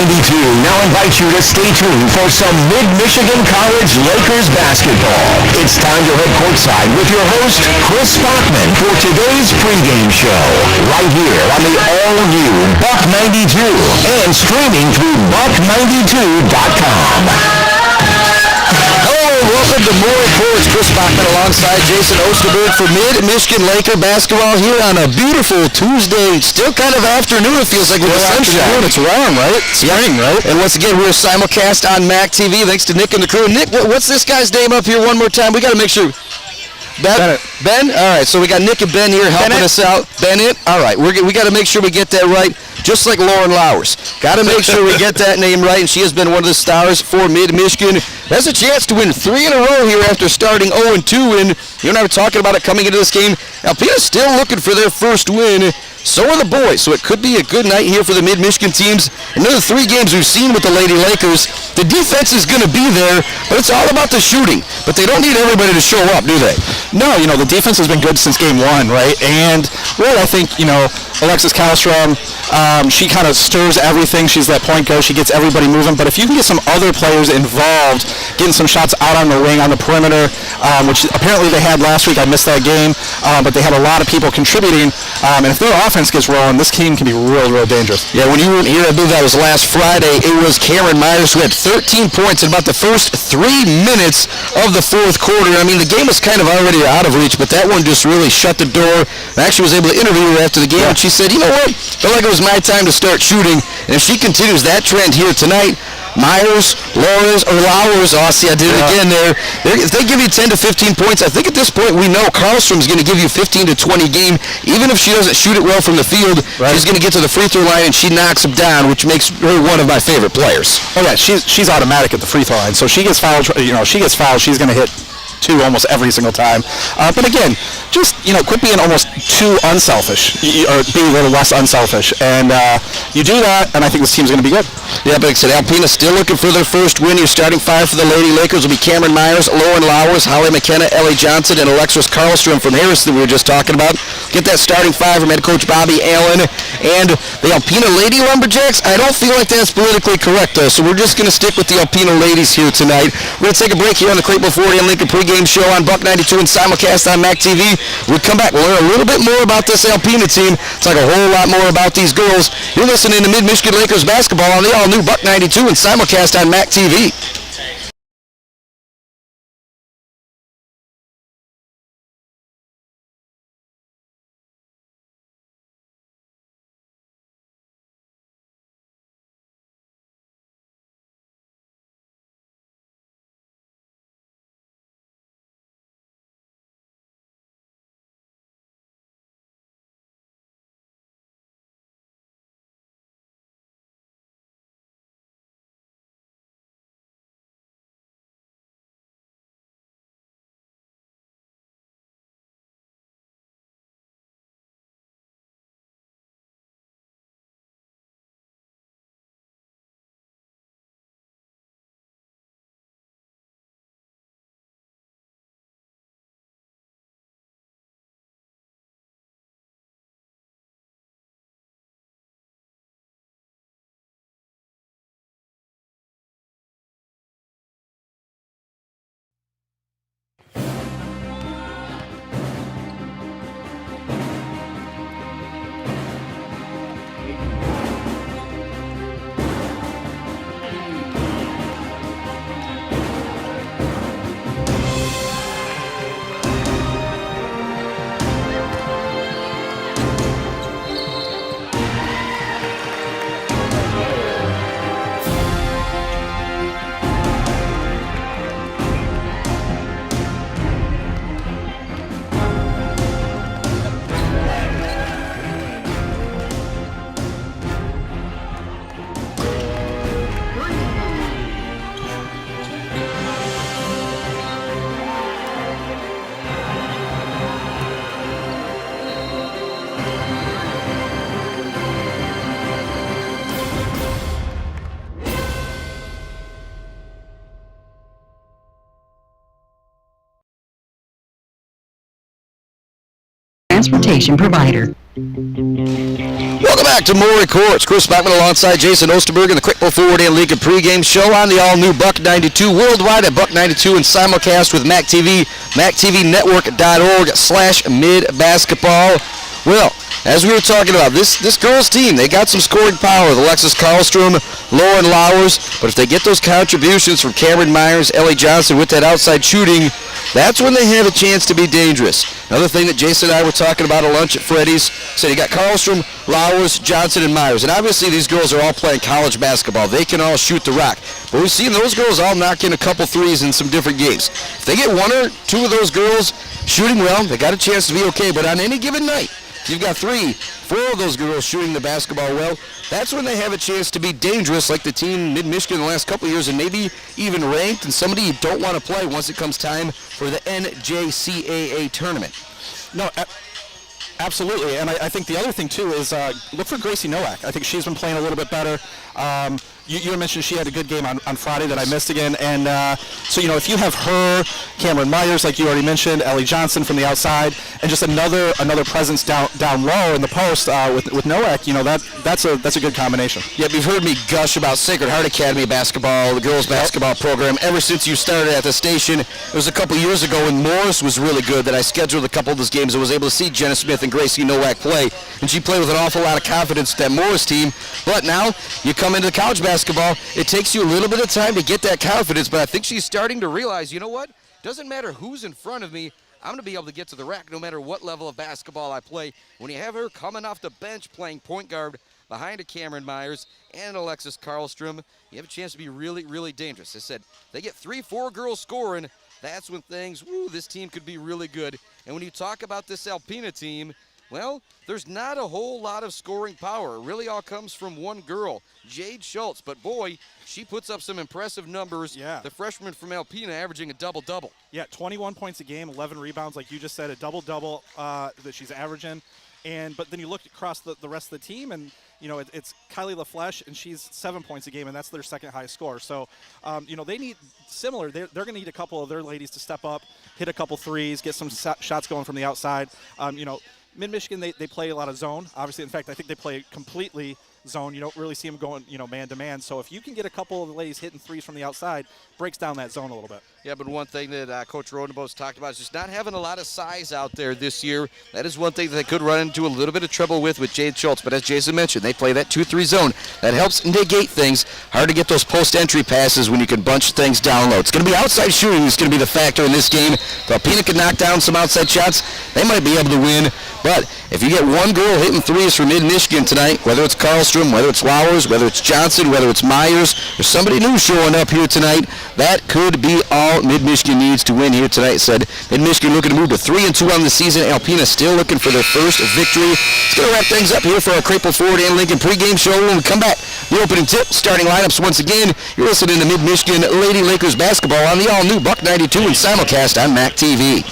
92 now invites you to stay tuned for some Mid-Michigan College Lakers basketball. It's time to head courtside with your host, Chris Bachman, for today's pregame show. Right here on the all-new Buck 92 and streaming through buck92.com. Welcome to More Reports. Chris Bachman alongside Jason Osterberg for Mid-Michigan Laker basketball here on a beautiful Tuesday. Still kind of afternoon, it feels like, with the sunshine. It's warm, right? Spring, right? And once again, we're simulcast on MAC TV. Thanks to Nick and the crew. Nick, what's this guy's name up here one more time? We got to make sure. Ben? All right, so we got Nick and Ben here helping us out. Bennett? All right, we got to make sure we get that right, just like Lauren Lowers. Got to make sure we get that name right, and she has been one of the stars for Mid-Michigan. Has a chance to win 3 in a row here after starting 0-2, and you and I were talking about it coming into this game. Alpena's still looking for their first win. So are the boys, so it could be a good night here for the Mid-Michigan teams. Another 3 games we've seen with the Lady Lakers. The defense is going to be there, but it's all about the shooting. But they don't need everybody to show up, do they? No, the defense has been good since game 1, right? And really, I think, Alexis Kallstrom, she kind of stirs everything. She's that point guard. She gets everybody moving. But if you can get some other players involved, getting some shots out on the wing, on the perimeter, which apparently they had last week. I missed that game. But they had a lot of people contributing. And if their offense gets rolling, this team can be real, real dangerous. Yeah, when you were here, I believe that was last Friday, it was Cameron Myers who had 13 points in about the first 3 minutes of the fourth quarter. I mean, the game was kind of already out of reach, but that one just really shut the door. I actually was able to interview her after the game, and she said, you know what, felt like it was my time to start shooting, and if she continues that trend here tonight, Lowers, I did it again there. If they give you 10 to 15 points, I think at this point we know Karlstrom's going to give you 15 to 20 game. Even if she doesn't shoot it well from the field, she's going to get to the free throw line and she knocks them down, which makes her one of my favorite players. Oh yeah, she's automatic at the free throw line. So she gets fouled. She's going to hit 2 almost every single time. But again, just quit being almost too unselfish, or be a little less unselfish. And you do that, and I think this team's going to be good. Yeah, but like I said, Alpena's still looking for their first win. Your starting 5 for the Lady Lakers will be Cameron Myers, Lauren Lowers, Holly McKenna, Ellie Johnson, and Alexis Karlstrom from Harrison we were just talking about. Get that starting 5 from head coach Bobby Allen. And the Alpena Lady Lumberjacks, I don't feel like that's politically correct, though, so we're just going to stick with the Alpena ladies here tonight. We're going to take a break here on the Claypool 40 and Lincoln pregame show on Buck 92 and simulcast on MAC TV. We'll come back. We'll learn a little bit more about this Alpena team. It's like a whole lot more about these girls. You're listening to Mid-Michigan Lakers basketball on the all-new Buck 92 and simulcast on MAC TV. Transportation provider. Welcome back to Maury Courts. Chris Bachman alongside Jason Osterberg in the Quick Forward and Lincoln pregame show on the all-new Buck 92 worldwide at Buck 92 and simulcast with Mac TV, MacTVNetwork.org/midbasketball. Well, as we were talking about, this girls' team, they got some scoring power with Alexis Karlstrom, Lauren Lowers, but if they get those contributions from Cameron Myers, Ellie Johnson with that outside shooting, that's when they have a chance to be dangerous. Another thing that Jason and I were talking about at lunch at Freddy's, said you got Karlstrom, Lowers, Johnson, and Myers, and obviously these girls are all playing college basketball. They can all shoot the rock, but we've seen those girls all knock in a couple threes in some different games. If they get one or two of those girls shooting well, they got a chance to be okay, but on any given night, you've got 3, 4 of those girls shooting the basketball well. That's when they have a chance to be dangerous, like the team Mid-Michigan in the last couple of years, and maybe even ranked, and somebody you don't want to play once it comes time for the NJCAA tournament. No, absolutely. And I think the other thing, too, is look for Gracie Nowak. I think she's been playing a little bit better. You mentioned she had a good game on Friday that I missed again. And so, if you have her, Cameron Myers, like you already mentioned, Ellie Johnson from the outside, and just another presence down low in the post with Nowak, that's a good combination. Yep, you've heard me gush about Sacred Heart Academy basketball, the girls basketball program, ever since you started at the station. It was a couple years ago when Morris was really good that I scheduled a couple of those games and was able to see Jenna Smith and Gracie Nowak play. And she played with an awful lot of confidence with that Morris team. But now you come into the college basketball, it takes you a little bit of time to get that confidence, but I think she's starting to realize, you know what? Doesn't matter who's in front of me, I'm going to be able to get to the rack no matter what level of basketball I play. When you have her coming off the bench playing point guard behind a Cameron Myers and Alexis Karlstrom, you have a chance to be really, really dangerous. I said, they get 3, 4 girls scoring, that's when things, this team could be really good. And when you talk about this Alpena team, well, there's not a whole lot of scoring power. It really all comes from one girl, Jade Schultz. But, boy, she puts up some impressive numbers. Yeah. The freshman from Alpena averaging a double-double. Yeah, 21 points a game, 11 rebounds, like you just said, a double-double that she's averaging. But then you look across the rest of the team, and, it's Kylie LaFleche, and she's 7 points a game, and that's their second highest score. So, they need similar. They're going to need a couple of their ladies to step up, hit a couple threes, get some shots going from the outside. Mid-Michigan, they play a lot of zone. Obviously, in fact, I think they play completely zone. You don't really see them going, man-to-man. So if you can get a couple of the ladies hitting threes from the outside, breaks down that zone a little bit. Yeah, but one thing that Coach Rodenbo's talked about is just not having a lot of size out there this year. That is one thing that they could run into a little bit of trouble with Jade Schultz. But as Jason mentioned, they play that 2-3 zone. That helps negate things. Hard to get those post-entry passes when you can bunch things down low. It's going to be outside shooting that's going to be the factor in this game. If Alpena can knock down some outside shots, they might be able to win. But if you get one girl hitting threes from Mid-Michigan tonight, whether it's Karlstrom, whether it's Lowers, whether it's Johnson, whether it's Myers, or somebody new showing up here tonight, that could be all Mid-Michigan needs to win here tonight. Said Mid-Michigan looking to move to 3-2 on the season. Alpena still looking for their first victory. It's going to wrap things up here for our Crapple Forward and Lincoln pregame show. When we come back, the opening tip, starting lineups once again. You're listening to Mid-Michigan Lady Lakers basketball on the all-new Buck 92 and simulcast on Mac TV.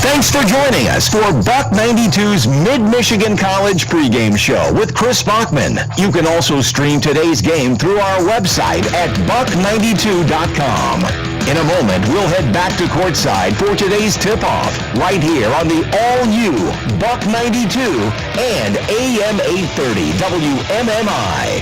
Thanks for joining us for Buck 92's Mid-Michigan College pregame show with Chris Bachman. You can also stream today's game through our website at buck92.com. In a moment, we'll head back to courtside for today's tip-off right here on the all-new Buck 92 and AM 830 WMMI.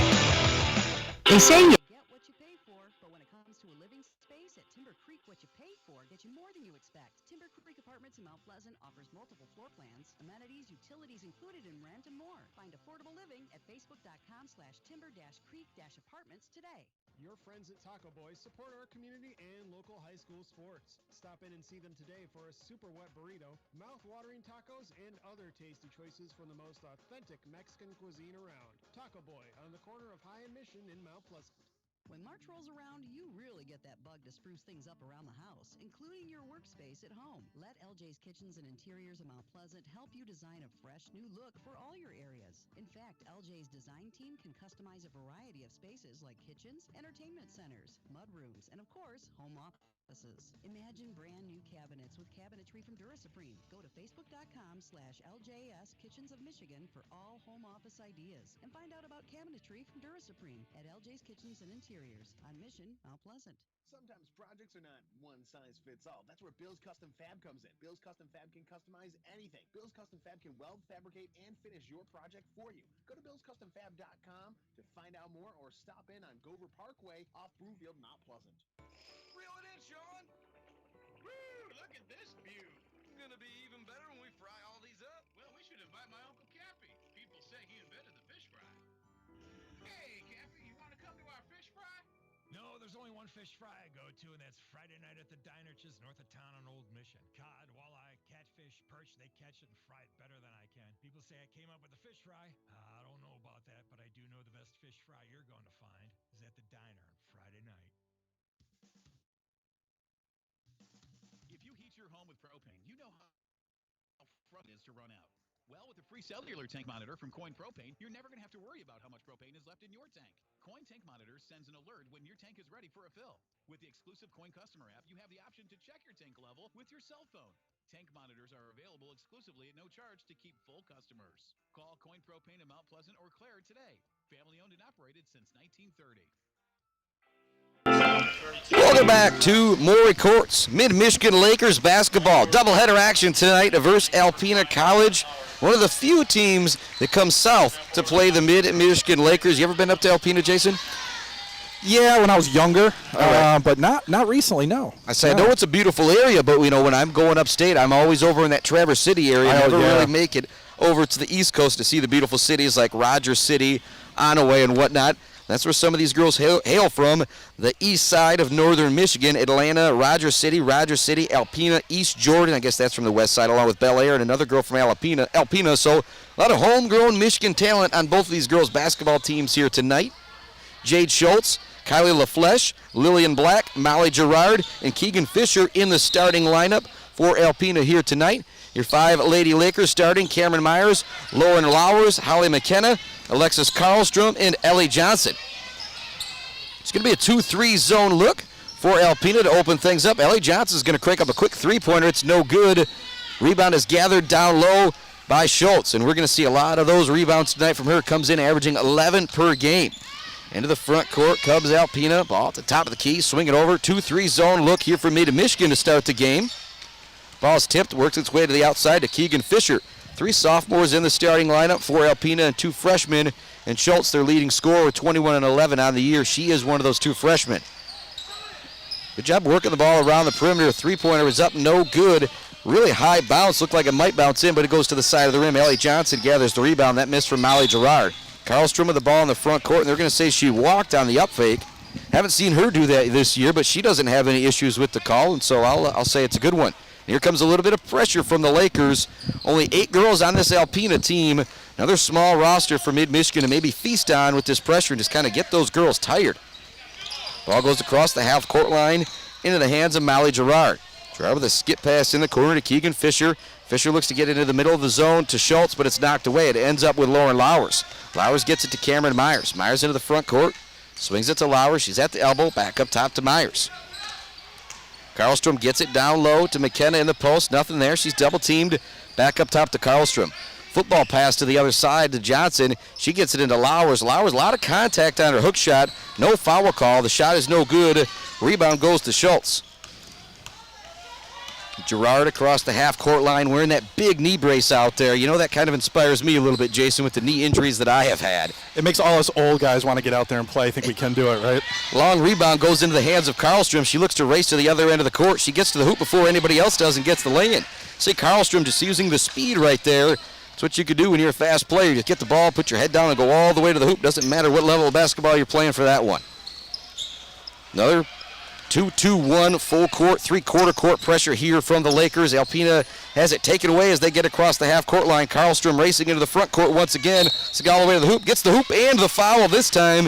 They say you get what you pay for, but when it comes to a living space at Timber Creek, what you pay for gets you more than you expect. Timber Creek Apartments in Mount Pleasant offers multiple floor plans, amenities, utilities included in rent, and more. Find affordable living at facebook.com/timber-creek-apartments today. Your friends at Taco Boy support our community and local high school sports. Stop in and see them today for a super wet burrito, mouth-watering tacos, and other tasty choices from the most authentic Mexican cuisine around. Taco Boy on the corner of High and Mission in Mount Pleasant. When March rolls around, you really get that bug to spruce things up around the house, including your workspace at home. Let LJ's Kitchens and Interiors of Mount Pleasant help you design a fresh new look for all your areas. In fact, LJ's design team can customize a variety of spaces like kitchens, entertainment centers, mudrooms, and of course, home offices. Imagine brand new cabinets with cabinetry from Durasupreme. Go to facebook.com/LJS Kitchens of Michigan for all home office ideas and find out about cabinetry from Durasupreme at LJ's Kitchens and Interiors on Mission, Mount Pleasant. Sometimes projects are not one size fits all. That's where Bill's Custom Fab comes in. Bill's Custom Fab can customize anything. Bill's Custom Fab can weld, fabricate, and finish your project for you. Go to billscustomfab.com to find out more or stop in on Gover Parkway off Brewfield, Mount Pleasant. Reel it in, Sean. Woo, look at this view. It's gonna be even better when we fry all these up. Well, we should invite my Uncle Cappy. People say he invented the fish fry. Hey, Cappy, you wanna come to our fish fry? No, there's only one fish fry I go to, and that's Friday night at the diner just north of town on Old Mission. Cod, walleye, catfish, perch, they catch it and fry it better than I can. People say I came up with the fish fry. I don't know about that, but I do know the best fish fry you're going to find is at the diner on Friday night. If you heat your home with propane, you know how front it is to run out. Well, with a free cellular tank monitor from Coin Propane, you're never going to have to worry about how much propane is left in your tank. Coin Tank Monitor sends an alert when your tank is ready for a fill. With the exclusive Coin Customer app, you have the option to check your tank level with your cell phone. Tank monitors are available exclusively at no charge to keep full customers. Call Coin Propane in Mount Pleasant or Clare today. Family owned and operated since 1930. Welcome back to Maury Courts. Mid-Michigan Lakers basketball. Doubleheader action tonight versus Alpena College. One of the few teams that come south to play the Mid-Michigan Lakers. You ever been up to Alpena, Jason? Yeah, when I was younger, right. but not recently, no. I say, I know it's a beautiful area, but when I'm going upstate, I'm always over in that Traverse City area. I never really make it over to the East Coast to see the beautiful cities like Rogers City, Onaway, and whatnot. That's where some of these girls hail from, the east side of northern Michigan, Atlanta, Rogers City, Alpena, East Jordan. I guess that's from the west side, along with Bel Air and another girl from Alpena. So a lot of homegrown Michigan talent on both of these girls' basketball teams here tonight. Jade Schultz, Kylie LaFleche, Lillian Black, Molly Gerard, and Keegan Fisher in the starting lineup for Alpena here tonight. Your 5 Lady Lakers starting: Cameron Myers, Lauren Lowers, Holly McKenna, Alexis Karlstrom, and Ellie Johnson. It's going to be a 2-3 zone look for Alpena to open things up. Ellie Johnson is going to crank up a quick three-pointer. It's no good. Rebound is gathered down low by Schultz, and we're going to see a lot of those rebounds tonight from her. Comes in averaging 11 per game. Into the front court comes Alpena. Ball at the top of the key. Swing it over. 2-3 zone look here for Mid-Michigan to start the game. Ball's tipped. Works its way to the outside to Keegan Fisher. 3 sophomores in the starting lineup for Alpena and 2 freshmen. And Schultz, their leading scorer, with 21 and 11 on the year. She is one of those 2 freshmen. Good job working the ball around the perimeter. Three-pointer is up, no good. Really high bounce. Looked like it might bounce in, but it goes to the side of the rim. Ellie Johnson gathers the rebound. That missed from Molly Gerard. Karlstrom with the ball in the front court, and they're going to say she walked on the up fake. Haven't seen her do that this year, but she doesn't have any issues with the call, and so I'll say it's a good one. Here comes a little bit of pressure from the Lakers. Only 8 girls on this Alpena team. Another small roster for Mid-Michigan to maybe feast on with this pressure and just kind of get those girls tired. Ball goes across the half-court line into the hands of Molly Gerard. Gerard with a skip pass in the corner to Keegan Fisher. Fisher looks to get into the middle of the zone to Schultz, but it's knocked away. It ends up with Lauren Lowers. Lowers gets it to Cameron Myers. Myers into the front court. Swings it to Lowers. She's at the elbow. Back up top to Myers. Karlstrom gets it down low to McKenna in the post. Nothing there. She's double-teamed. Back up top to Karlstrom. Football pass to the other side to Johnson. She gets it into Lowers. Lowers, a lot of contact on her hook shot. No foul call. The shot is no good. Rebound goes to Schultz. Gerard across the half-court line wearing that big knee brace out there. You know, that kind of inspires me a little bit, Jason, with the knee injuries that I have had. It makes all us old guys want to get out there and play. I think we can do it, right? Long rebound goes into the hands of Karlstrom. She looks to race to the other end of the court. She gets to the hoop before anybody else does and gets the lay-in. See Karlstrom just using the speed right there. That's what you could do when you're a fast player. Just get the ball, put your head down, and go all the way to the hoop. Doesn't matter what level of basketball you're playing for that one. Another 2-2-1 full court, 3-quarter court pressure here from the Lakers. Alpena has it taken away as they get across the half-court line. Karlstrom racing into the front court once again. It's all the way to the hoop. Gets the hoop and the foul this time.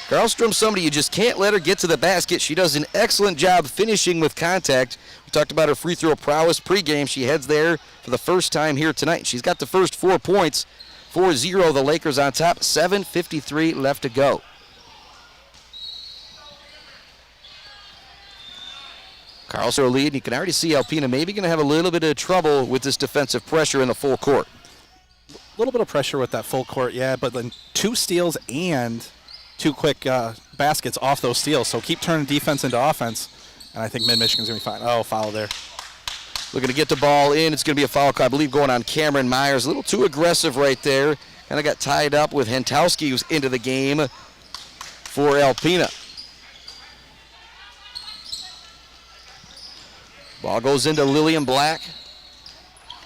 Karlstrom, somebody you just can't let her get to the basket. She does an excellent job finishing with contact. We talked about her free throw prowess pregame. She heads there for the first time here tonight. She's got the first 4 points. 4-0, the Lakers on top. 7:53 left to go. Karlstrom lead. You can already see Alpena maybe going to have a little bit of trouble with this defensive pressure in the full court. A little bit of pressure with that full court, yeah, but then 2 steals and two quick baskets off those steals. So keep turning defense into offense, and I think Mid-Michigan's going to be fine. Oh, foul there. Looking to get the ball in. It's going to be a foul call, I believe, going on Cameron Myers. A little too aggressive right there. Kind of got tied up with Hentowski, who's into the game for Alpena. Ball goes into Lillian Black.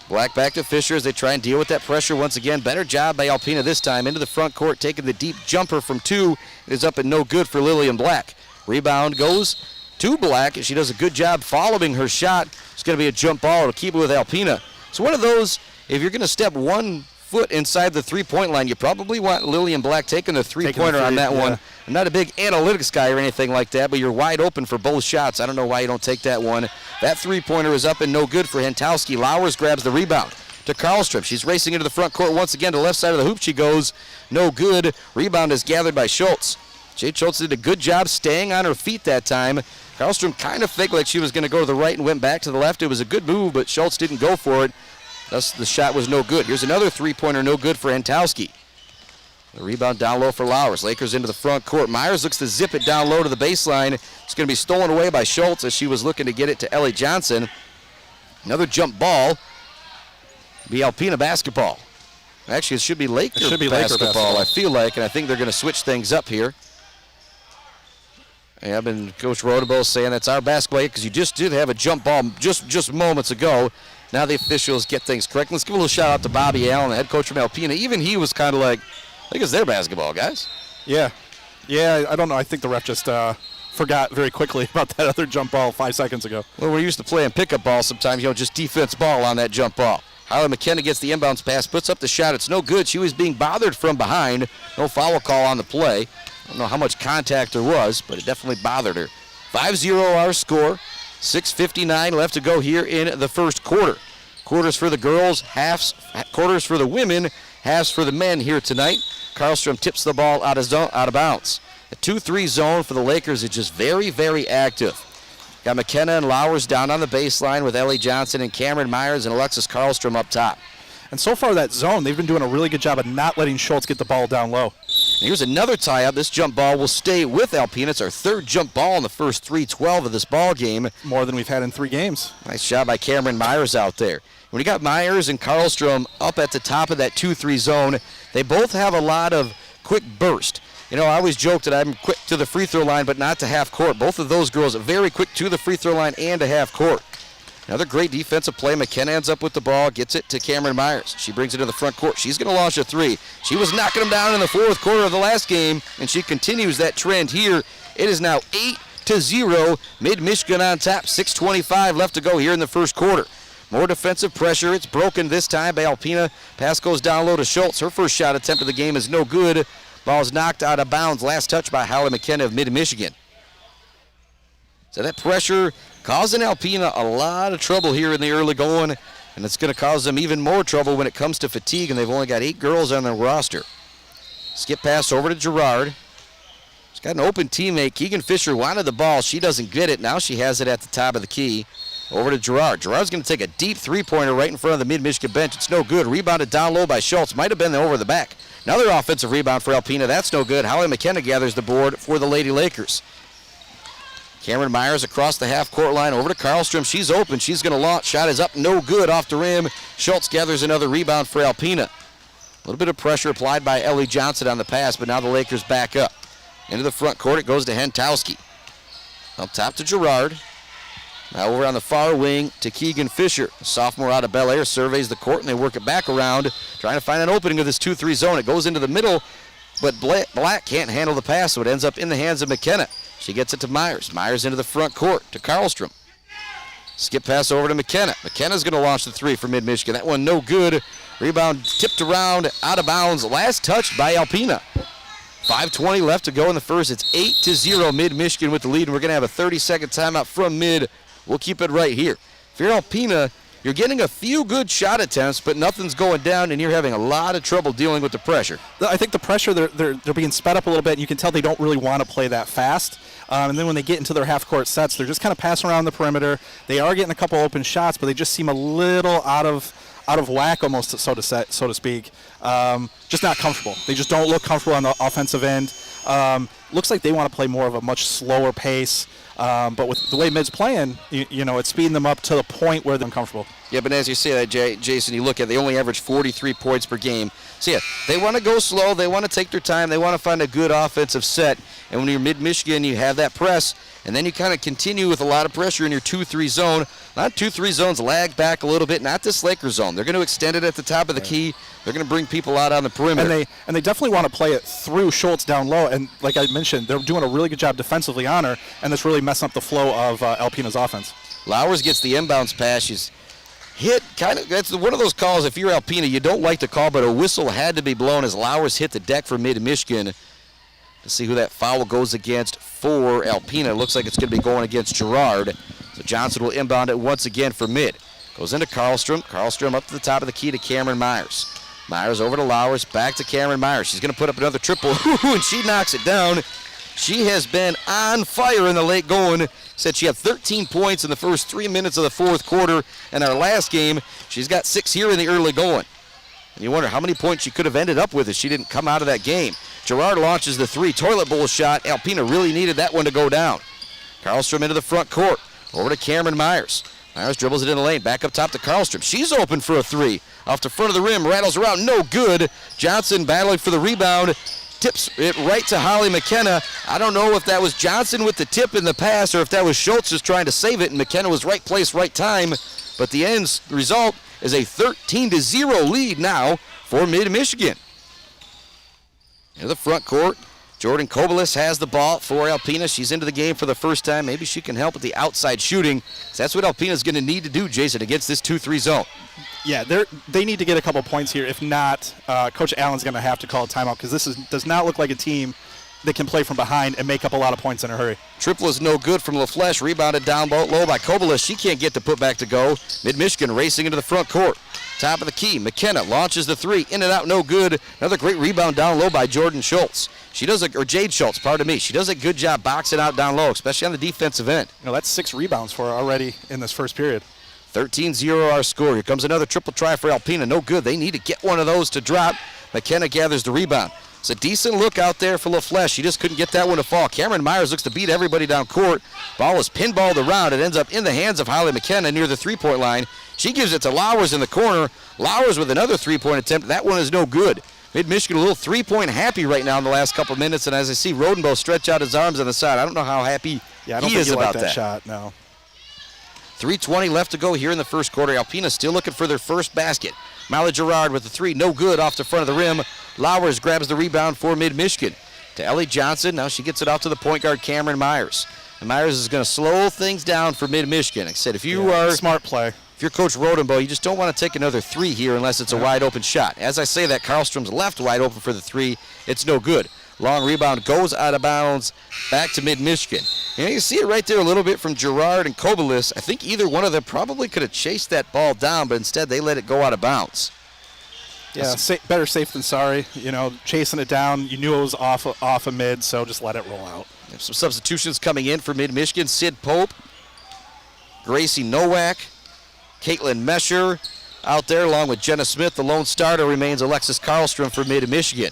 Black back to Fisher as they try and deal with that pressure once again. Better job by Alpena this time. Into the front court, taking the deep jumper from 2. It is up and no good for Lillian Black. Rebound goes to Black, and she does a good job following her shot. It's going to be a jump ball to keep it with Alpena. It's one of those, if you're going to step 1 foot inside the three-point line, you probably want Lillian Black taking the three-pointer on that one. I'm not a big analytics guy or anything like that, but you're wide open for both shots. I don't know why you don't take that one. That three-pointer is up and no good for Hentowski. Lowers grabs the rebound to Karlstrom. She's racing into the front court once again. To the left side of the hoop she goes. No good. Rebound is gathered by Schultz. Jade Schultz did a good job staying on her feet that time. Karlstrom kind of faked like she was going to go to the right and went back to the left. It was a good move, but Schultz didn't go for it. Thus, the shot was no good. Here's another three-pointer, no good for Hentowski. The rebound down low for Lowers. Lakers into the front court. Myers looks to zip it down low to the baseline. It's going to be stolen away by Schultz as she was looking to get it to Ellie Johnson. Another jump ball. Be Alpena basketball. Actually, it should be Laker basketball, I feel like, and I think they're going to switch things up here. Yeah, I've been Coach Rodebo saying that's our basketball because you just did have a jump ball just moments ago. Now the officials get things correct. Let's give a little shout out to Bobby Allen, the head coach from Alpena. Even he was kind of like, I think it's their basketball, guys. Yeah, I don't know. I think the ref just forgot very quickly about that other jump ball 5 seconds ago. Well, we're used to playing pickup ball sometimes, just defense ball on that jump ball. Harley McKenna gets the inbounds pass, puts up the shot. It's no good. She was being bothered from behind. No foul call on the play. I don't know how much contact there was, but it definitely bothered her. 5-0 our score. 6:59 left to go here in the first quarter. Quarters for the girls, quarters for the women, halves for the men here tonight. Karlstrom tips the ball out of bounds. The 2-3 zone for the Lakers is just very, very active. Got McKenna and Lowers down on the baseline with Ellie Johnson and Cameron Myers and Alexis Karlstrom up top. And so far that zone, they've been doing a really good job of not letting Schultz get the ball down low. And here's another tie-up. This jump ball will stay with Alpena. It's our third jump ball in the first 3:12 of this ball game. More than we've had in 3 games. Nice job by Cameron Myers out there. When you got Myers and Karlstrom up at the top of that 2-3 zone, they both have a lot of quick burst. I always joke that I'm quick to the free throw line, but not to half court. Both of those girls are very quick to the free throw line and to half court. Another great defensive play. McKenna ends up with the ball, gets it to Cameron Myers. She brings it to the front court. She's going to launch a 3. She was knocking them down in the fourth quarter of the last game, and she continues that trend here. It is now 8-0. Mid-Michigan on top. 6:25 left to go here in the first quarter. More defensive pressure. It's broken this time by Alpena. Pass goes down low to Schultz. Her first shot attempt of the game is no good. Ball's knocked out of bounds. Last touch by Holly McKenna of Mid-Michigan. So that pressure causing Alpena a lot of trouble here in the early going, and it's going to cause them even more trouble when it comes to fatigue, and they've only got 8 girls on their roster. Skip pass over to Gerard. She's got an open teammate. Keegan Fisher wanted the ball. She doesn't get it. Now she has it at the top of the key. Over to Gerard. Gerard's going to take a deep three-pointer right in front of the Mid-Michigan bench. It's no good. Rebounded down low by Schultz. Might have been over the back. Another offensive rebound for Alpena. That's no good. Holly McKenna gathers the board for the Lady Lakers. Cameron Myers across the half-court line over to Karlstrom. She's open. She's going to launch. Shot is up. No good off the rim. Schultz gathers another rebound for Alpena. A little bit of pressure applied by Ellie Johnson on the pass, but now the Lakers back up. Into the front court, it goes to Hentowski. Up top to Gerard. Now over on the far wing to Keegan Fisher. A sophomore out of Bel Air surveys the court, and they work it back around, trying to find an opening of this 2-3 zone. It goes into the middle, but Black can't handle the pass, so it ends up in the hands of McKenna. She gets it to Myers. Myers into the front court to Karlstrom. Skip pass over to McKenna. McKenna's going to launch the 3 for Mid-Michigan. That one no good. Rebound tipped around, out of bounds. Last touch by Alpena. 5:20 left to go in the first. It's 8-0 Mid-Michigan with the lead, and we're going to have a 30-second timeout from Mid. We'll keep it right here. If you're Alpena, you're getting a few good shot attempts, but nothing's going down, and you're having a lot of trouble dealing with the pressure. I think the pressure, they're being sped up a little bit, and you can tell they don't really want to play that fast. And then when they get into their half-court sets, they're just kind of passing around the perimeter. They are getting a couple open shots, but they just seem a little out of whack almost, so to speak. Just not comfortable. They just don't look comfortable on the offensive end. Looks like they want to play more of a much slower pace. But with the way mid's playing, it's speeding them up to the point where they're uncomfortable. Yeah, but as you say that, Jason, you look at, they only average 43 points per game. So, yeah, they want to go slow. They want to take their time. They want to find a good offensive set. And when you're mid-Michigan, you have that press, and then you kind of continue with a lot of pressure in your 2-3 zone. Not 2-3 zones, lag back a little bit. Not this Lakers zone. They're going to extend it at the top of the key. They're going to bring people out on the perimeter. And they definitely want to play it through Schultz down low. And like I mentioned, they're doing a really good job defensively on her, and that's really messing up the flow of Alpena's offense. Lowers gets the inbounds pass. She's hit that's one of those calls, if you're Alpena, you don't like to call, but a whistle had to be blown as Lowers hit the deck for mid-Michigan. To see who that foul goes against for Alpena. It looks like it's going to be going against Gerard. So Johnson will inbound it once again for mid. Goes into Karlstrom. Karlstrom up to the top of the key to Cameron Myers. Myers over to Lowers, back to Cameron Myers. She's going to put up another triple, and she knocks it down. She has been on fire in the late going. Said she had 13 points in the first 3 minutes of the fourth quarter. In our last game, she's got 6 here in the early going. And you wonder how many points she could have ended up with if she didn't come out of that game. Gerard launches the 3, toilet bowl shot. Alpena really needed that one to go down. Karlstrom into the front court, over to Cameron Myers. Myers dribbles it in the lane, back up top to Karlstrom. She's open for a 3. Off the front of the rim, rattles around, no good. Johnson battling for the rebound, tips it right to Holly McKenna. I don't know if that was Johnson with the tip in the pass or if that was Schultz just trying to save it, and McKenna was right place, right time. But the end result is a 13-0 lead now for Mid-Michigan. In the front court, Jordan Kobelis has the ball for Alpena. She's into the game for the first time. Maybe she can help with the outside shooting. That's what Alpena's going to need to do, Jason, against this 2-3 zone. Yeah, they need to get a couple points here. If not, Coach Allen's going to have to call a timeout because this does not look like a team that can play from behind and make up a lot of points in a hurry. Triple is no good from LaFleche. Rebounded down low by Kobelis. She can't get the putback to go. Mid-Michigan racing into the front court. Top of the key. McKenna launches the 3. In and out, no good. Another great rebound down low by Jordan Schultz. Jade Schultz, pardon me. She does a good job boxing out down low, especially on the defensive end. That's 6 rebounds for her already in this first period. 13-0 our score. Here comes another triple try for Alpena. No good. They need to get one of those to drop. McKenna gathers the rebound. It's a decent look out there for LaFleche. She just couldn't get that one to fall. Cameron Myers looks to beat everybody down court. Ball is pinballed around. It ends up in the hands of Holly McKenna near the three-point line. She gives it to Lowers in the corner. Lowers with another three-point attempt. That one is no good. Mid-Michigan a little three-point happy right now in the last couple of minutes, and as I see Rodenbow stretch out his arms on the side, I don't know how happy I don't he think is he about liked that shot, no. 3:20 left to go here in the first quarter. Alpena still looking for their first basket. Molly Gerard with the 3, no good off the front of the rim. Lowers grabs the rebound for Mid-Michigan. To Ellie Johnson, now she gets it out to the point guard Cameron Myers. And Myers is going to slow things down for Mid-Michigan. Like I said, if you are smart play. If you're Coach Rodenbow, you just don't want to take another 3 here unless it's a wide open shot. As I say that, Karlstrom's left wide open for the 3. It's no good. Long rebound goes out of bounds back to Mid-Michigan. And you see it right there a little bit from Gerard and Kobelis. I think either one of them probably could have chased that ball down, but instead they let it go out of bounds. Yeah, better safe than sorry. Chasing it down, you knew it was off of mid, so just let it roll out. There's some substitutions coming in for Mid-Michigan. Sid Pope, Gracie Nowak, Caitlin Mesher out there along with Jenna Smith. The lone starter remains Alexis Karlstrom for Mid-Michigan.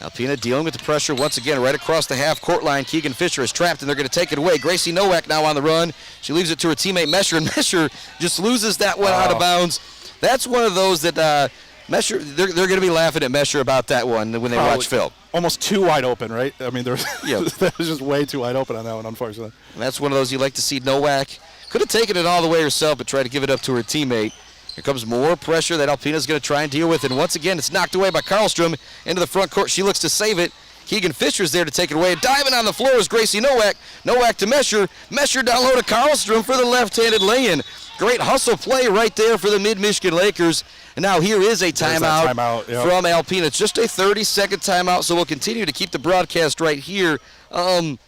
Alpena dealing with the pressure once again right across the half-court line. Keegan Fisher is trapped, and they're going to take it away. Gracie Nowak now on the run. She leaves it to her teammate Mesher, and Mesher just loses that one out of bounds. That's one of those that Mesher, they're going to be laughing at Mesher about that one when they watch film. Almost too wide open, right? I mean, that was just way too wide open on that one, unfortunately. And that's one of those you like to see. Nowak could have taken it all the way herself, but tried to give it up to her teammate. Here comes more pressure that Alpena's going to try and deal with. And once again, it's knocked away by Karlstrom into the front court. She looks to save it. Keegan Fisher's there to take it away. Diving on the floor is Gracie Nowak. Nowak to Mesher. Mesher down low to Karlstrom for the left-handed lay-in. Great hustle play right there for the Mid-Michigan Lakers. And now here is a timeout, from Alpena. It's just a 30-second timeout, so we'll continue to keep the broadcast right here. 15-0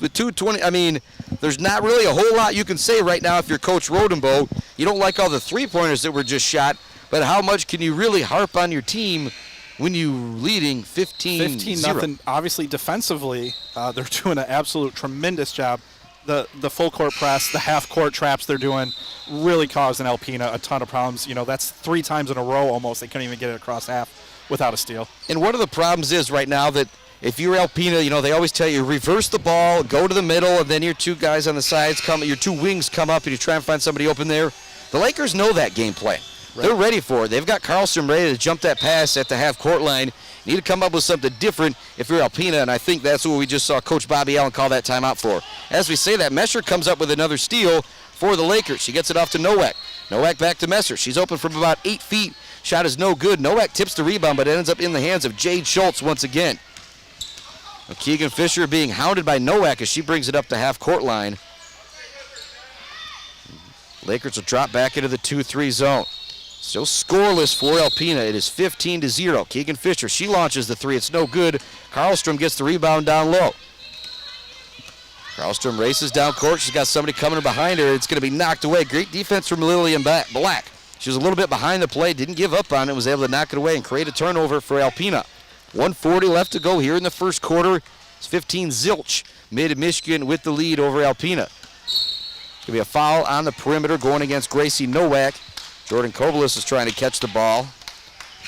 with 2:20. I mean, there's not really a whole lot you can say right now if you're Coach Rodenbow. You don't like all the three-pointers that were just shot, but how much can you really harp on your team when you're leading 15-0? 15-0. Obviously, defensively, they're doing an absolute tremendous job. The full court press, the half court traps they're doing really causing Alpena a ton of problems. That's 3 times in a row almost. They couldn't even get it across half without a steal. And one of the problems is right now that if you're Alpena, they always tell you reverse the ball, go to the middle, and then your two guys on the sides your two wings come up, and you try and find somebody open there. The Lakers know that game plan. Right. They're ready for it. They've got Karlstrom ready to jump that pass at the half-court line. You need to come up with something different if you're Alpena, and I think that's what we just saw Coach Bobby Allen call that timeout for. As we say that, Messer comes up with another steal for the Lakers. She gets it off to Nowak. Nowak back to Messer. She's open from about 8 feet. Shot is no good. Nowak tips the rebound, but it ends up in the hands of Jade Schultz once again. Keegan Fisher being hounded by Nowak as she brings it up the half-court line. Lakers will drop back into the 2-3 zone. Still scoreless for Alpena. It is 15-0. Keegan Fisher, she launches the three. It's no good. Karlstrom gets the rebound down low. Karlstrom races down court. She's got somebody coming behind her. It's going to be knocked away. Great defense from Lillian Black. She was a little bit behind the play, didn't give up on it, was able to knock it away and create a turnover for Alpena. 1:40 left to go here in the first quarter. It's 15-0. Mid-Michigan with the lead over Alpena. It's going to be a foul on the perimeter going against Gracie Nowak. Jordan Kobelis is trying to catch the ball.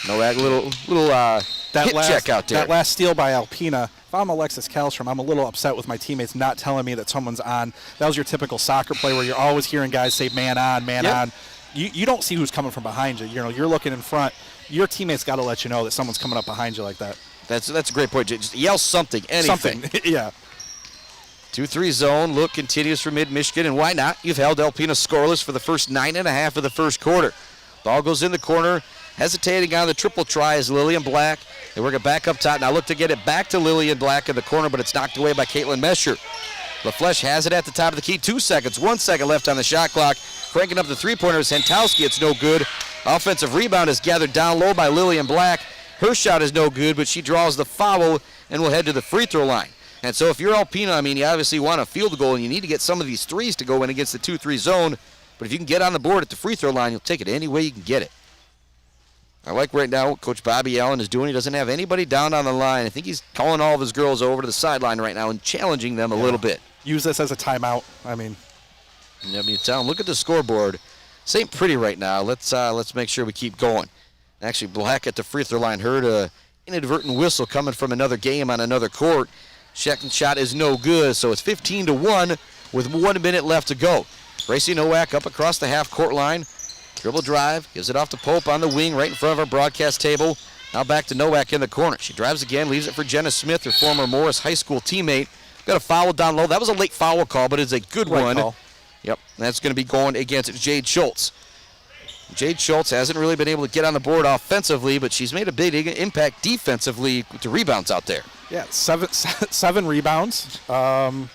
Nowak, little hit check out there. That last steal by Alpena, if I'm Alexis Karlstrom, I'm a little upset with my teammates not telling me that someone's on. That was your typical soccer play where you're always hearing guys say man on, man on. You don't see who's coming from behind you. You're looking in front. Your teammates got to let you know that someone's coming up behind you like that. That's a great point. Just yell something, anything. Something, yeah. 2-3 zone. Look continues for Mid-Michigan, and why not? You've held Alpena scoreless for the first 9.5 of the first quarter. Ball goes in the corner. Hesitating on the triple try is Lillian Black. They work it back up top. Now look to get it back to Lillian Black in the corner, but it's knocked away by Caitlin Mesher. LaFleche has it at the top of the key. 2 seconds. 1 second left on the shot clock. Cranking up the three-pointer is Hentowski. It's no good. Offensive rebound is gathered down low by Lillian Black. Her shot is no good, but she draws the foul and will head to the free throw line. And so if you're Alpena, you obviously want a field goal, and you need to get some of these threes to go in against the 2-3 zone. But if you can get on the board at the free throw line, you'll take it any way you can get it. I like right now what Coach Bobby Allen is doing. He doesn't have anybody down on the line. I think he's calling all of his girls over to the sideline right now and challenging them a little bit. Use this as a timeout. You tell them, look at the scoreboard. This ain't pretty right now. Let's make sure we keep going. Actually, Black at the free throw line heard an inadvertent whistle coming from another game on another court. Second shot is no good, so it's 15-1 with 1 minute left to go. Gracie Nowak up across the half-court line. Dribble drive, gives it off to Pope on the wing right in front of our broadcast table. Now back to Nowak in the corner. She drives again, leaves it for Jenna Smith, her former Morris High School teammate. Got a foul down low. That was a late foul call, but it's a good one. Call. Yep, that's going to be going against Jade Schultz. Jade Schultz hasn't really been able to get on the board offensively, but she's made a big impact defensively with the rebounds out there. Yeah, seven rebounds. On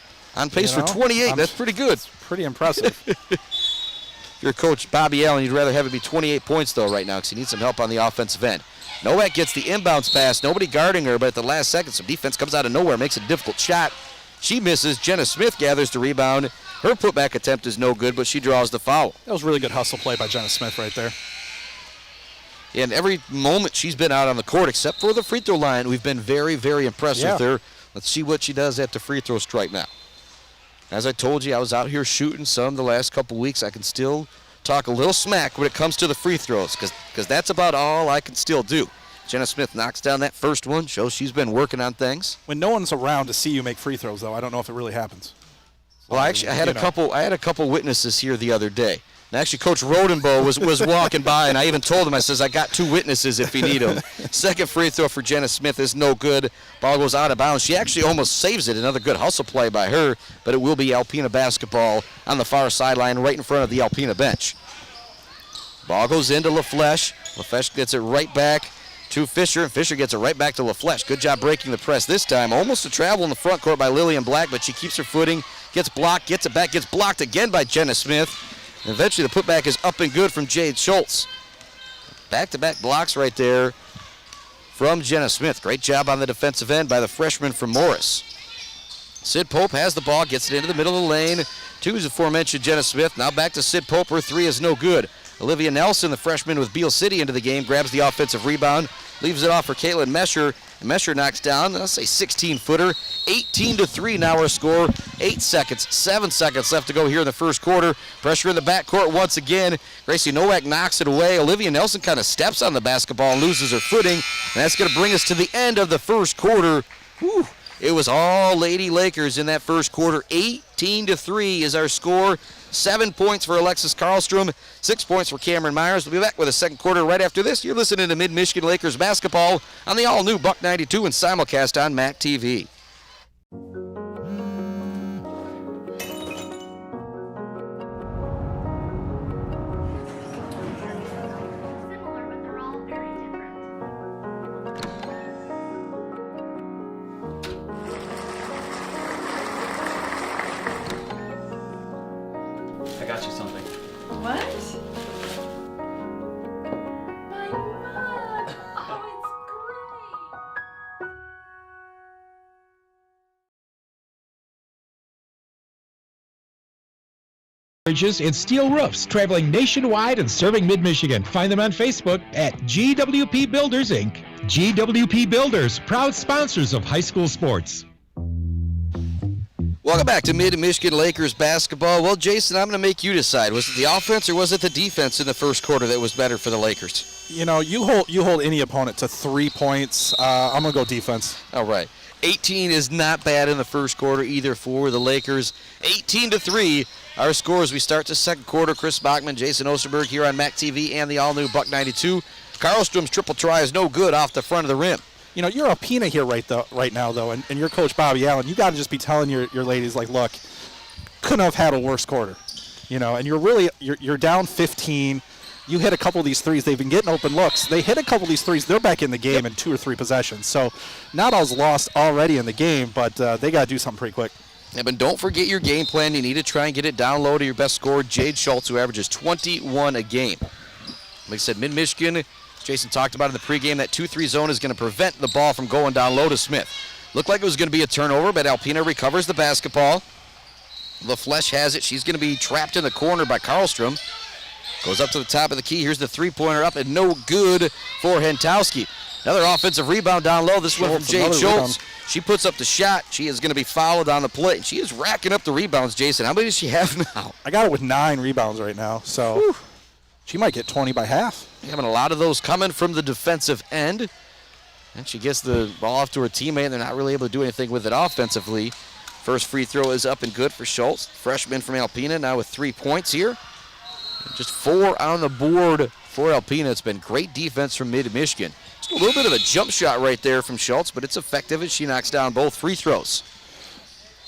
pace for 28. That's pretty good. It's pretty impressive. If you're Coach Bobby Allen, you'd rather have it be 28 points, though, right now, because he needs some help on the offensive end. Nowak gets the inbounds pass. Nobody guarding her, but at the last second, some defense comes out of nowhere, makes a difficult shot. She misses. Jenna Smith gathers the rebound. Her putback attempt is no good, but she draws the foul. That was really good hustle play by Jenna Smith right there. And every moment she's been out on the court, except for the free throw line, we've been very, very impressed with her. Let's see what she does at the free throw strike now. As I told you, I was out here shooting some the last couple weeks. I can still talk a little smack when it comes to the free throws, because that's about all I can still do. Jenna Smith knocks down that first one, shows she's been working on things. When no one's around to see you make free throws, though, I don't know if it really happens. Well, actually, I had a couple witnesses here the other day. And actually, Coach Rodenbow was walking by, and I even told him, I says, I got 2 witnesses if you need them. Second free throw for Jenna Smith is no good. Ball goes out of bounds. She actually almost saves it. Another good hustle play by her, but it will be Alpena basketball on the far sideline right in front of the Alpena bench. Ball goes into LaFleche. LaFleche gets it right back to Fisher, and Fisher gets it right back to LaFleche. Good job breaking the press this time. Almost a travel in the front court by Lillian Black, but she keeps her footing, gets blocked, gets it back, gets blocked again by Jenna Smith. And eventually the putback is up and good from Jade Schultz. Back-to-back blocks right there from Jenna Smith. Great job on the defensive end by the freshman from Morris. Sid Pope has the ball, gets it into the middle of the lane to his aforementioned Jenna Smith. Now back to Sid Pope. Her 3 is no good. Olivia Nelson, the freshman with Beale City into the game, grabs the offensive rebound. leaves it off for Caitlin Mesher. And Mesher knocks down, let's say 16-footer, 18-3 now our score. 7 seconds left to go here in the first quarter. Pressure in the backcourt once again. Gracie Nowak knocks it away. Olivia Nelson kind of steps on the basketball and loses her footing. And that's going to bring us to the end of the first quarter. Whew. It was all Lady Lakers in that first quarter. 18-3 is our score. 7 points for Alexis Karlstrom, 6 points for Cameron Myers. We'll be back with a second quarter right after this. You're listening to Mid-Michigan Lakers basketball on the all-new Buck 92 and simulcast on MAC TV. I got you something. What? My mug! Oh, it's great! Bridges and steel roofs, traveling nationwide and serving mid-Michigan. Find them on Facebook at GWP Builders, Inc. GWP Builders, proud sponsors of high school sports. Welcome back to Mid-Michigan Lakers basketball. Well, Jason, I'm going to make you decide. Was it the offense or was it the defense in the first quarter that was better for the Lakers? You know, you hold any opponent to 3 points. I'm going to go defense. All right. 18 is not bad in the first quarter either for the Lakers. 18-3, our score as we start the second quarter. Chris Bachman, Jason Osterberg here on MAC TV and the all-new Buck 92. Karlstrom's triple try is no good off the front of the rim. You know, you're Alpena here right now, though, and your coach, Bobby Allen, you got to just be telling your ladies, like, look, couldn't have had a worse quarter. You know, and you're down 15. You hit a couple of these threes. They've been getting open looks. They hit a couple of these threes. They're back in the game in 2 or 3 possessions. So not all's lost already in the game, but they got to do something pretty quick. Yeah, but don't forget your game plan. You need to try and get it down low to your best scorer, Jade Schultz, who averages 21 a game. Like I said, Mid-Michigan, Jason talked about in the pregame, that 2-3 zone is going to prevent the ball from going down low to Smith. Looked like it was going to be a turnover, but Alpena recovers the basketball. LaFleche has it. She's going to be trapped in the corner by Karlstrom. Goes up to the top of the key. Here's the three-pointer up, and no good for Hentowski. Another offensive rebound down low. This one from Jade Schultz. She puts up the shot. She is going to be fouled on the play. She is racking up the rebounds, Jason. How many does she have now? I got it with 9 rebounds right now, so whew. She might get 20 by half. Having a lot of those coming from the defensive end. And she gets the ball off to her teammate, and they're not really able to do anything with it offensively. First free throw is up and good for Schultz. Freshman from Alpena now with 3 points here. Just 4 on the board for Alpena. It's been great defense from Mid-Michigan. Just a little bit of a jump shot right there from Schultz, but it's effective as she knocks down both free throws.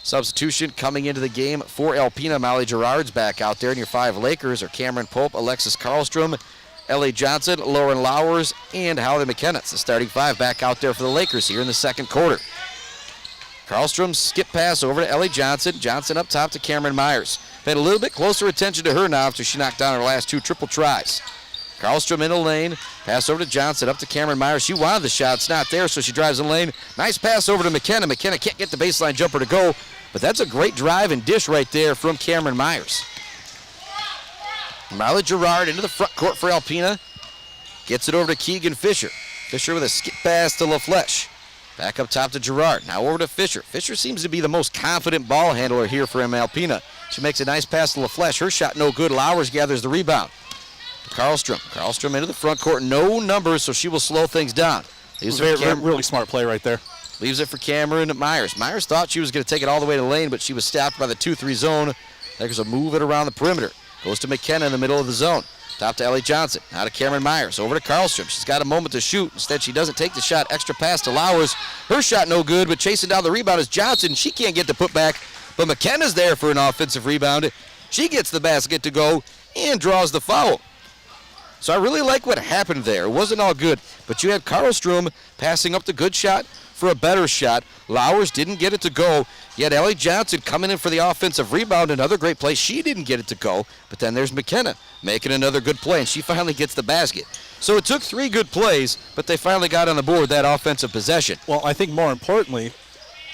Substitution coming into the game for Alpena. Molly Gerard's back out there, and your 5 Lakers are Cameron Pope, Alexis Karlstrom, Ellie Johnson, Lauren Lowers, and Holly McKenna. It's the starting 5 back out there for the Lakers here in the second quarter. Karlstrom's skip pass over to Ellie Johnson. Johnson up top to Cameron Myers. Paid a little bit closer attention to her now after she knocked down her last 2 triple tries. Karlstrom in the lane. Pass over to Johnson, up to Cameron Myers. She wanted the shot. It's not there, so she drives in the lane. Nice pass over to McKenna. McKenna can't get the baseline jumper to go, but that's a great drive and dish right there from Cameron Myers. Marla Gerard into the front court for Alpena. Gets it over to Keegan Fisher. Fisher with a skip pass to LaFleche. Back up top to Gerard. Now over to Fisher. Fisher seems to be the most confident ball handler here for Alpena. She makes a nice pass to LaFleche. Her shot no good. Lowers gathers the rebound. Karlstrom. Karlstrom into the front court. No numbers, so she will slow things down. Really smart play right there. Leaves it for Cameron Myers. Myers thought she was going to take it all the way to the lane, but she was stopped by the 2-3 zone. Lakers will move it around the perimeter. Goes to McKenna in the middle of the zone. Top to Ellie Johnson. Now to Cameron Myers. Over to Karlstrom. She's got a moment to shoot. Instead, she doesn't take the shot. Extra pass to Lowers. Her shot no good, but chasing down the rebound is Johnson. She can't get the putback, but McKenna's there for an offensive rebound. She gets the basket to go and draws the foul. So I really like what happened there. It wasn't all good, but you had Karlstrom passing up the good shot for a better shot. Lowers didn't get it to go. You had Ellie Johnson coming in for the offensive rebound. Another great play. She didn't get it to go, but then there's McKenna making another good play, and she finally gets the basket. So it took 3 good plays, but they finally got on the board that offensive possession. Well, I think more importantly,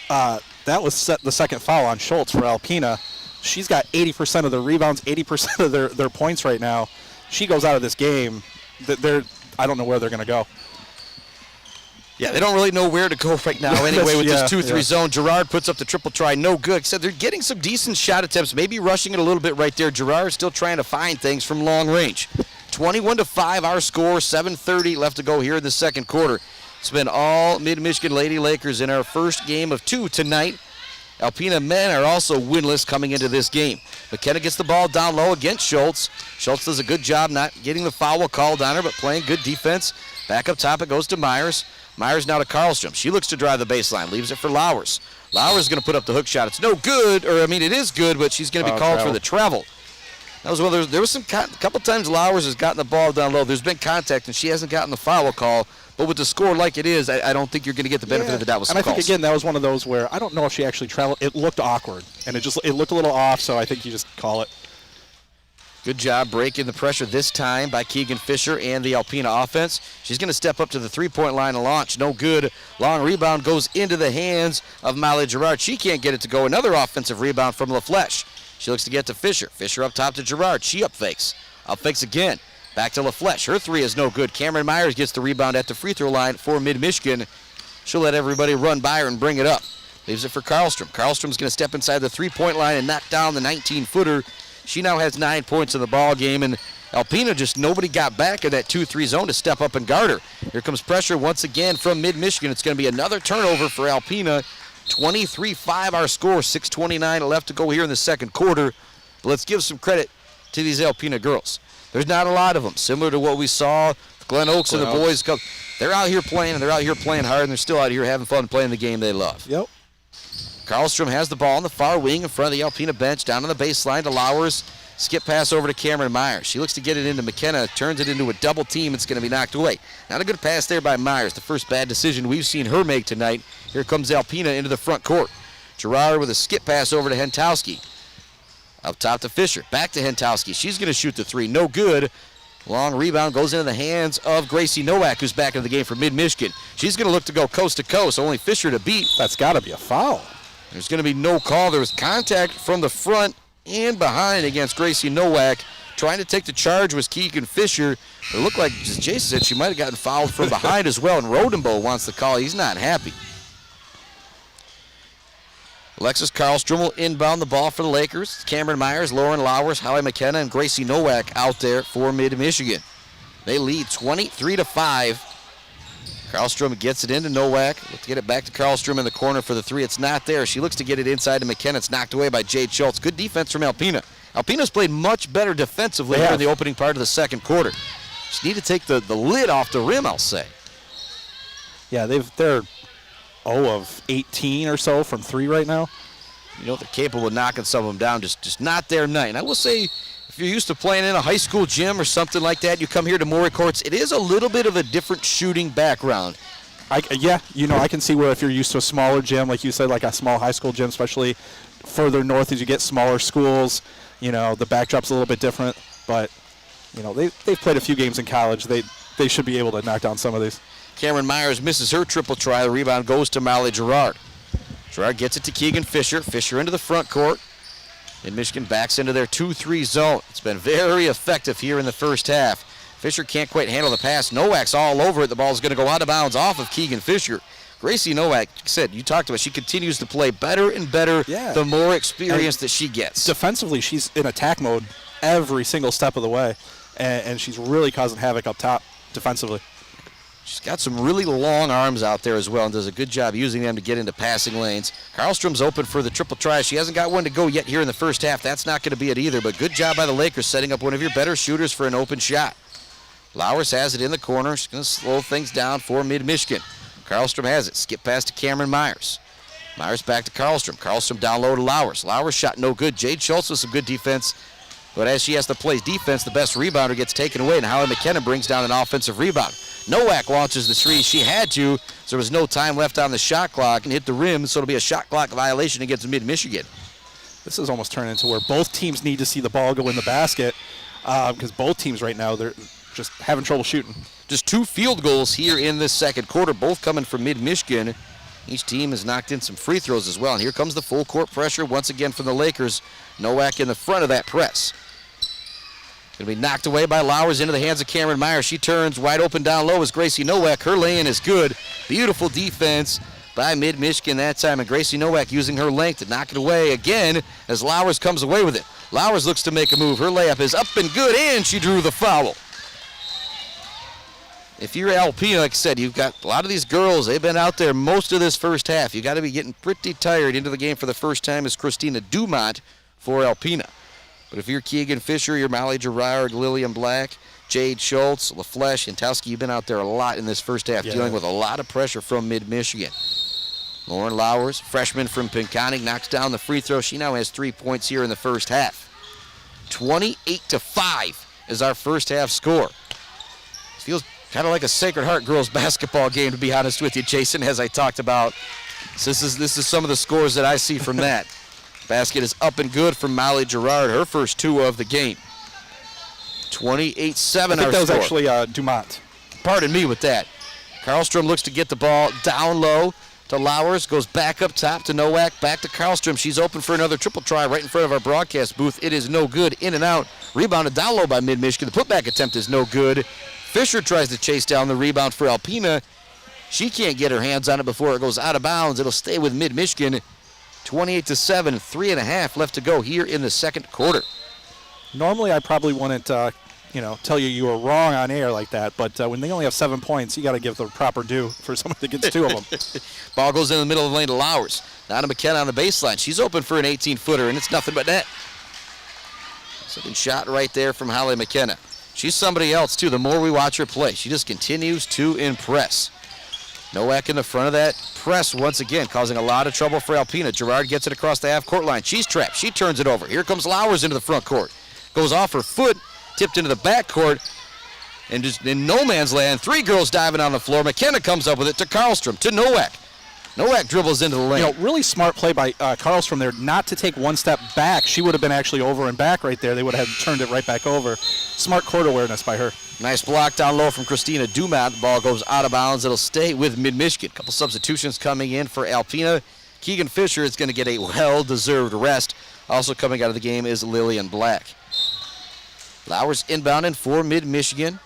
that was the second foul on Schultz for Alpena. She's got 80% of the rebounds, 80% of their points right now. She goes out of this game, I don't know where they're going to go. Yeah, they don't really know where to go right now anyway with this 2-3 zone. Gerard puts up the triple try, no good. Said they're getting some decent shot attempts, maybe rushing it a little bit right there. Gerard still trying to find things from long range. 21-5 our score, 7:30 left to go here in the second quarter. It's been all Mid-Michigan Lady Lakers in our first game of 2 tonight. Alpena men are also winless coming into this game. McKenna gets the ball down low against Schultz. Schultz does a good job not getting the foul called on her, but playing good defense. Back up top it goes to Myers. Myers now to Karlstrom. She looks to drive the baseline, leaves it for Lowers. Lowers is going to put up the hook shot. It's no good, it is good, but she's going to be called for the travel. That was one of there was a couple times Lowers has gotten the ball down low. There's been contact, and she hasn't gotten the foul call. But with the score like it is, I don't think you're going to get the benefit of the doubt with some calls. And I think, again, that was one of those where I don't know if she actually traveled. It looked awkward, and it looked a little off, so I think you just call it. Good job breaking the pressure this time by Keegan Fisher and the Alpena offense. She's going to step up to the three-point line and launch. No good. Long rebound goes into the hands of Molly Gerard. She can't get it to go. Another offensive rebound from LaFleche. She looks to get to Fisher. Fisher up top to Gerard. She up fakes. Up fakes again. Back to LaFleche. Her three is no good. Cameron Myers gets the rebound at the free throw line for Mid-Michigan. She'll let everybody run by her and bring it up. Leaves it for Karlstrom. Karlstrom's going to step inside the three-point line and knock down the 19-footer. She now has 9 points in the ball game, and Alpena just nobody got back in that 2-3 zone to step up and guard her. Here comes pressure once again from Mid-Michigan. It's going to be another turnover for Alpena. 23-5 our score, 6:29 left to go here in the second quarter. But let's give some credit to these Alpena girls. There's not a lot of them, similar to what we saw with Glen Oaks and the boys. They're out here playing, and they're out here playing hard, and they're still out here having fun playing the game they love. Yep. Karlstrom has the ball on the far wing in front of the Alpena bench, down on the baseline to Lowers. Skip pass over to Cameron Myers. She looks to get it into McKenna, turns it into a double team. It's going to be knocked away. Not a good pass there by Myers. The first bad decision we've seen her make tonight. Here comes Alpena into the front court. Gerard with a skip pass over to Hentowski. Up top to Fisher. Back to Hentowski. She's going to shoot the three. No good. Long rebound goes into the hands of Gracie Nowak, who's back in the game for Mid-Michigan. She's going to look to go coast to coast. Only Fisher to beat. That's got to be a foul. There's going to be no call. There was contact from the front and behind against Gracie Nowak. Trying to take the charge was Keegan Fisher. It looked like, as Jason said, she might have gotten fouled from behind as well, and Rodenbo wants the call. He's not happy. Alexis Karlstrom will inbound the ball for the Lakers. Cameron Myers, Lauren Lowers, Holly McKenna, and Gracie Nowak out there for Mid-Michigan. They lead 23-5. Karlstrom gets it into Nowak. Look to get it back to Karlstrom in the corner for the three. It's not there. She looks to get it inside to McKenna. It's knocked away by Jade Schultz. Good defense from Alpena. Alpena's played much better defensively here in the opening part of the second quarter. Just need to take the lid off the rim, I'll say. Yeah, they're 0 of 18 or so from three right now. You know, they're capable of knocking some of them down, just not their night. And I will say, if you're used to playing in a high school gym or something like that, you come here to Maury Courts, it is a little bit of a different shooting background. I can see where if you're used to a smaller gym, like you said, like a small high school gym, especially further north as you get smaller schools, the backdrop's a little bit different. But, they've played a few games in college. They should be able to knock down some of these. Cameron Myers misses her triple try. The rebound goes to Molly Gerard. Gerard gets it to Keegan Fisher. Fisher into the front court. And Michigan backs into their 2-3 zone. It's been very effective here in the first half. Fisher can't quite handle the pass. Nowak's all over it. The ball's going to go out of bounds off of Keegan Fisher. Gracie Nowak said, you talked about, she continues to play better and better the more experience that she gets. Defensively, she's in attack mode every single step of the way. And she's really causing havoc up top defensively. She's got some really long arms out there as well and does a good job using them to get into passing lanes. Karlstrom's open for the triple try. She hasn't got one to go yet here in the first half. That's not going to be it either, but good job by the Lakers setting up one of your better shooters for an open shot. Lowers has it in the corner. She's going to slow things down for Mid-Michigan. Karlstrom has it. Skip pass to Cameron Myers. Myers back to Karlstrom. Karlstrom down low to Lowers. Lowers shot no good. Jade Schultz with some good defense. But as she has to play defense, the best rebounder gets taken away, and Holly McKenna brings down an offensive rebound. Nowak launches the three. She had to, so there was no time left on the shot clock and hit the rim, so it'll be a shot clock violation against Mid-Michigan. This is almost turning into where both teams need to see the ball go in the basket because both teams right now, they're just having trouble shooting. Just 2 field goals here in this second quarter, both coming from Mid-Michigan. Each team has knocked in some free throws as well, and here comes the full court pressure once again from the Lakers. Nowak in the front of that press. Going to be knocked away by Lowers into the hands of Cameron Meyer. She turns wide open down low as Gracie Nowak. Her lay-in is good. Beautiful defense by Mid-Michigan that time, and Gracie Nowak using her length to knock it away again as Lowers comes away with it. Lowers looks to make a move. Her layup is up and good, and she drew the foul. If you're Alpena, like I said, you've got a lot of these girls. They've been out there most of this first half. You got to be getting pretty tired into the game for the first time as Christina Dumont for Alpena. But if you're Keegan Fisher, you're Molly Gerard, Lillian Black, Jade Schultz, LaFleche, and Towski, you've been out there a lot in this first half, dealing with a lot of pressure from Mid-Michigan. Lauren Lowers, freshman from Pinconning, knocks down the free throw. She now has 3 points here in the first half. 28-5 is our first half score. Feels kind of like a Sacred Heart girls basketball game, to be honest with you, Jason, as I talked about. So this is some of the scores that I see from that. Basket is up and good from Molly Gerard, her first 2 of the game. 28-7 our score. I think that was actually Dumont. Pardon me with that. Karlstrom looks to get the ball down low to Lowers, goes back up top to Nowak, back to Karlstrom. She's open for another triple try right in front of our broadcast booth. It is no good. In and out. Rebounded down low by Mid-Michigan. The putback attempt is no good. Fisher tries to chase down the rebound for Alpena. She can't get her hands on it before it goes out of bounds. It'll stay with Mid-Michigan. 28-7, 3.5 left to go here in the second quarter. Normally, I probably wouldn't, tell you were wrong on air like that. But when they only have 7 points, you got to give the proper due for someone that gets 2 of them. Ball goes in the middle of the lane to Lowers. Now to McKenna on the baseline. She's open for an 18-footer, and it's nothing but net. Second shot right there from Holly McKenna. She's somebody else, too. The more we watch her play, she just continues to impress. Nowak in the front of that press once again, causing a lot of trouble for Alpena. Gerard gets it across the half-court line. She's trapped. She turns it over. Here comes Lowers into the front court. Goes off her foot, tipped into the back court, and just in no man's land, 3 girls diving on the floor. McKenna comes up with it to Karlstrom, to Nowak. Nowak dribbles into the lane. Really smart play by Karlstrom there not to take one step back. She would have been actually over and back right there. They would have turned it right back over. Smart court awareness by her. Nice block down low from Christina Dumont. The ball goes out of bounds. It'll stay with Mid-Michigan. Couple substitutions coming in for Alpena. Keegan Fisher is going to get a well-deserved rest. Also coming out of the game is Lillian Black. Lowers inbounding for Mid-Michigan.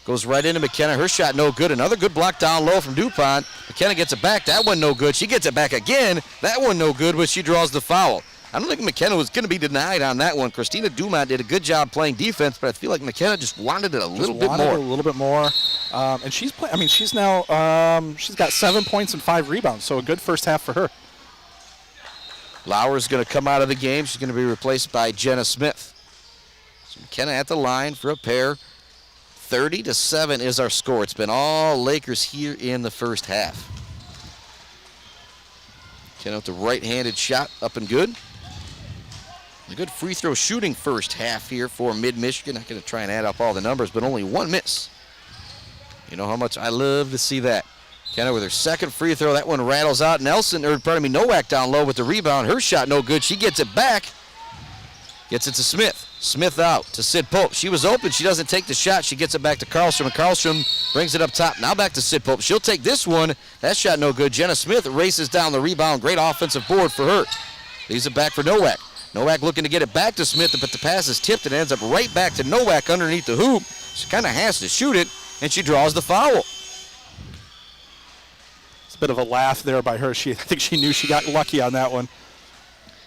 Goes right into McKenna. Her shot no good. Another good block down low from DuPont. McKenna gets it back. That one no good. She gets it back again. That one no good, but she draws the foul. I don't think McKenna was going to be denied on that one. Christina Dumont did a good job playing defense, but I feel like McKenna just wanted it a little bit more. And she's playing. I mean, she's now she's got 7 points and 5 rebounds, so a good first half for her. Lauer's going to come out of the game. She's going to be replaced by Jenna Smith. So McKenna at the line for a pair. 30-7 is our score. It's been all Lakers here in the first half. McKenna with the right-handed shot up and good. A good free throw shooting first half here for Mid-Michigan. Not going to try and add up all the numbers, but only 1 miss. You know how much I love to see that. McKenna with her second free throw. That one rattles out. Nowak down low with the rebound. Her shot no good. She gets it back. Gets it to Smith. Smith out to Sid Pope. She was open. She doesn't take the shot. She gets it back to Karlstrom, and Karlstrom brings it up top. Now back to Sid Pope. She'll take this one. That shot no good. Jenna Smith races down the rebound. Great offensive board for her. Leaves it back for Nowak. Nowak looking to get it back to Smith, but the pass is tipped and ends up right back to Nowak underneath the hoop. She kind of has to shoot it, and she draws the foul. It's a bit of a laugh there by her. I think she knew she got lucky on that one.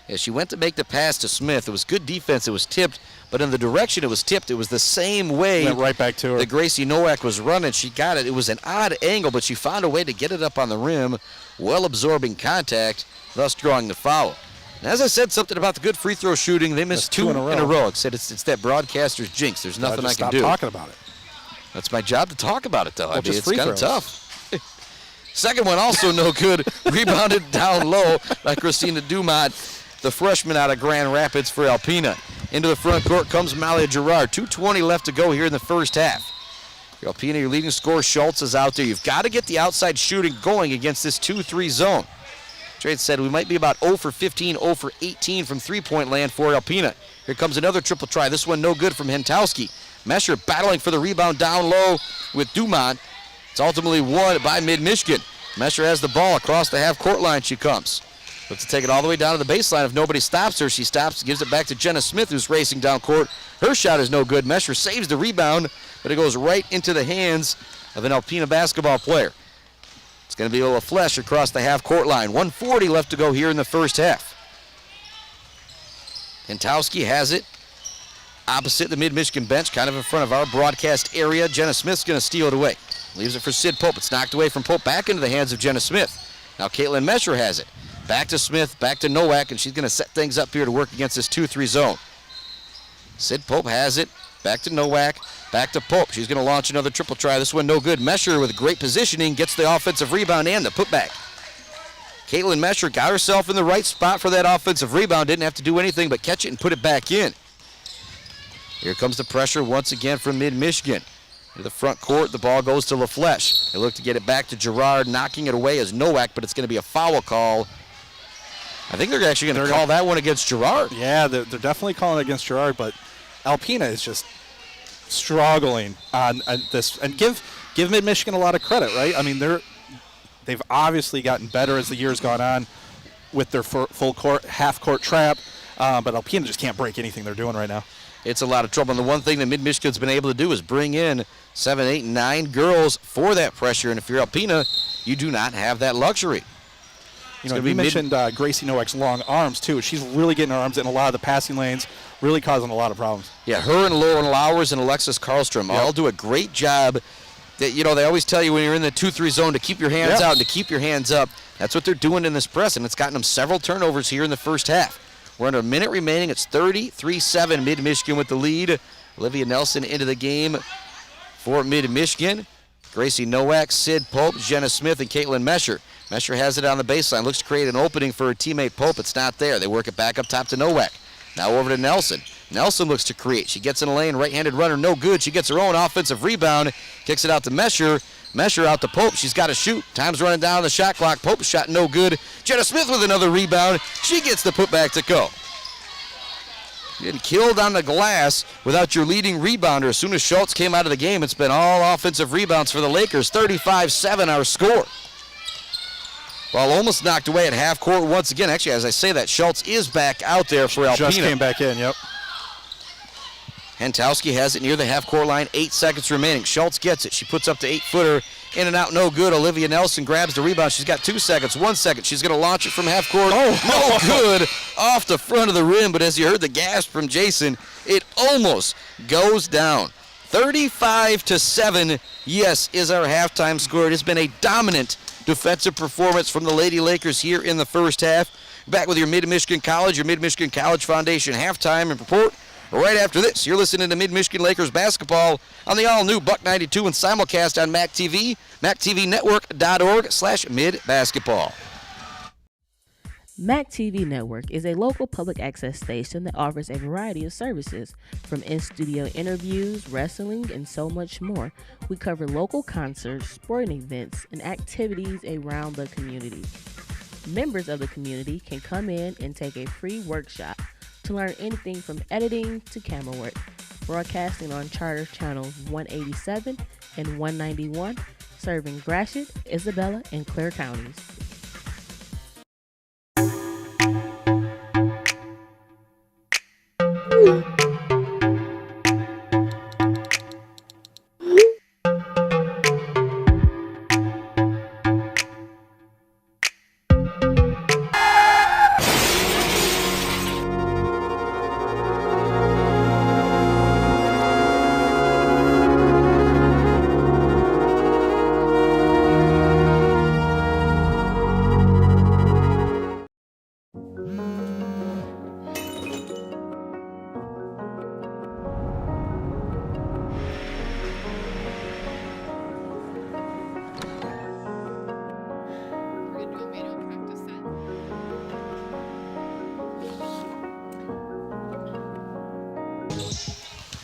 Yeah, she went to make the pass to Smith. It was good defense. It was tipped, but in the direction it was tipped, it was the same way went right back to her. that Gracie Nowak was running. She got it. It was an odd angle, but she found a way to get it up on the rim, well-absorbing contact, thus drawing the foul. And as I said, something about the good free throw shooting. They missed two in a row. I said it's that broadcaster's jinx. There's nothing I can do. Stop talking about it. That's my job to talk about it, though. Well, I mean, it's kind of tough. Second one also no good. Rebounded down low by Christina Dumont, the freshman out of Grand Rapids for Alpena. Into the front court comes Malia Gerard. 2:20 left to go here in the first half. For Alpena, your leading scorer, Schultz, is out there. You've got to get the outside shooting going against this 2-3 zone. Trade said we might be about 0 for 15, 0 for 18 from three-point land for Alpena. Here comes another triple try. This one no good from Hentowski. Mesher battling for the rebound down low with Dumont. It's ultimately won by Mid-Michigan. Mesher has the ball across the half-court line. She comes. Looks to take it all the way down to the baseline. If nobody stops her, she stops, gives it back to Jenna Smith, who's racing down court. Her shot is no good. Mesher saves the rebound, but it goes right into the hands of an Alpena basketball player. It's going to be a little flesh across the half-court line. 1:40 left to go here in the first half. Hentowski has it opposite the Mid-Michigan bench, kind of in front of our broadcast area. Jenna Smith's going to steal it away. Leaves it for Sid Pope. It's knocked away from Pope, back into the hands of Jenna Smith. Now Caitlin Mesher has it. Back to Smith, back to Nowak, and she's going to set things up here to work against this 2-3 zone. Sid Pope has it. Back to Nowak, back to Pope. She's going to launch another triple try. This one no good. Mesher with great positioning gets the offensive rebound and the putback. Caitlin Mesher got herself in the right spot for that offensive rebound. Didn't have to do anything but catch it and put it back in. Here comes the pressure once again from Mid-Michigan. To the front court, the ball goes to LaFleche. They look to get it back to Gerard, knocking it away as Nowak, but it's going to be a foul call. I think they're actually going to call that one against Gerard. Yeah, they're definitely calling it against Gerard, but Alpena is just struggling on this. And give Mid-Michigan a lot of credit, right? I mean, they've obviously gotten better as the year's gone on with their full court, half-court trap, but Alpena just can't break anything they're doing right now. It's a lot of trouble. And the one thing that Mid-Michigan's been able to do is bring in 7, 8, 9 girls for that pressure. And if you're Alpena, you do not have that luxury. You know, you mentioned Gracie Nowak's long arms, too. She's really getting her arms in a lot of the passing lanes, really causing a lot of problems. Yeah, her and Lauren Lowers and Alexis Karlstrom all do a great job. That, you know, they always tell you when you're in the 2-3 zone to keep your hands out and to keep your hands up. That's what they're doing in this press, and it's gotten them several turnovers here in the first half. We're under a minute remaining. It's 33-7, Mid-Michigan with the lead. Olivia Nelson into the game for Mid-Michigan. Gracie Nowak, Sid Pope, Jenna Smith, and Caitlin Mesher. Mesher has it on the baseline. Looks to create an opening for her teammate Pope. It's not there. They work it back up top to Nowak. Now over to Nelson. Nelson looks to create. She gets in the lane. Right-handed runner, no good. She gets her own offensive rebound. Kicks it out to Mesher. Mesher out to Pope. She's got to shoot. Time's running down on the shot clock. Pope's shot no good. Jenna Smith with another rebound. She gets the putback to go. Getting killed on the glass without your leading rebounder. As soon as Schultz came out of the game, it's been all offensive rebounds for the Lakers. 35-7 our score. Ball almost knocked away at half court once again. Actually, as I say that, Schultz is back out there for Alpena. Just came back in, yep. Hentowski has it near the half-court line, 8 seconds remaining. Schultz gets it. She puts up the 8-footer, in and out, no good. Olivia Nelson grabs the rebound. She's got 2 seconds, 1 second. She's going to launch it from half-court. No good, off the front of the rim, but as you heard the gasp from Jason, it almost goes down. 35-7, yes, is our halftime score. It has been a dominant defensive performance from the Lady Lakers here in the first half. Back with your Mid-Michigan College Foundation halftime and report. Right after this, you're listening to Mid-Michigan Lakers basketball on the all-new Buck 92 and simulcast on MAC TV, mactvnetwork.org/midbasketball. MAC TV Network is a local public access station that offers a variety of services, from in-studio interviews, wrestling, and so much more. We cover local concerts, sporting events, and activities around the community. Members of the community can come in and take a free workshop to learn anything from editing to camera work. Broadcasting on Charter Channels 187 and 191, serving Gratiot, Isabella, and Clare counties.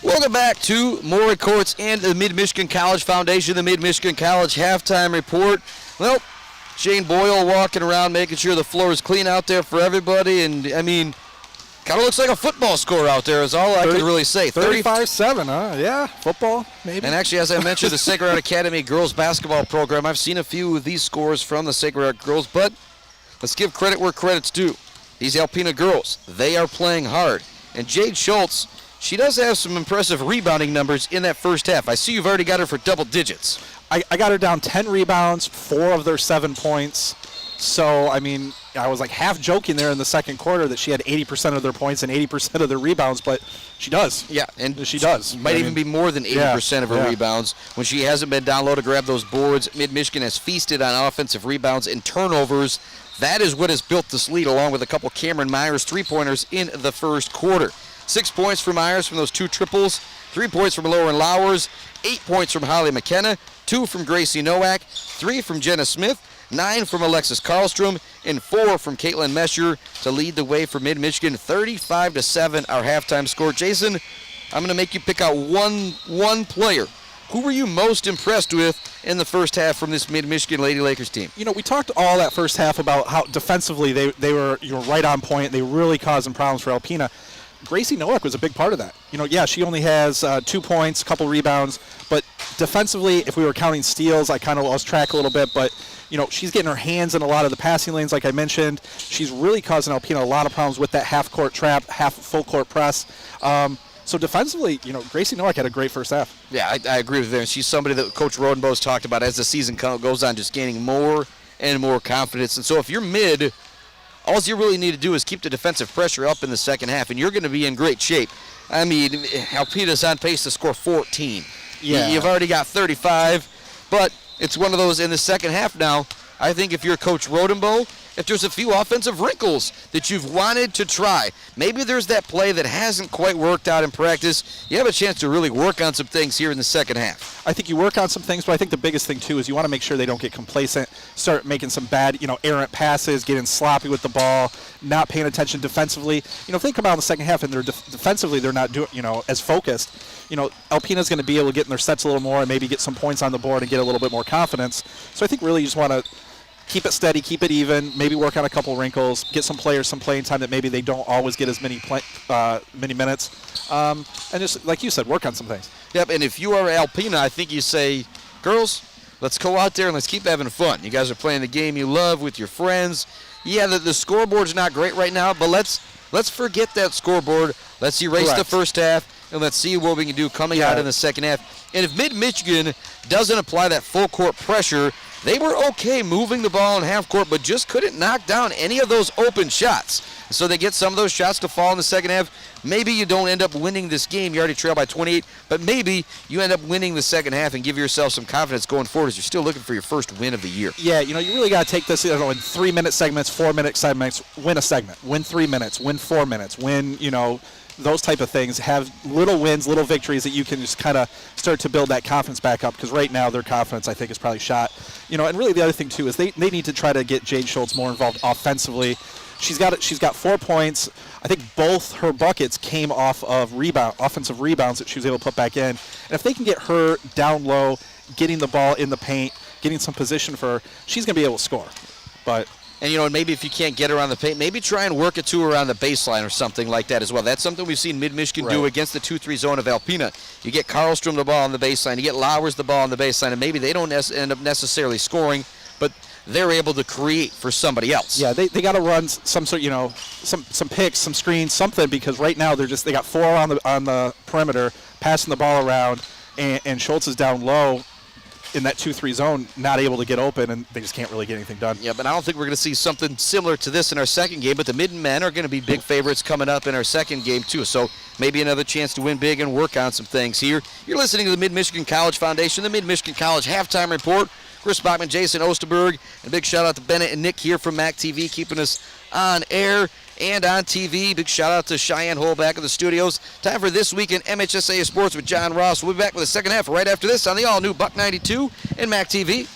Welcome back to Maury Courts and the Mid-Michigan College Foundation, the Mid-Michigan College halftime report. Well, Shane Boyle walking around making sure the floor is clean out there for everybody, and I mean, kind of looks like a football score out there is all I can really say. 35-7, huh? Yeah, football, maybe. And actually, as I mentioned, the Sacred Heart Academy girls basketball program, I've seen a few of these scores from the Sacred Heart girls, but let's give credit where credit's due. These Alpena girls, they are playing hard. And Jade Schultz, she does have some impressive rebounding numbers in that first half. I see you've already got her for double digits. I got her down 10 rebounds, 4 of their 7 points. So, I mean, I was like half joking there in the second quarter that she had 80% of their points and 80% of their rebounds, but she does. Yeah, and she does. Might even be more than 80% of her rebounds. When she hasn't been down low to grab those boards, Mid-Michigan has feasted on offensive rebounds and turnovers. That is what has built this lead, along with a couple Cameron Myers three-pointers in the first quarter. 6 points for Myers from those 2 triples, 3 points from Lauren Lowers, 8 points from Holly McKenna, 2 from Gracie Nowak, 3 from Jenna Smith, 9 from Alexis Karlstrom, and 4 from Caitlin Mesher to lead the way for Mid-Michigan. 35-7, our halftime score. Jason, I'm going to make you pick out one player. Who were you most impressed with in the first half from this Mid-Michigan Lady Lakers team? You know, we talked all that first half about how defensively they were right on point. They really causing problems for Alpena. Gracie Nowak was a big part of that. You know, yeah, she only has 2 points, a couple rebounds, but defensively, if we were counting steals, I kind of lost track a little bit, but you know, she's getting her hands in a lot of the passing lanes, like I mentioned. She's really causing Alpena a lot of problems with that half-court trap, half-full-court press. So defensively, you know, Gracie Nowak had a great first half. Yeah, I agree with her. She's somebody that Coach Rodenbo's talked about as the season goes on, just gaining more and more confidence. And so if you're mid, all you really need to do is keep the defensive pressure up in the second half, and you're going to be in great shape. I mean, Alpena's on pace to score 14. Yeah. You've already got 35, but it's one of those in the second half now. I think if you're Coach Rodenbo, if there's a few offensive wrinkles that you've wanted to try, maybe there's that play that hasn't quite worked out in practice, you have a chance to really work on some things here in the second half. I think you work on some things, but I think the biggest thing, too, is you want to make sure they don't get complacent, start making some bad, you know, errant passes, getting sloppy with the ball, not paying attention defensively. You know, if they come out in the second half and they're defensively they're not doing, you know, as focused, you know, Alpena's going to be able to get in their sets a little more and maybe get some points on the board and get a little bit more confidence. So I think really you just want to keep it steady, keep it even, maybe work on a couple wrinkles, get some players some playing time that maybe they don't always get as many minutes. And just, like you said, work on some things. Yep, and if you are Alpena, I think you say, girls, let's go out there and let's keep having fun. You guys are playing the game you love with your friends. Yeah, the scoreboard's not great right now, but let's forget that scoreboard. Let's erase the first half, and let's see what we can do coming out in the second half. And if Mid-Michigan doesn't apply that full-court pressure, they were okay moving the ball in half court, but just couldn't knock down any of those open shots. So they get some of those shots to fall in the second half. Maybe you don't end up winning this game. You already trail by 28, but maybe you end up winning the second half and give yourself some confidence going forward as you're still looking for your first win of the year. Yeah, you know, you really got to take this in 3-minute segments, 4-minute segments, win a segment, win 3 minutes, win 4 minutes, win, you know, those type of things. Have little wins, little victories that you can just kind of start to build that confidence back up, because right now their confidence, I think, is probably shot. You know, and really the other thing, too, is they need to try to get Jade Schultz more involved offensively. She's got 4 points. I think both her buckets came off of offensive rebounds that she was able to put back in. And if they can get her down low, getting the ball in the paint, getting some position for her, she's going to be able to score. And, you know, maybe if you can't get her on the paint, maybe try and work it to her on the baseline or something like that as well. That's something we've seen Mid-Michigan do against the 2-3 zone of Alpena. You get Karlstrom the ball on the baseline, you get Lowers the ball on the baseline, and maybe they don't end up necessarily scoring, but they're able to create for somebody else. Yeah, they got to run some sort, you know, some picks, some screens, something, because right now they got 4 on the perimeter, passing the ball around, and Schultz is down low in that 2-3 zone, not able to get open, and they just can't really get anything done. Yeah, but I don't think we're going to see something similar to this in our second game, but the Mid-Men are going to be big favorites coming up in our second game too, so maybe another chance to win big and work on some things here. You're listening to the Mid-Michigan College Foundation, the Mid-Michigan College Halftime Report. Chris Bachman, Jason Osterberg, and a big shout out to Bennett and Nick here from Mac TV, keeping us on air and on TV. Big shout out to Cheyenne Hole back in the studios. Time for This Week in MHSA Sports with John Ross. We'll be back with the second half right after this on the all-new Buck 92 and Mac TV.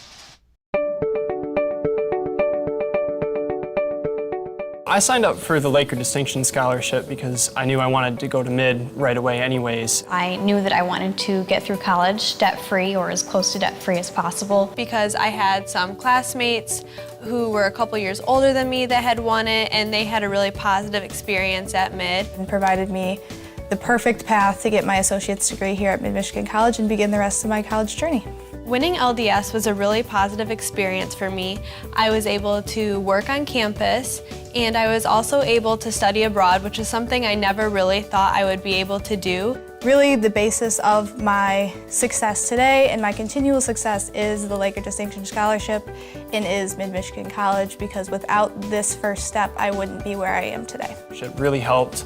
I signed up for the Laker Distinction Scholarship because I knew I wanted to go to mid right away anyways. I knew that I wanted to get through college debt-free or as close to debt-free as possible. Because I had some classmates who were a couple years older than me that had won it, and they had a really positive experience at mid. And provided me the perfect path to get my associate's degree here at Mid-Michigan College and begin the rest of my college journey. Winning LDS was a really positive experience for me. I was able to work on campus, and I was also able to study abroad, which is something I never really thought I would be able to do. Really, the basis of my success today and my continual success is the Laker Distinction Scholarship and is Mid-Michigan College, because without this first step, I wouldn't be where I am today. It really helped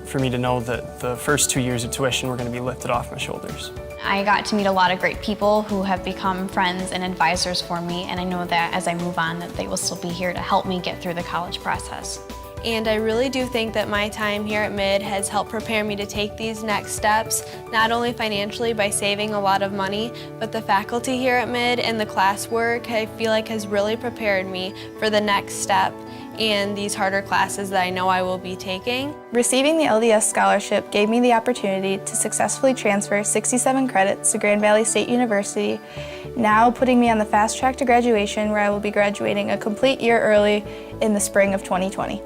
for me to know that the first 2 years of tuition were going to be lifted off my shoulders. I got to meet a lot of great people who have become friends and advisors for me, and I know that as I move on that they will still be here to help me get through the college process. And I really do think that my time here at Mid has helped prepare me to take these next steps, not only financially by saving a lot of money, but the faculty here at Mid and the classwork I feel like has really prepared me for the next step and these harder classes that I know I will be taking. Receiving the LDS scholarship gave me the opportunity to successfully transfer 67 credits to Grand Valley State University, now putting me on the fast track to graduation, where I will be graduating a complete year early in the spring of 2020.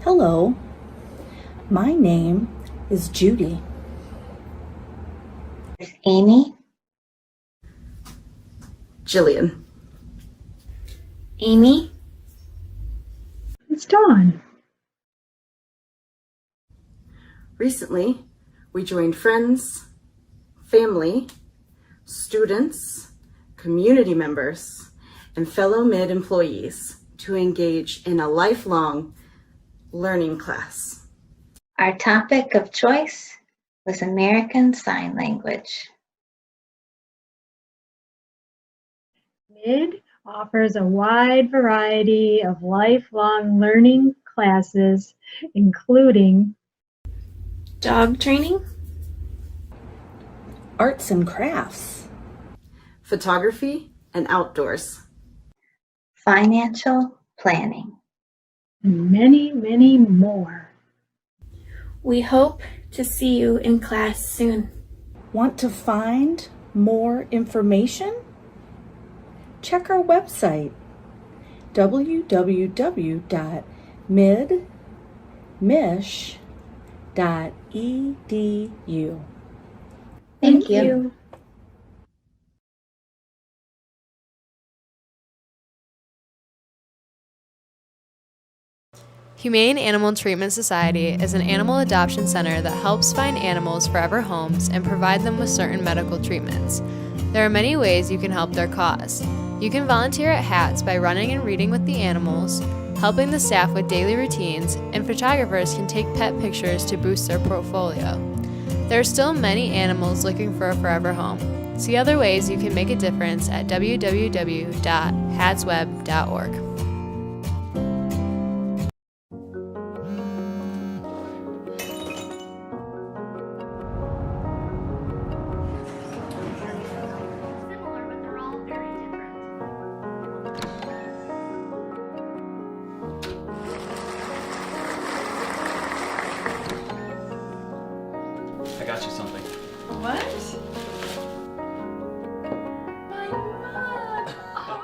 Hello, my name is Judy. Amy. Jillian. Amy. It's Dawn. Recently, we joined friends, family, students, community members, and fellow Mid employees to engage in a lifelong learning class. Our topic of choice was American Sign Language. Mid offers a wide variety of lifelong learning classes, including dog training, arts and crafts, photography and outdoors, financial planning, and many, many more. We hope to see you in class soon. Want to find more information? Check our website, www.midmish.edu. Thank you. Humane Animal Treatment Society is an animal adoption center that helps find animals forever homes and provide them with certain medical treatments. There are many ways you can help their cause. You can volunteer at HATS by running and reading with the animals, helping the staff with daily routines, and photographers can take pet pictures to boost their portfolio. There are still many animals looking for a forever home. See other ways you can make a difference at www.hatsweb.org. I got you something. What? My mug! Oh,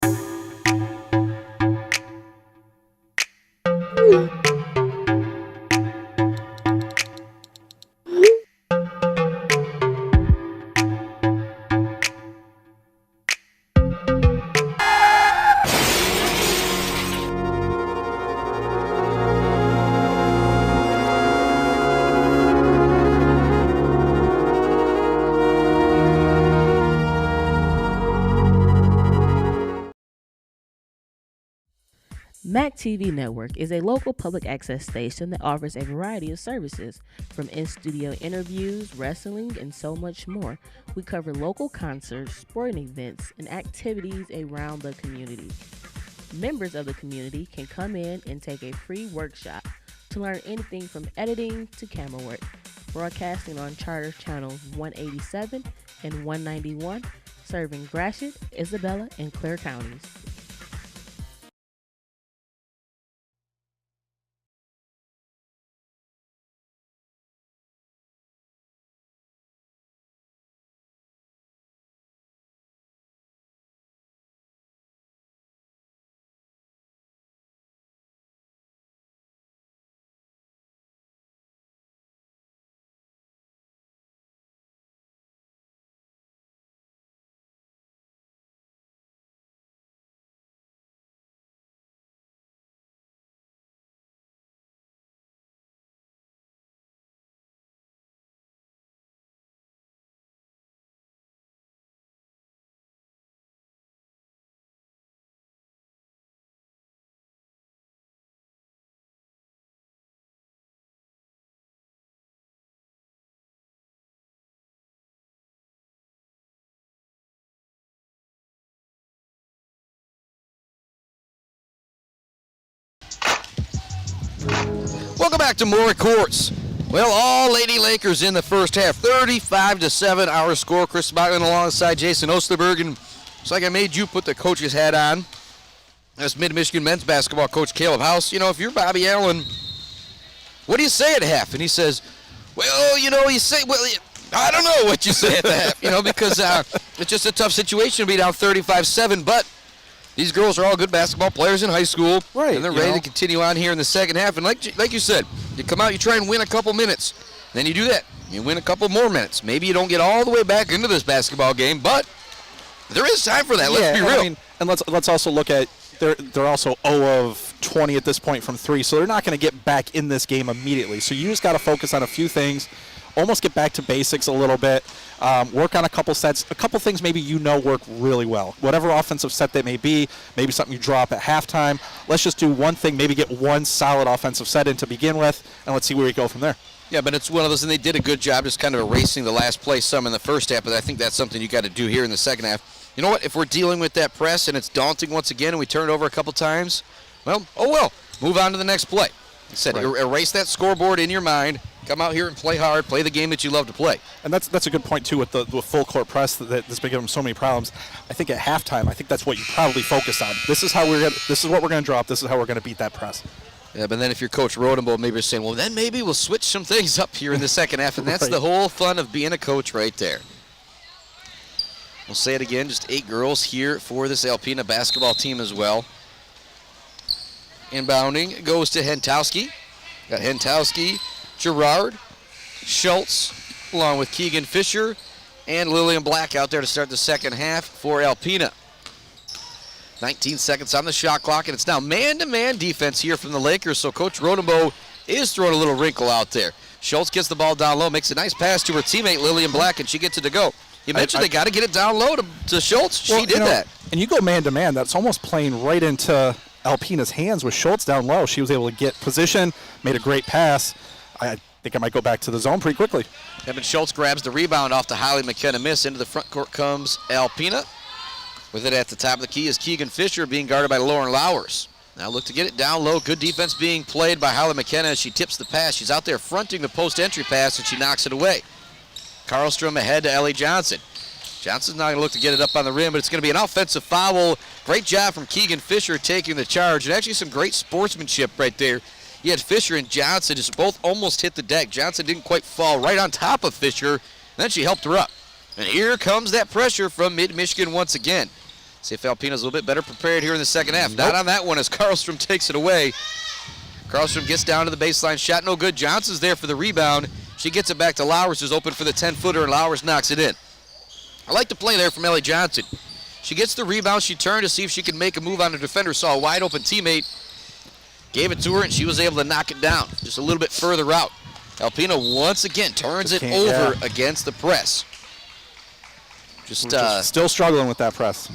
it's MAC TV Network is a local public access station that offers a variety of services, from in-studio interviews, wrestling, and so much more. We cover local concerts, sporting events, and activities around the community. Members of the community can come in and take a free workshop to learn anything from editing to camera work. Broadcasting on Charter Channels 187 and 191, serving Gratiot, Isabella, and Clare counties. Welcome back to More Courts. Well, all Lady Lakers in the first half, 35-7 our score. Chris Bachman alongside Jason Osterberg, and it's like I made you put the coach's hat on. That's Mid-Michigan men's basketball coach Caleb House. You know, if you're Bobby Allen, what do you say at half? And he says, well, you know, I don't know what you say at the half, you know, because it's just a tough situation to be down 35-7, but these girls are all good basketball players in high school, right? And they're ready to continue on here in the second half. And like you said, you come out, you try and win a couple minutes. Then you do that. You win a couple more minutes. Maybe you don't get all the way back into this basketball game, but there is time for that. Let's be real. I mean, and let's also look at they're also 0 of 20 at this point from 3, so they're not going to get back in this game immediately. So you just got to focus on a few things. Almost get back to basics a little bit, work on a couple sets, a couple things maybe work really well. Whatever offensive set that may be, maybe something you drop at halftime. Let's just do one thing, maybe get one solid offensive set in to begin with, and let's see where we go from there. Yeah, but it's one of those, and they did a good job just kind of erasing the last play some in the first half, but I think that's something you got to do here in the second half. You know what, if we're dealing with that press and it's daunting once again and we turn it over a couple times, well, move on to the next play. Like I said, erase that scoreboard in your mind. Come out here and play hard, play the game that you love to play. And that's a good point, too, with the full court press that's been giving them so many problems. I think at halftime, I think that's what you probably focus on. This is what we're going to drop. This is how we're going to beat that press. Yeah, but then if you're Coach Rodenbowl, maybe you're saying, well, then maybe we'll switch some things up here in the second half, and that's the whole fun of being a coach right there. We'll say it again, just 8 girls here for this Alpena basketball team as well. Inbounding goes to Hentowski. Got Hentowski, Gerard, Schultz, along with Keegan Fisher and Lillian Black out there to start the second half for Alpena. 19 seconds on the shot clock, and it's now man-to-man defense here from the Lakers, so Coach Rodenbow is throwing a little wrinkle out there. Schultz gets the ball down low, makes a nice pass to her teammate Lillian Black, and she gets it to go. You mentioned they got to get it down low to Schultz. She did that. And you go man-to-man, that's almost playing right into Alpena's hands with Schultz down low. She was able to get position, made a great pass. I think I might go back to the zone pretty quickly. Evan Schultz grabs the rebound off the Holly McKenna miss. Into the front court comes Alpena. With it at the top of the key is Keegan Fisher being guarded by Lauren Lowers. Now look to get it down low. Good defense being played by Holly McKenna as she tips the pass. She's out there fronting the post-entry pass, and she knocks it away. Karlstrom ahead to Ellie Johnson. Johnson's not going to look to get it up on the rim, but it's going to be an offensive foul. Great job from Keegan Fisher taking the charge, and actually some great sportsmanship right there. You had Fisher and Johnson just both almost hit the deck. Johnson didn't quite fall right on top of Fisher, and then she helped her up. And here comes that pressure from Mid-Michigan once again. See if Alpena's a little bit better prepared here in the second half. Not on that one as Karlstrom takes it away. Karlstrom gets down to the baseline. Shot no good. Johnson's there for the rebound. She gets it back to Lowers, who's open for the 10-footer, and Lowers knocks it in. I like the play there from Ellie Johnson. She gets the rebound. She turned to see if she could make a move on her defender. Saw a wide-open teammate. Gave it to her, and she was able to knock it down just a little bit further out. Alpena once again turns it over against the press. Just still struggling with that press.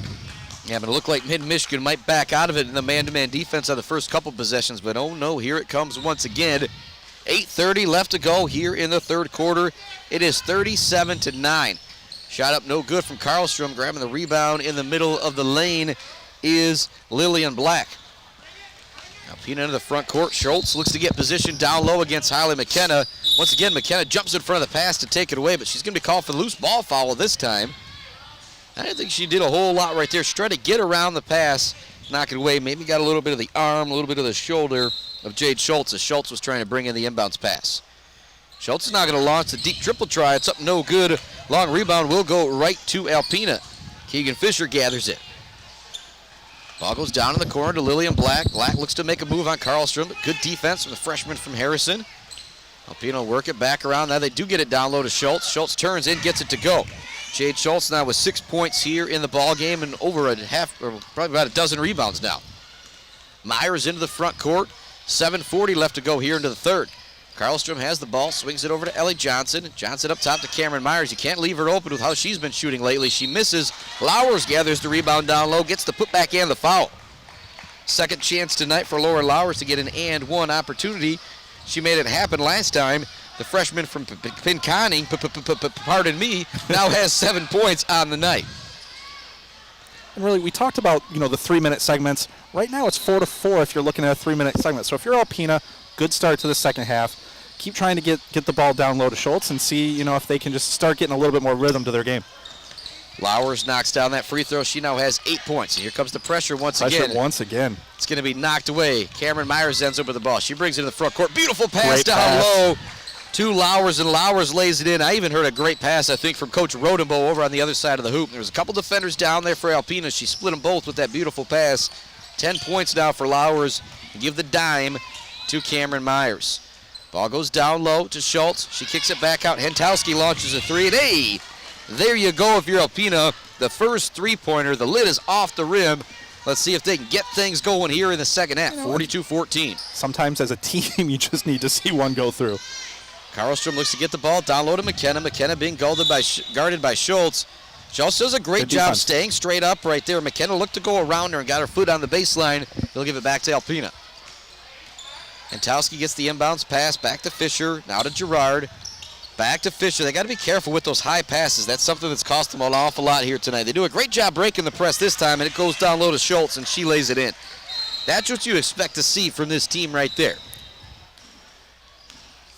Yeah, but it looked like Mid-Michigan might back out of it in the man-to-man defense on the first couple possessions, but oh no, here it comes once again. 8:30 left to go here in the third quarter. It is 37-9. Shot up no good from Karlstrom. Grabbing the rebound in the middle of the lane is Lillian Black. Alpena into the front court. Schultz looks to get positioned down low against Holly McKenna. Once again, McKenna jumps in front of the pass to take it away, but she's going to be called for the loose ball foul this time. I didn't think she did a whole lot right there. She tried to get around the pass, knock it away. Maybe got a little bit of the arm, a little bit of the shoulder of Jade Schultz as Schultz was trying to bring in the inbounds pass. Schultz is now going to launch the deep triple try. It's up no good. Long rebound will go right to Alpena. Keegan Fisher gathers it. Ball goes down in the corner to Lillian Black. Black looks to make a move on Karlstrom, but good defense from the freshman from Harrison. Alpena will work it back around. Now they do get it down low to Schultz. Schultz turns in, gets it to go. Jade Schultz now with 6 points here in the ball game and over a half, or probably about a dozen rebounds now. Myers into the front court. 7:40 left to go here into the third. Karlstrom has the ball, swings it over to Ellie Johnson. Johnson up top to Cameron Myers. You can't leave her open with how she's been shooting lately. She misses. Lowers gathers the rebound down low, gets the putback and the foul. Second chance tonight for Laura Lowers to get an and one opportunity. She made it happen last time. The freshman from Pinconning, pardon me, now has 7 points on the night. And really, we talked about, the 3-minute segments. Right now, it's 4-4 if you're looking at a 3-minute segment. So if you're Alpena, good start to the second half. Keep trying to get the ball down low to Schultz and see, if they can just start getting a little bit more rhythm to their game. Lowers knocks down that free throw. She now has 8 points. And here comes the pressure once again. It's going to be knocked away. Cameron Myers ends up with the ball. She brings it in the front court. Beautiful pass down low to Lowers, and Lowers lays it in. I even heard a great pass, I think, from Coach Rodenbow over on the other side of the hoop. There was a couple defenders down there for Alpena. She split them both with that beautiful pass. 10 points now for Lowers. Give the dime to Cameron Myers. Ball goes down low to Schultz. She kicks it back out. Hentowski launches a three, and hey, there you go if you're Alpena. The first three-pointer, the lid is off the rim. Let's see if they can get things going here in the second half. 42-14. Sometimes as a team, you just need to see one go through. Karlstrom looks to get the ball down low to McKenna. McKenna being guarded by Schultz. Schultz does a great job staying straight up right there. McKenna looked to go around her and got her foot on the baseline. They'll give it back to Alpena. Hentowski gets the inbounds pass back to Fisher. Now to Gerard. Back to Fisher. They got to be careful with those high passes. That's something that's cost them an awful lot here tonight. They do a great job breaking the press this time, and it goes down low to Schultz, and she lays it in. That's what you expect to see from this team right there.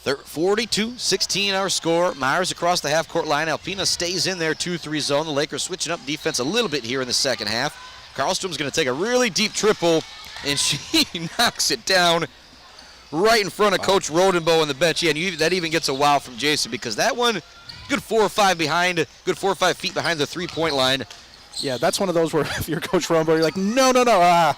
42-16 our score. Myers across the half-court line. Alpena stays in their 2-3 zone. The Lakers switching up defense a little bit here in the second half. Karlstrom's going to take a really deep triple, and she knocks it down right in front of Coach Rodenbow on the bench. Yeah, and that even gets a wow from Jason because that one, good 4 or 5 feet behind the three-point line. Yeah, that's one of those where if you're Coach Rodenbow, you're like, no.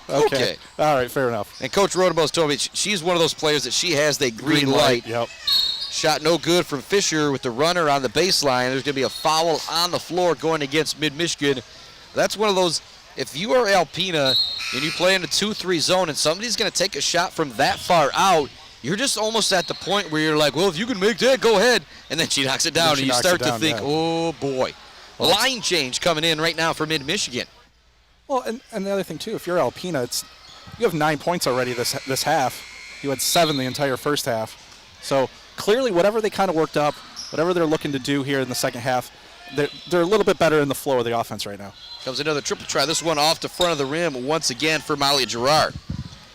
Okay. All right, fair enough. And Coach Rodenbow's told me she's one of those players that she has the green light. Yep. Shot no good from Fisher with the runner on the baseline. There's going to be a foul on the floor going against Mid-Michigan. That's one of those, if you are Alpena and you play in a 2-3 zone and somebody's going to take a shot from that far out, you're just almost at the point where you're like, well, if you can make that, go ahead. And then she knocks it down, and you start to think, oh, boy. Line change coming in right now for Mid-Michigan. Well, and the other thing, too, if you're Alpena, you have 9 points already this half. You had 7 the entire first half. So clearly whatever they kind of worked up, whatever they're looking to do here in the second half, they're a little bit better in the flow of the offense right now. Comes another triple try. This one off the front of the rim once again for Molly Gerard.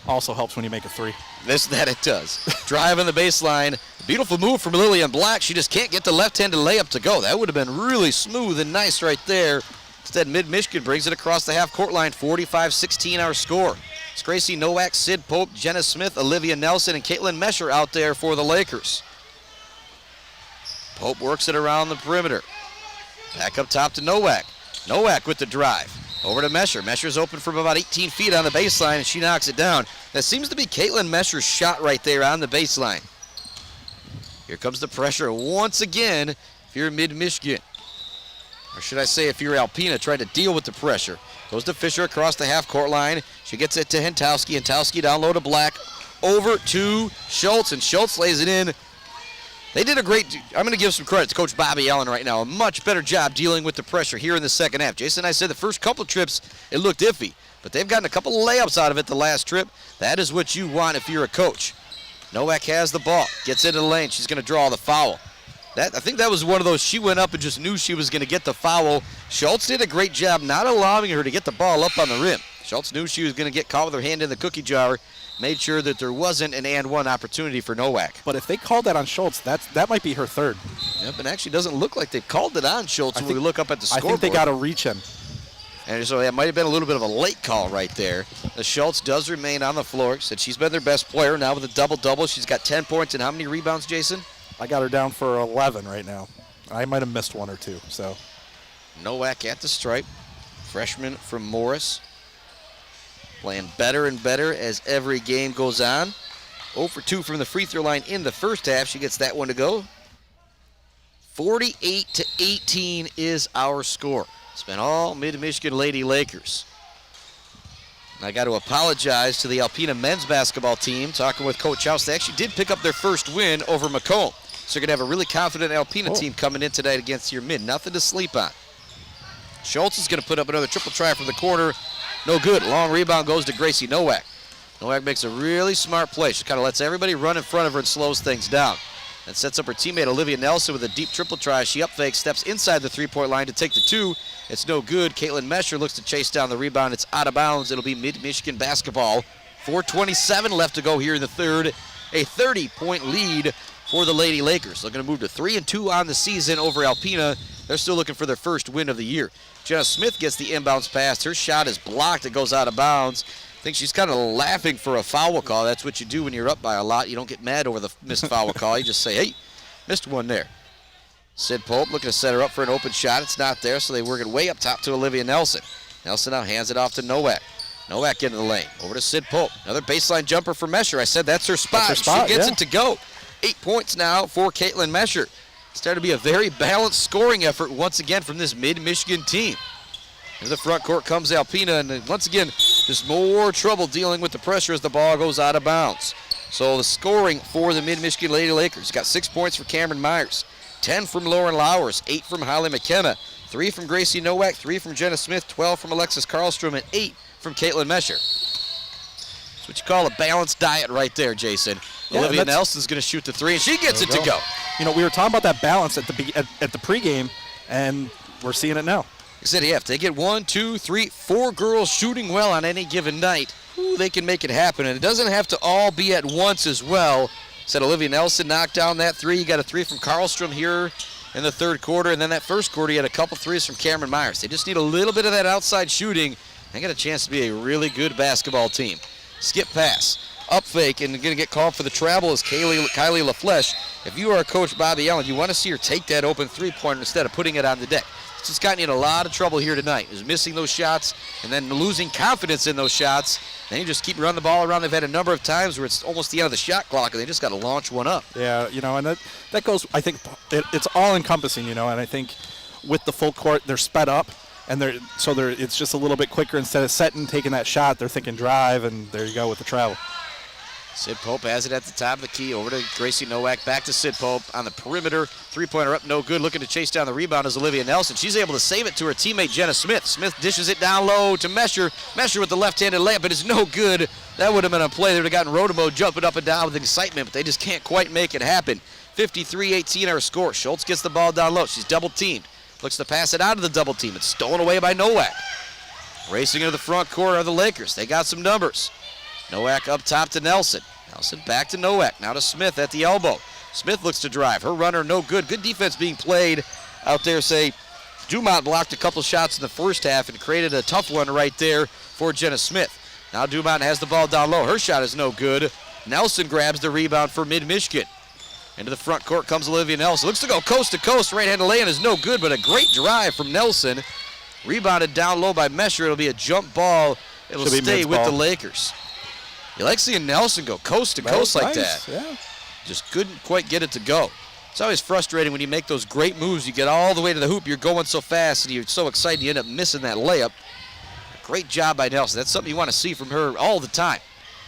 Also helps when you make a three. That it does. Drive on the baseline. Beautiful move from Lillian Black. She just can't get the left-handed layup to go. That would have been really smooth and nice right there. Instead, Mid-Michigan brings it across the half-court line. 45-16 our score. It's Gracie Nowak, Sid Pope, Jenna Smith, Olivia Nelson, and Caitlin Mesher out there for the Lakers. Pope works it around the perimeter. Back up top to Nowak. Nowak with the drive. Over to Mesher. Mesher's open from about 18 feet on the baseline, and she knocks it down. That seems to be Caitlin Mesher's shot right there on the baseline. Here comes the pressure once again if you're Mid-Michigan. Or should I say if you're Alpena, trying to deal with the pressure. Goes to Fisher across the half-court line. She gets it to Hentowski. Hentowski down low to Black. Over to Schultz, and Schultz lays it in. They did a great, I'm going to give some credit to Coach Bobby Allen right now. A much better job dealing with the pressure here in the second half. Jason and I said the first couple trips, it looked iffy, but they've gotten a couple of layups out of it the last trip. That is what you want if you're a coach. Nowak has the ball, gets into the lane. She's going to draw the foul. I think that was one of those, she went up and just knew she was going to get the foul. Schultz did a great job not allowing her to get the ball up on the rim. Schultz knew she was going to get caught with her hand in the cookie jar, made sure that there wasn't an and one opportunity for Nowak. But if they called that on Schultz, that might be her third. Yep, and actually doesn't look like they called it on Schultz when we look up at the scoreboard. I think they got to reach him. And so that might have been a little bit of a late call right there. The Schultz does remain on the floor. Said she's been their best player now with a double-double. She's got 10 points and how many rebounds, Jason? I got her down for 11 right now. I might have missed one or two. So Nowak at the stripe. Freshman from Morris. Playing better and better as every game goes on. 0 for 2 from the free throw line in the first half. She gets that one to go. 48-18 is our score. It's been all Mid-Michigan Lady Lakers. And I got to apologize to the Alpena men's basketball team. Talking with Coach House, they actually did pick up their first win over Macomb. So you're going to have a really confident Alpena team coming in tonight against your mid. Nothing to sleep on. Schultz is going to put up another triple try from the corner. No good. Long rebound goes to Gracie Nowak. Nowak makes a really smart play. She kind of lets everybody run in front of her and slows things down. And sets up her teammate Olivia Nelson with a deep triple try. She up fakes, steps inside the three-point line to take the two. It's no good. Caitlin Mesher looks to chase down the rebound. It's out of bounds. It'll be Mid-Michigan basketball. 4:27 left to go here in the third. A 30-point lead for the Lady Lakers. They're going to move to 3-2 on the season over Alpena. They're still looking for their first win of the year. Jenna Smith gets the inbounds pass. Her shot is blocked. It goes out of bounds. I think she's kind of laughing for a foul call. That's what you do when you're up by a lot. You don't get mad over the missed foul call. You just say, hey, missed one there. Sid Pope looking to set her up for an open shot. It's not there, so they work it way up top to Olivia Nelson. Nelson now hands it off to Nowak. Nowak into the lane. Over to Sid Pope. Another baseline jumper for Mesher. I said that's her spot. That's her spot, she gets it to go. 8 points now for Caitlin Mesher. Started to be a very balanced scoring effort once again from this Mid-Michigan team. In the front court comes Alpena, and once again, just more trouble dealing with the pressure as the ball goes out of bounds. So the scoring for the Mid-Michigan Lady Lakers. Got 6 points for Cameron Myers, 10 from Lauren Lowers, 8 from Holly McKenna, 3 from Gracie Nowak, 3 from Jenna Smith, 12 from Alexis Karlstrom, and 8 from Caitlin Mesher. That's what you call a balanced diet right there, Jason. Yeah, Olivia Nelson's going to shoot the three, and she gets it to go. You know, we were talking about that balance at the pregame, and we're seeing it now. I said, yeah, if they get 1, 2, 3, 4 girls shooting well on any given night, they can make it happen. And it doesn't have to all be at once as well. Said Olivia Nelson knocked down that three. You got a 3 from Karlstrom here in the third quarter. And then that first quarter, you had a couple threes from Cameron Myers. They just need a little bit of that outside shooting. They got a chance to be a really good basketball team. Skip pass. Up fake, and going to get called for the travel is Kylie LaFleche. If you are a coach, Bobby Allen, you want to see her take that open three-pointer instead of putting it on the deck. It's just gotten you in a lot of trouble here tonight. Is missing those shots and then losing confidence in those shots. Then you just keep running the ball around. They've had a number of times where it's almost the end of the shot clock, and they just got to launch one up. Yeah, you know, and that goes, I think, it's all-encompassing, you know, and I think with the full court, they're sped up. And it's just a little bit quicker. Instead of setting, taking that shot, they're thinking drive, and there you go with the travel. Sid Pope has it at the top of the key. Over to Gracie Nowak. Back to Sid Pope on the perimeter. Three-pointer up, no good. Looking to chase down the rebound is Olivia Nelson. She's able to save it to her teammate Jenna Smith. Smith dishes it down low to Mesher. Mesher with the left-handed layup. It is no good. That would have been a play. They would have gotten Rodemo jumping up and down with excitement, but they just can't quite make it happen. 53-18 our score. Schultz gets the ball down low. She's double-teamed. Looks to pass it out of the double team. It's stolen away by Nowak. Racing into the front court are the Lakers. They got some numbers. Nowak up top to Nelson. Nelson back to Nowak. Now to Smith at the elbow. Smith looks to drive. Her runner no good. Good defense being played out there. Dumont blocked a couple shots in the first half and created a tough one right there for Jenna Smith. Now Dumont has the ball down low. Her shot is no good. Nelson grabs the rebound for Mid-Michigan. Into the front court comes Olivia Nelson. Looks to go coast to coast. Right-handed lay-in is no good, but a great drive from Nelson. Rebounded down low by Mesher. It'll be a jump ball. It'll stay with the Lakers. You like seeing Nelson go coast to coast like that. Yeah. Just couldn't quite get it to go. It's always frustrating when you make those great moves. You get all the way to the hoop. You're going so fast, and you're so excited you end up missing that layup. Great job by Nelson. That's something you want to see from her all the time.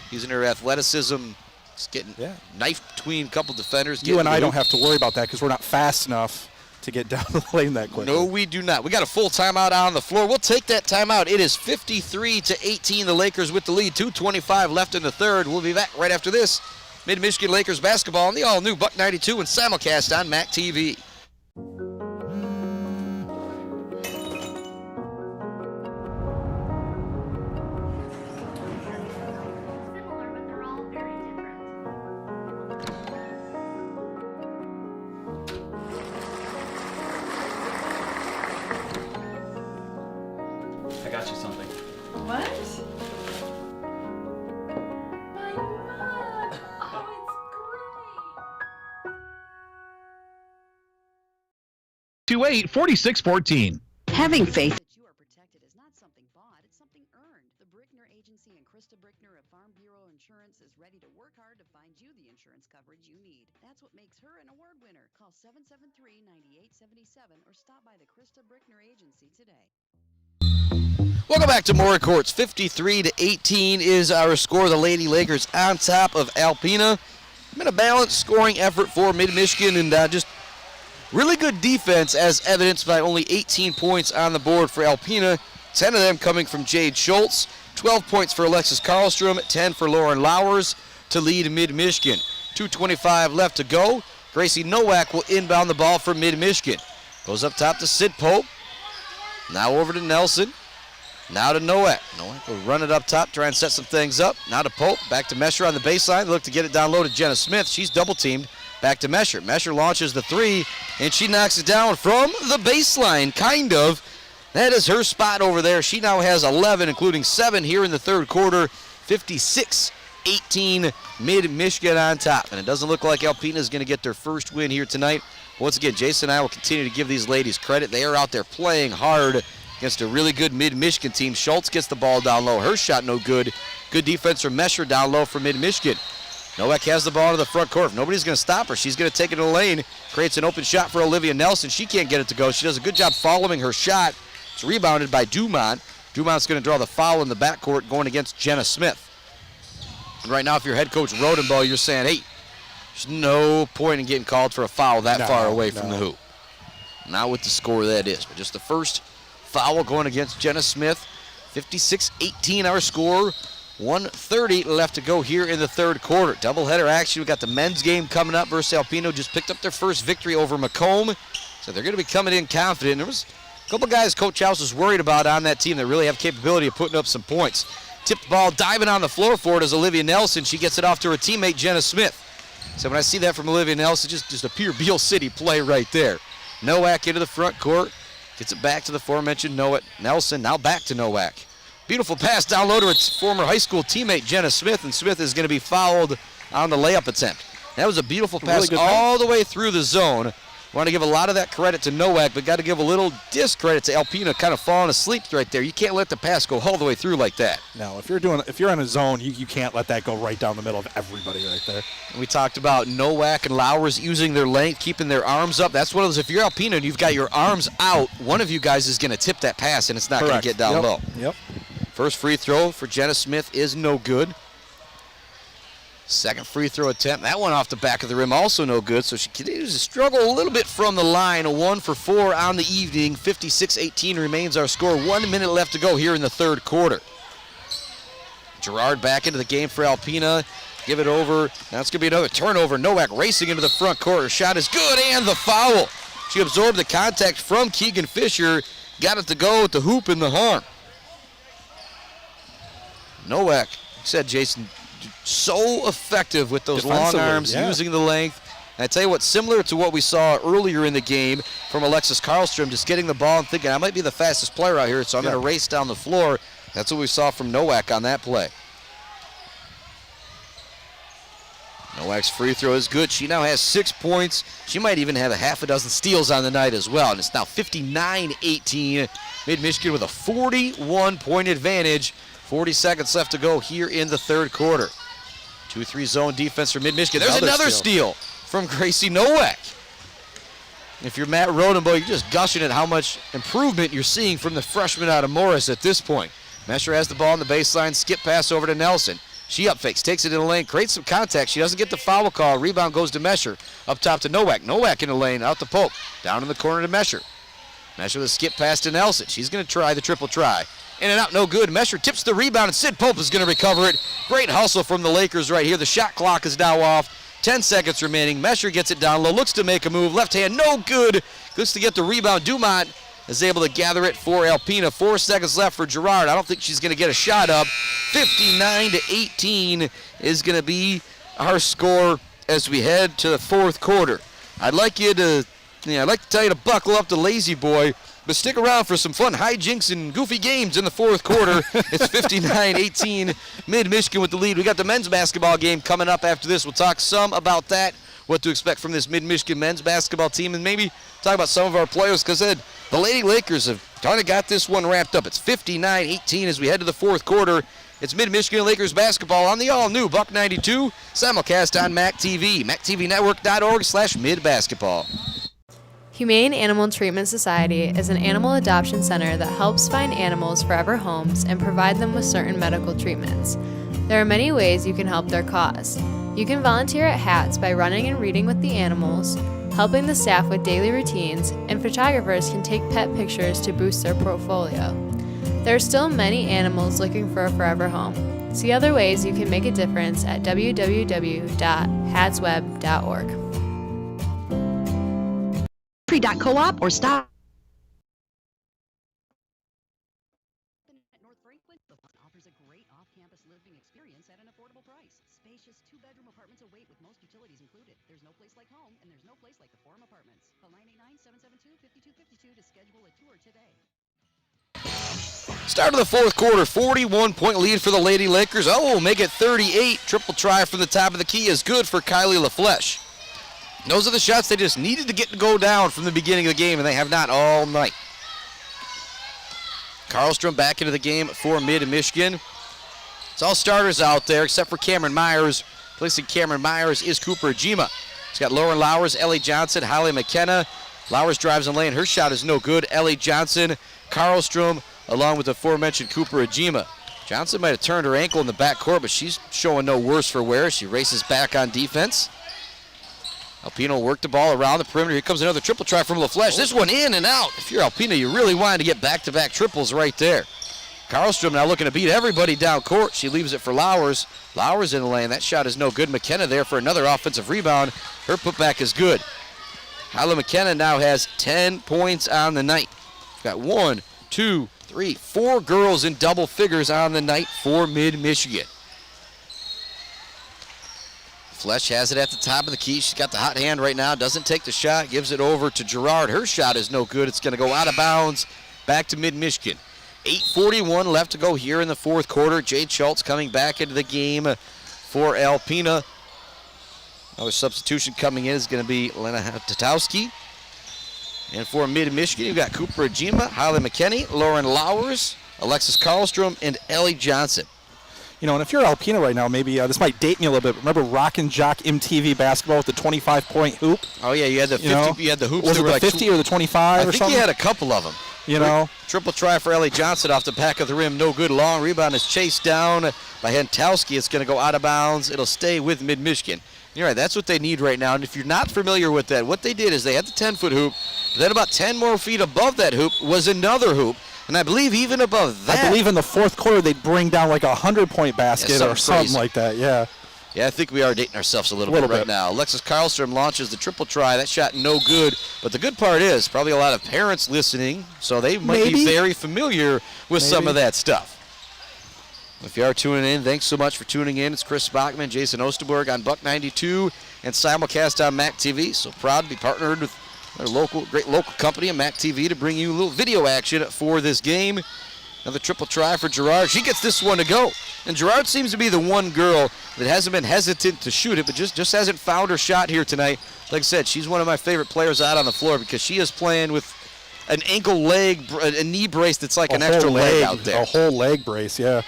Using her athleticism Just getting knifed between a couple defenders. You and I don't have to worry about that because we're not fast enough to get down the lane that quickly. No, we do not. We got a full timeout on the floor. We'll take that timeout. It is 53-18. The Lakers with the lead. 2:25 left in the third. We'll be back right after this. Mid-Michigan Lakers basketball on the all-new Buck 92 and simulcast on MAC TV. I got you something. What? My mug. Oh, it's 28-46-14. Having faith that you are protected is not something bought, it's something earned. The Brickner Agency and Krista Brickner of Farm Bureau Insurance is ready to work hard to find you the insurance coverage you need. That's what makes her an award winner. Call 773-9877 or stop by the Krista Brickner Agency today. Welcome back to Maury Courts. 53-18 is our score. The Lady Lakers on top of Alpena. Been a balanced scoring effort for Mid-Michigan and just really good defense as evidenced by only 18 points on the board for Alpena. 10 of them coming from Jade Schultz. 12 points for Alexis Karlstrom. 10 for Lauren Lowers to lead Mid-Michigan. 2:25 left to go. Gracie Nowak will inbound the ball for Mid-Michigan. Goes up top to Sid Pope. Now over to Nelson. Now to Nowak. Nowak will run it up top, try and set some things up. Now to Pope. Back to Mesher on the baseline. Look to get it down low to Jenna Smith. She's double-teamed. Back to Mesher. Mesher launches the three, and she knocks it down from the baseline, kind of. That is her spot over there. She now has 11, including 7 here in the third quarter. 56-18, Mid-Michigan on top. And it doesn't look like Alpena is going to get their first win here tonight. Once again, Jason and I will continue to give these ladies credit. They are out there playing hard against a really good Mid-Michigan team. Schultz gets the ball down low. Her shot no good. Good defense from Mesher down low for Mid-Michigan. Nowak has the ball to the front court. If nobody's going to stop her, she's going to take it to the lane. Creates an open shot for Olivia Nelson. She can't get it to go. She does a good job following her shot. It's rebounded by Dumont. Dumont's going to draw the foul in the backcourt going against Jenna Smith. And right now, if you're head coach Rodenbow, you're saying, hey, there's no point in getting called for a foul that far away from the hoop. Not with the score that is, but just the first foul going against Jenna Smith. 56-18 our score. 1:30 left to go here in the third quarter. Doubleheader action. We got the men's game coming up versus Alpena. Just picked up their first victory over Macomb. So they're going to be coming in confident. There was a couple guys Coach House was worried about on that team that really have capability of putting up some points. Tipped ball diving on the floor for it is Olivia Nelson. She gets it off to her teammate Jenna Smith. So when I see that from Olivia Nelson, just a pure Beale City play right there. Nowak into the front court. Gets it back to the aforementioned Nelson. Now back to Nowak. Beautiful pass down low to its former high school teammate, Jenna Smith, and Smith is going to be fouled on the layup attempt. That was a beautiful pass all the way through the zone. Want to give a lot of that credit to Nowak, but got to give a little discredit to Alpena kind of falling asleep right there. You can't let the pass go all the way through like that. No, if you're in a zone, you can't let that go right down the middle of everybody right there. And we talked about Nowak and Lowers using their length, keeping their arms up. That's one of those, if you're Alpena and you've got your arms out, one of you guys is going to tip that pass, and it's not going to get down low. Yep. First free throw for Jenna Smith is no good. Second free throw attempt, that one off the back of the rim, also no good. So she continues to struggle a little bit from the line. A 1 for 4 on the evening. 56-18 remains our score. 1 minute left to go here in the third quarter. Gerard back into the game for Alpena. Give it over. Now it's going to be another turnover. Nowak racing into the front court. Her shot is good, and the foul. She absorbed the contact from Keegan Fisher. Got it to go with the hoop in the arm. Nowak, said Jason, so effective with those long arms, using the length. And I tell you what, similar to what we saw earlier in the game from Alexis Karlstrom, just getting the ball and thinking, I might be the fastest player out here, so I'm going to race down the floor. That's what we saw from Nowak on that play. Nowak's free throw is good. She now has 6 points. She might even have a half a dozen steals on the night as well. And it's now 59-18. Mid-Michigan with a 41-point advantage. 40 seconds left to go here in the third quarter. 2-3 zone defense for Mid-Michigan. There's another steal from Gracie Nowak. If you're Matt Rodenbow, you're just gushing at how much improvement you're seeing from the freshman out of Morris at this point. Mesher has the ball on the baseline. Skip pass over to Nelson. She up fakes, takes it in the lane, creates some contact. She doesn't get the foul call. Rebound goes to Mesher. Up top to Nowak. Nowak in the lane, out to Pope. Down in the corner to Mesher. Mesher with a skip pass to Nelson. She's going to try the triple try. In and out, no good. Mesher tips the rebound, and Sid Pope is going to recover it. Great hustle from the Lakers right here. The shot clock is now off. 10 seconds remaining. Mesher gets it down low, looks to make a move. Left hand, no good. Looks to get the rebound. Dumont is able to gather it for Alpena. 4 seconds left for Girard. I don't think she's going to get a shot up. 59-18 is going to be our score as we head to the fourth quarter. I'd like to tell you to buckle up the lazy boy, but stick around for some fun hijinks and goofy games in the fourth quarter. It's 59-18, Mid-Michigan with the lead. We got the men's basketball game coming up after this. We'll talk some about that, what to expect from this Mid-Michigan men's basketball team, and maybe talk about some of our players, because the Lady Lakers have kind of got this one wrapped up. It's 59-18 as we head to the fourth quarter. It's Mid-Michigan Lakers basketball on the all-new Buck 92, simulcast on MAC TV, mactvnetwork.org/midbasketball. Humane Animal Treatment Society is an animal adoption center that helps find animals forever homes and provide them with certain medical treatments. There are many ways you can help their cause. You can volunteer at HATS by running and reading with the animals, helping the staff with daily routines, and photographers can take pet pictures to boost their portfolio. There are still many animals looking for a forever home. See other ways you can make a difference at www.hatsweb.org. Co-op or stop. North Franklin offers a great off-campus living experience at an affordable price. Spacious two-bedroom apartments await with most utilities included. There's no place like home, and there's no place like the Forum Apartments. Call 989-772-5252 to schedule a tour today. Start of the fourth quarter, 41-point lead for the Lady Lakers. Oh, make it 38. Triple try from the top of the key is good for Kylie LaFleche. Those are the shots they just needed to go down from the beginning of the game, and they have not all night. Karlstrom back into the game for Mid-Michigan. It's all starters out there except for Cameron Myers. Placing Cameron Myers is Cooper Ajima. He's got Lauren Lowers, Ellie Johnson, Holly McKenna. Lowers drives in lane. Her shot is no good. Ellie Johnson, Karlstrom, along with the aforementioned Cooper Ajima. Johnson might have turned her ankle in the backcourt, but she's showing no worse for wear. She races back on defense. Alpena will work the ball around the perimeter. Here comes another triple try from LaFleche. This one in and out. If you're Alpena, you really wanted to get back-to-back triples right there. Karlstrom now looking to beat everybody down court. She leaves it for Lowers. Lowers in the lane. That shot is no good. McKenna there for another offensive rebound. Her putback is good. Hyla McKenna now has 10 points on the night. Got 1, 2, 3, 4 girls in double figures on the night for Mid-Michigan. Flesh has it at the top of the key. She's got the hot hand right now. Doesn't take the shot. Gives it over to Girard. Her shot is no good. It's going to go out of bounds. Back to Mid-Michigan. 8:41 left to go here in the fourth quarter. Jade Schultz coming back into the game for Alpena. Another substitution coming in is going to be Lena Tatowski. And for Mid-Michigan, you've got Cooper Ajima, Holly McKinney, Lauren Lowers, Alexis Karlstrom, and Ellie Johnson. You know, and if you're Alpena right now, maybe this might date me a little bit. Remember Rockin' Jock MTV basketball with the 25-point hoop? Oh yeah, you had the 50. You had the hoops. Was it the 50 or the 25 or something? I think you had a couple of them. You know, triple try for Ellie Johnson off the back of the rim, no good. Long rebound is chased down by Hentowski. It's going to go out of bounds. It'll stay with Mid-Michigan. You're right. That's what they need right now. And if you're not familiar with that, what they did is they had the 10-foot hoop. Then about 10 more feet above that hoop was another hoop. And I believe even above that, I believe in the fourth quarter they'd bring down like a 100-point basket or something like that. Yeah. Yeah, I think we are dating ourselves a little bit right now. Alexis Karlstrom launches the triple try. That shot no good. But the good part is probably a lot of parents listening, so they might be very familiar with some of that stuff. If you are tuning in, thanks so much for tuning in. It's Chris Bachman, Jason Osterberg on Buck 92 and simulcast on MAC TV. So proud to be partnered with our great local company, MAC TV, to bring you a little video action for this game. Another triple try for Girard. She gets this one to go. And Girard seems to be the one girl that hasn't been hesitant to shoot it, but just hasn't found her shot here tonight. Like I said, she's one of my favorite players out on the floor because she is playing with an ankle leg, a knee brace that's like an extra leg out there. A whole leg brace, yeah.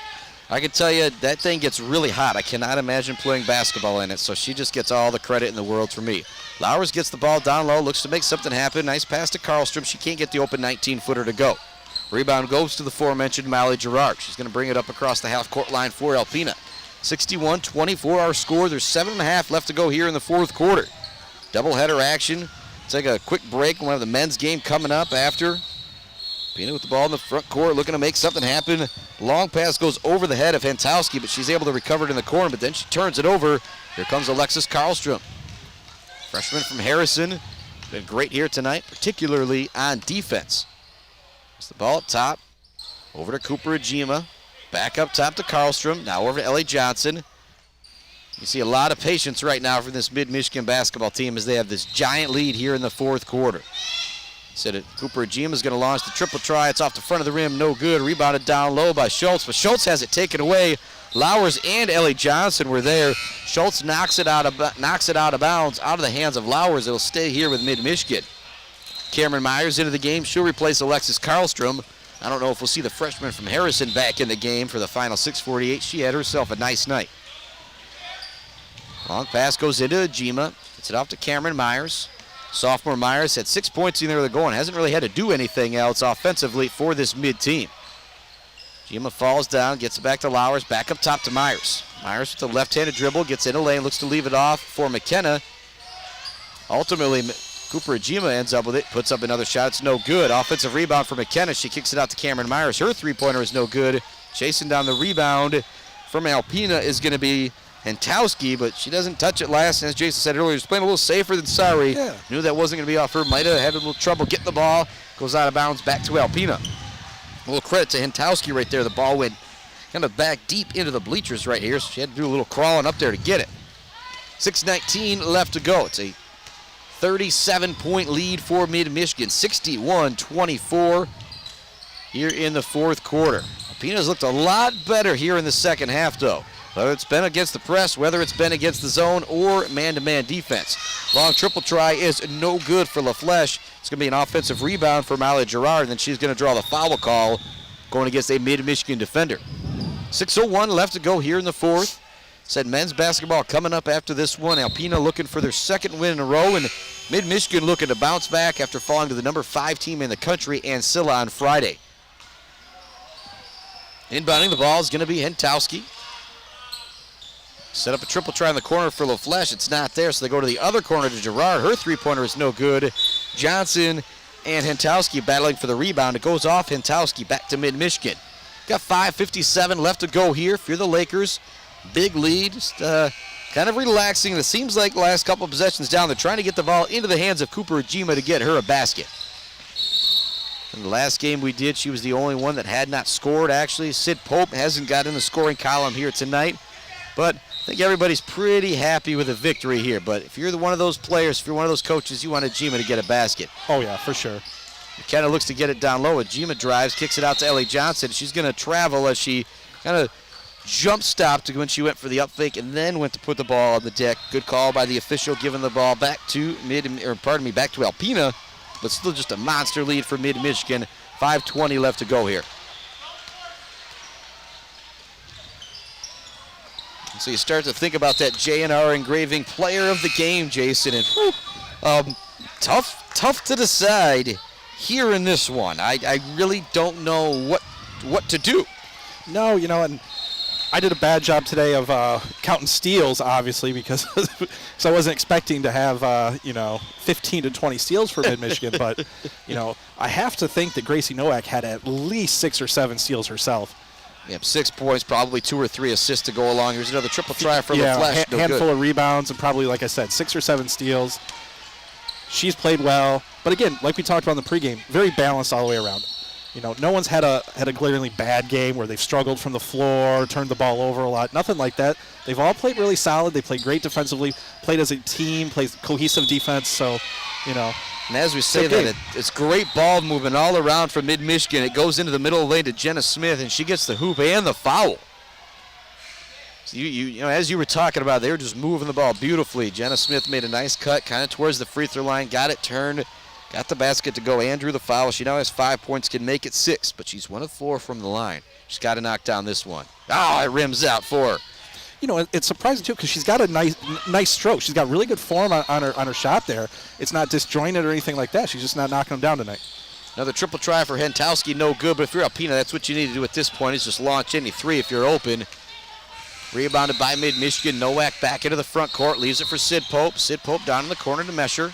I can tell you that thing gets really hot. I cannot imagine playing basketball in it, so she just gets all the credit in the world for me. Lowers gets the ball down low, looks to make something happen. Nice pass to Karlstrom. She can't get the open 19-footer to go. Rebound goes to the aforementioned Molly Girard. She's going to bring it up across the half-court line for Alpena. 61-24 our score. There's 7.5 left to go here in the fourth quarter. Doubleheader action. Take a quick break. We'll have the men's game coming up after. Alpena with the ball in the front court, looking to make something happen. Long pass goes over the head of Hentowski, but she's able to recover it in the corner, but then she turns it over. Here comes Alexis Karlstrom. Freshman from Harrison. Been great here tonight, particularly on defense. It's the ball up top. Over to Cooper Ajima. Back up top to Karlstrom. Now over to Ellie Johnson. You see a lot of patience right now from this Mid-Michigan basketball team as they have this giant lead here in the fourth quarter. Said it. Cooper Ajima is going to launch the triple try. It's off the front of the rim. No good. Rebounded down low by Schultz, but Schultz has it taken away. Lowers and Ellie Johnson were there. Schultz knocks it out of bounds, out of the hands of Lowers. It'll stay here with Mid-Michigan. Cameron Myers into the game. She'll replace Alexis Karlstrom. I don't know if we'll see the freshman from Harrison back in the game for the final 6:48. She had herself a nice night. Long pass goes into Ajima. Gets it off to Cameron Myers. Sophomore Myers had 6 points in there to go and hasn't really had to do anything else offensively for this mid team. Ajima falls down, gets it back to Lowers, back up top to Myers. Myers with the left-handed dribble, gets in a lane, looks to leave it off for McKenna. Ultimately, Cooper Ajima ends up with it, puts up another shot. It's no good. Offensive rebound for McKenna. She kicks it out to Cameron Myers. Her three-pointer is no good. Chasing down the rebound from Alpena is going to be Hentowski, but she doesn't touch it last. And as Jason said earlier, she's playing a little safer than sorry. Yeah. Knew that wasn't going to be off her. Might have had a little trouble getting the ball. Goes out of bounds back to Alpena. A little credit to Hentowski right there. The ball went kind of back deep into the bleachers right here, so she had to do a little crawling up there to get it. 6:19 left to go. It's a 37-point lead for Mid-Michigan, 61-24 here in the fourth quarter. Alpena's looked a lot better here in the second half, though. Whether it's been against the press, whether it's been against the zone, or man-to-man defense. Long triple try is no good for LaFleche. It's going to be an offensive rebound for Molly Gerard, and then she's going to draw the foul call going against a Mid-Michigan defender. 6:01 left to go here in the fourth. Said men's basketball coming up after this one. Alpena looking for their second win in a row, and Mid-Michigan looking to bounce back after falling to the number 5 team in the country, Ancilla, on Friday. Inbounding the ball is going to be Hentowski. Set up a triple try in the corner for LaFleche. It's not there, so they go to the other corner to Gerard. Her three-pointer is no good. Johnson and Hentowski battling for the rebound. It goes off Hentowski back to Mid-Michigan. Got 5:57 left to go here. If you're the Lakers, big lead. Just kind of relaxing. It seems like the last couple of possessions down, they're trying to get the ball into the hands of Cooper Ajima to get her a basket. In the last game we did, she was the only one that had not scored, actually. Sid Pope hasn't got in the scoring column here tonight. But I think everybody's pretty happy with a victory here. But if you're one of those players, if you're one of those coaches, you want Ajima to get a basket. Oh, yeah, for sure. McKenna looks to get it down low. Ajima drives, kicks it out to Ellie Johnson. She's going to travel as she kind of jump-stopped when she went for the up fake and then went to put the ball on the deck. Good call by the official, giving the ball back to back to Alpena, but still just a monster lead for Mid-Michigan. 5:20 left to go here. So you start to think about that J&R engraving player of the game, Jason, and tough to decide here in this one. I really don't know what to do. No, and I did a bad job today of counting steals, obviously, because so I wasn't expecting to have 15 to 20 steals for Mid-Michigan, but I have to think that Gracie Nowak had at least 6 or 7 steals herself. Yep, 6 points, probably 2 or 3 assists to go along. Here's another triple try for LaFleche. Handful of rebounds and probably, like I said, 6 or 7 steals. She's played well, but again, like we talked about in the pregame, very balanced all the way around. No one's had a glaringly bad game where they've struggled from the floor, turned the ball over a lot. Nothing like that. They've all played really solid. They played great defensively, played as a team, played cohesive defense. So, And as we say that, it's great ball movement all around from Mid-Michigan. It goes into the middle of the lane to Jenna Smith, and she gets the hoop and the foul. So as you were talking about, they were just moving the ball beautifully. Jenna Smith made a nice cut, kind of towards the free throw line, got it turned, got the basket to go, and drew the foul. She now has 5 points, can make it 6, but she's 1 of 4 from the line. She's got to knock down this one. It rims out for her. It's surprising too because she's got a nice stroke. She's got really good form on her shot there. It's not disjointed or anything like that. She's just not knocking them down tonight. Another triple try for Hentowski, no good. But if you're Alpena, that's what you need to do at this point is just launch any 3 if you're open. Rebounded by Mid-Michigan. Nowak back into the front court. Leaves it for Sid Pope. Sid Pope down in the corner to Mesher.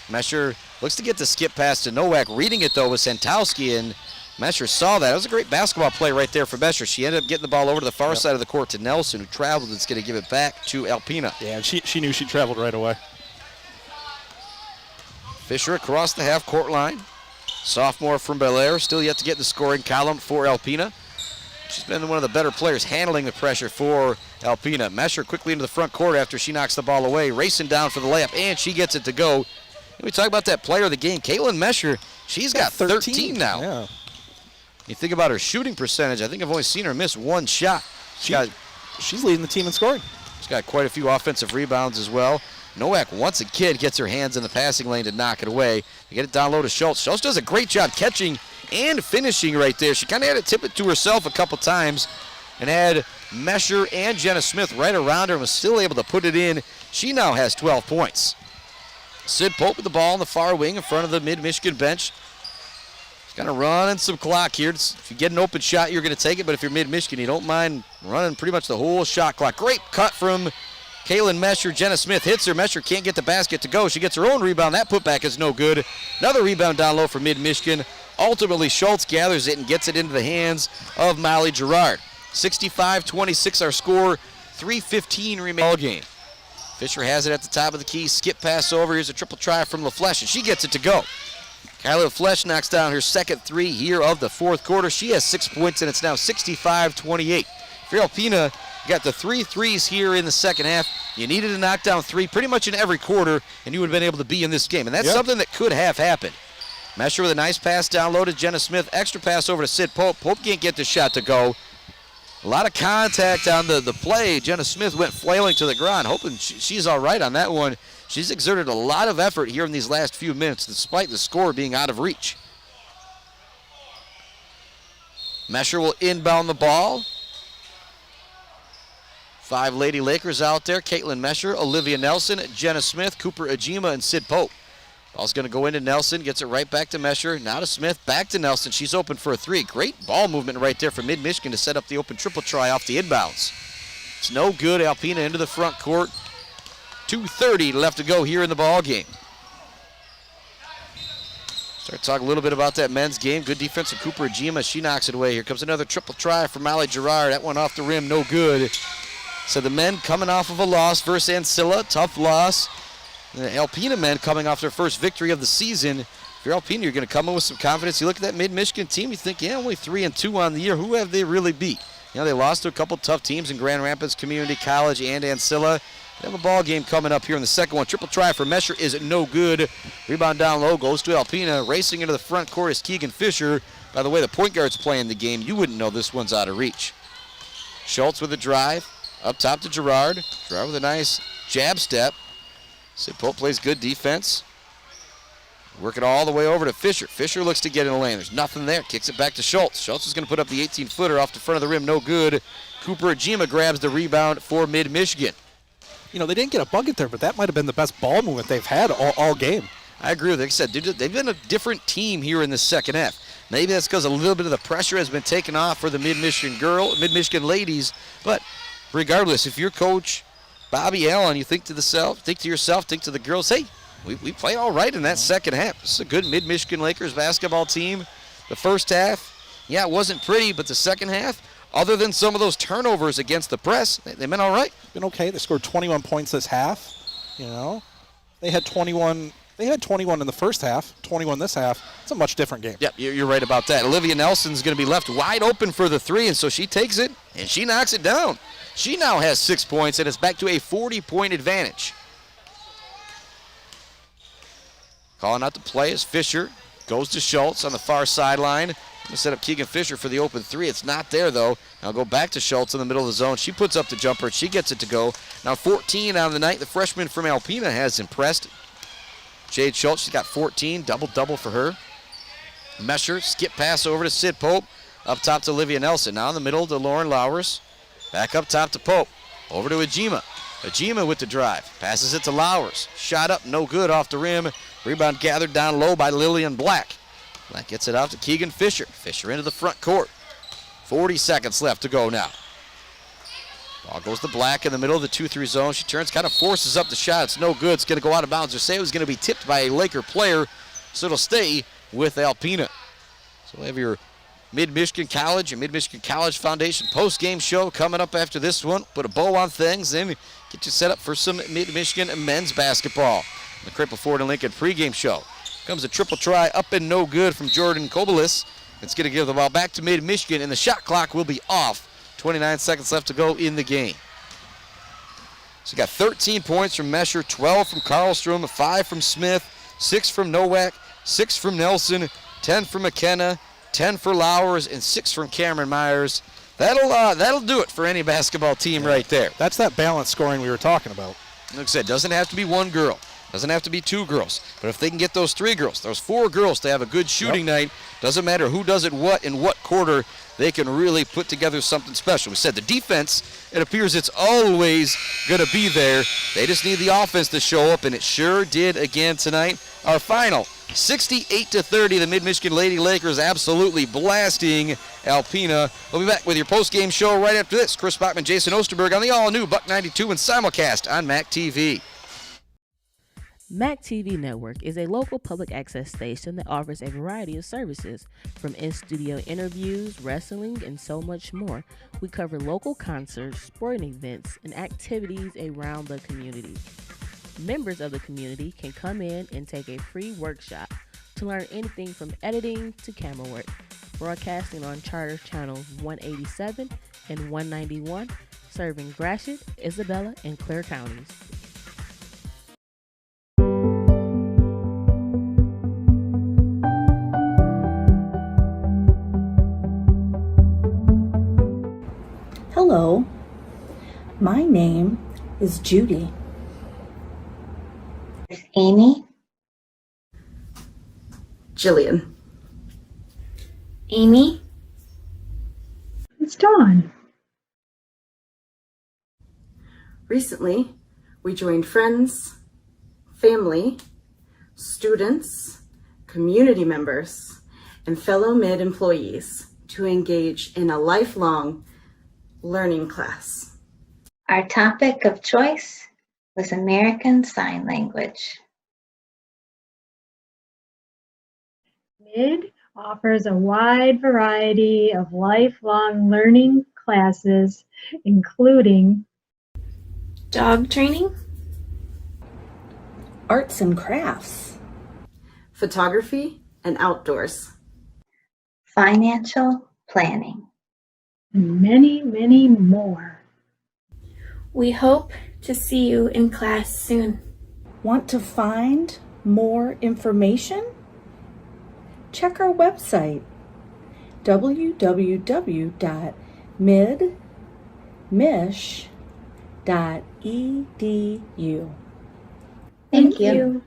Mesher looks to get the skip pass to Nowak. Reading it, though, with Santowski, and Mesher saw that. It was a great basketball play right there for Mesher. She ended up getting the ball over to the far side of the court to Nelson, who traveled and is going to give it back to Alpena. Yeah, and she knew she traveled right away. Fisher across the half-court line. Sophomore from Bel Air, still yet to get in the scoring column for Alpena. She's been one of the better players handling the pressure for Alpena. Mesher quickly into the front court after she knocks the ball away, racing down for the layup, and she gets it to go. And we talk about that player of the game, Caitlin Mesher. She's got 13 now. Yeah. You think about her shooting percentage, I think I've only seen her miss one shot. She's leading the team in scoring. She's got quite a few offensive rebounds as well. Nowak, once again, gets her hands in the passing lane to knock it away. They get it down low to Schultz. Schultz does a great job catching and finishing right there. She kind of had to tip it to herself a couple times and had Mesher and Jenna Smith right around her and was still able to put it in. She now has 12 points. Sid Pope with the ball on the far wing in front of the Mid-Michigan bench. She's kind of running some clock here. If you get an open shot, you're going to take it, but if you're Mid-Michigan, you don't mind running pretty much the whole shot clock. Great cut from Kaylin Mesher. Jenna Smith hits her. Mesher can't get the basket to go. She gets her own rebound. That putback is no good. Another rebound down low for Mid-Michigan. Ultimately, Schultz gathers it and gets it into the hands of Molly Gerard. 65-26 our score. 3:15 remain all game. Fisher has it at the top of the key. Skip pass over. Here's a triple try from LaFleche, and she gets it to go. Kylie LaFleche knocks down her second three here of the fourth quarter. She has 6 points, and it's now 65-28. For Alpena, you got the 3 threes here in the second half. You needed to knock down 3 pretty much in every quarter, and you would have been able to be in this game. And that's something that could have happened. Mesher with a nice pass down low to Jenna Smith. Extra pass over to Sid Pope. Pope can't get the shot to go. A lot of contact on the play. Jenna Smith went flailing to the ground, hoping she's all right on that one. She's exerted a lot of effort here in these last few minutes, despite the score being out of reach. Mesher will inbound the ball. 5 Lady Lakers out there. Caitlin Mesher, Olivia Nelson, Jenna Smith, Cooper Ajima, and Sid Pope. Ball's going to go into Nelson, gets it right back to Mesher. Now to Smith, back to Nelson. She's open for a 3. Great ball movement right there for Mid-Michigan to set up the open triple try off the inbounds. It's no good. Alpena into the front court. 2:30 left to go here in the ball game. Start talking a little bit about that men's game. Good defense from Cooper Ajima. She knocks it away. Here comes another triple try from Molly Gerard. That one off the rim, no good. So the men coming off of a loss versus Ancilla. Tough loss. The Alpena men coming off their first victory of the season. If you're Alpena, you're going to come in with some confidence. You look at that Mid-Michigan team, you think, yeah, only 3-2 on the year. Who have they really beat? You know, they lost to a couple tough teams in Grand Rapids Community College and Ancilla. They have a ball game coming up here in the second one. Triple try for Mesher is no good. Rebound down low goes to Alpena. Racing into the front court is Keegan Fisher. By the way, the point guard's playing the game. You wouldn't know this one's out of reach. Schultz with a drive. Up top to Gerard. Gerard with a nice jab step. Sid Pope plays good defense. Work it all the way over to Fisher. Fisher looks to get in the lane. There's nothing there. Kicks it back to Schultz. Schultz is going to put up the 18-footer off the front of the rim. No good. Cooper Ajima grabs the rebound for Mid-Michigan. You know, they didn't get a bucket there, but that might have been the best ball movement they've had all game. I agree with it. Like I said, they've been a different team here in the second half. Maybe that's because a little bit of the pressure has been taken off for the Mid-Michigan ladies. But regardless, if you're coach Bobby Allen, you think to yourself, think to the girls, hey, we played all right in that second half. This is a good Mid-Michigan Lakers basketball team. The first half, yeah, it wasn't pretty, but the second half, other than some of those turnovers against the press, they've been all right. Been okay. They scored 21 points this half. You know, they had 21 in the first half, 21 this half. It's a much different game. Yep, you're right about that. Olivia Nelson's going to be left wide open for the 3, and so she takes it, and she knocks it down. She now has 6 points, and it's back to a 40-point advantage. Calling out the play is Fisher. Goes to Schultz on the far sideline. Going to set up Keegan Fisher for the open 3. It's not there, though. Now go back to Schultz in the middle of the zone. She puts up the jumper. She gets it to go. Now 14 on the night. The freshman from Alpena has impressed. Jade Schultz, she's got 14. Double-double for her. Mesher, skip pass over to Sid Pope. Up top to Olivia Nelson. Now in the middle to Lauren Lowers. Back up top to Pope. Over to Ajima. Ajima with the drive. Passes it to Lowers. Shot up, no good off the rim. Rebound gathered down low by Lillian Black. Black gets it out to Keegan Fisher. Fisher into the front court. 40 seconds left to go now. Ball goes to Black in the middle of the 2-3 zone. She turns, kind of forces up the shot. It's no good. It's going to go out of bounds. Or say it was going to be tipped by a Laker player, so it'll stay with Alpena. So we'll have your Mid-Michigan College and Mid-Michigan College Foundation post-game show coming up after this one. Put a bow on things and get you set up for some Mid-Michigan men's basketball. The Cripple Ford and Lincoln pregame show. Comes a triple try up and no good from Jordan Kobelis. It's going to give the ball back to Mid-Michigan, and the shot clock will be off. 29 seconds left to go in the game. So you got 13 points from Mesher, 12 from Karlstrom, 5 from Smith, 6 from Nowak, 6 from Nelson, 10 from McKenna, 10 for Lowers, and 6 from Cameron Myers. That'll do it for any basketball team right there. That's that balanced scoring we were talking about. Like I said, doesn't have to be one girl. Doesn't have to be 2 girls. But if they can get those 3 girls, those 4 girls to have a good shooting night, doesn't matter who does it what in what quarter, they can really put together something special. We said the defense, it appears it's always going to be there. They just need the offense to show up, and it sure did again tonight. Our final, 68-30, the Mid-Michigan Lady Lakers absolutely blasting Alpena. We'll be back with your post-game show right after this. Chris Bachman, Jason Osterberg on the all-new Buck 92 and simulcast on MAC TV. MAC TV Network is a local public access station that offers a variety of services, from in-studio interviews, wrestling, and so much more. We cover local concerts, sporting events, and activities around the community. Members of the community can come in and take a free workshop to learn anything from editing to camera work. Broadcasting on Charter Channels 187 and 191, serving Gratiot, Isabella, and Clare counties. Hello, my name is Judy. There's Amy. Jillian. Amy. It's Dawn. Recently, we joined friends, family, students, community members, and fellow MID employees to engage in a lifelong learning class. Our topic of choice was American Sign Language. MID offers a wide variety of lifelong learning classes, including Dog training, Arts and crafts, photography and outdoors, Financial planning, and many, many more. We hope to see you in class soon. Want to find more information? Check our website, www.midmish.edu. Thank you.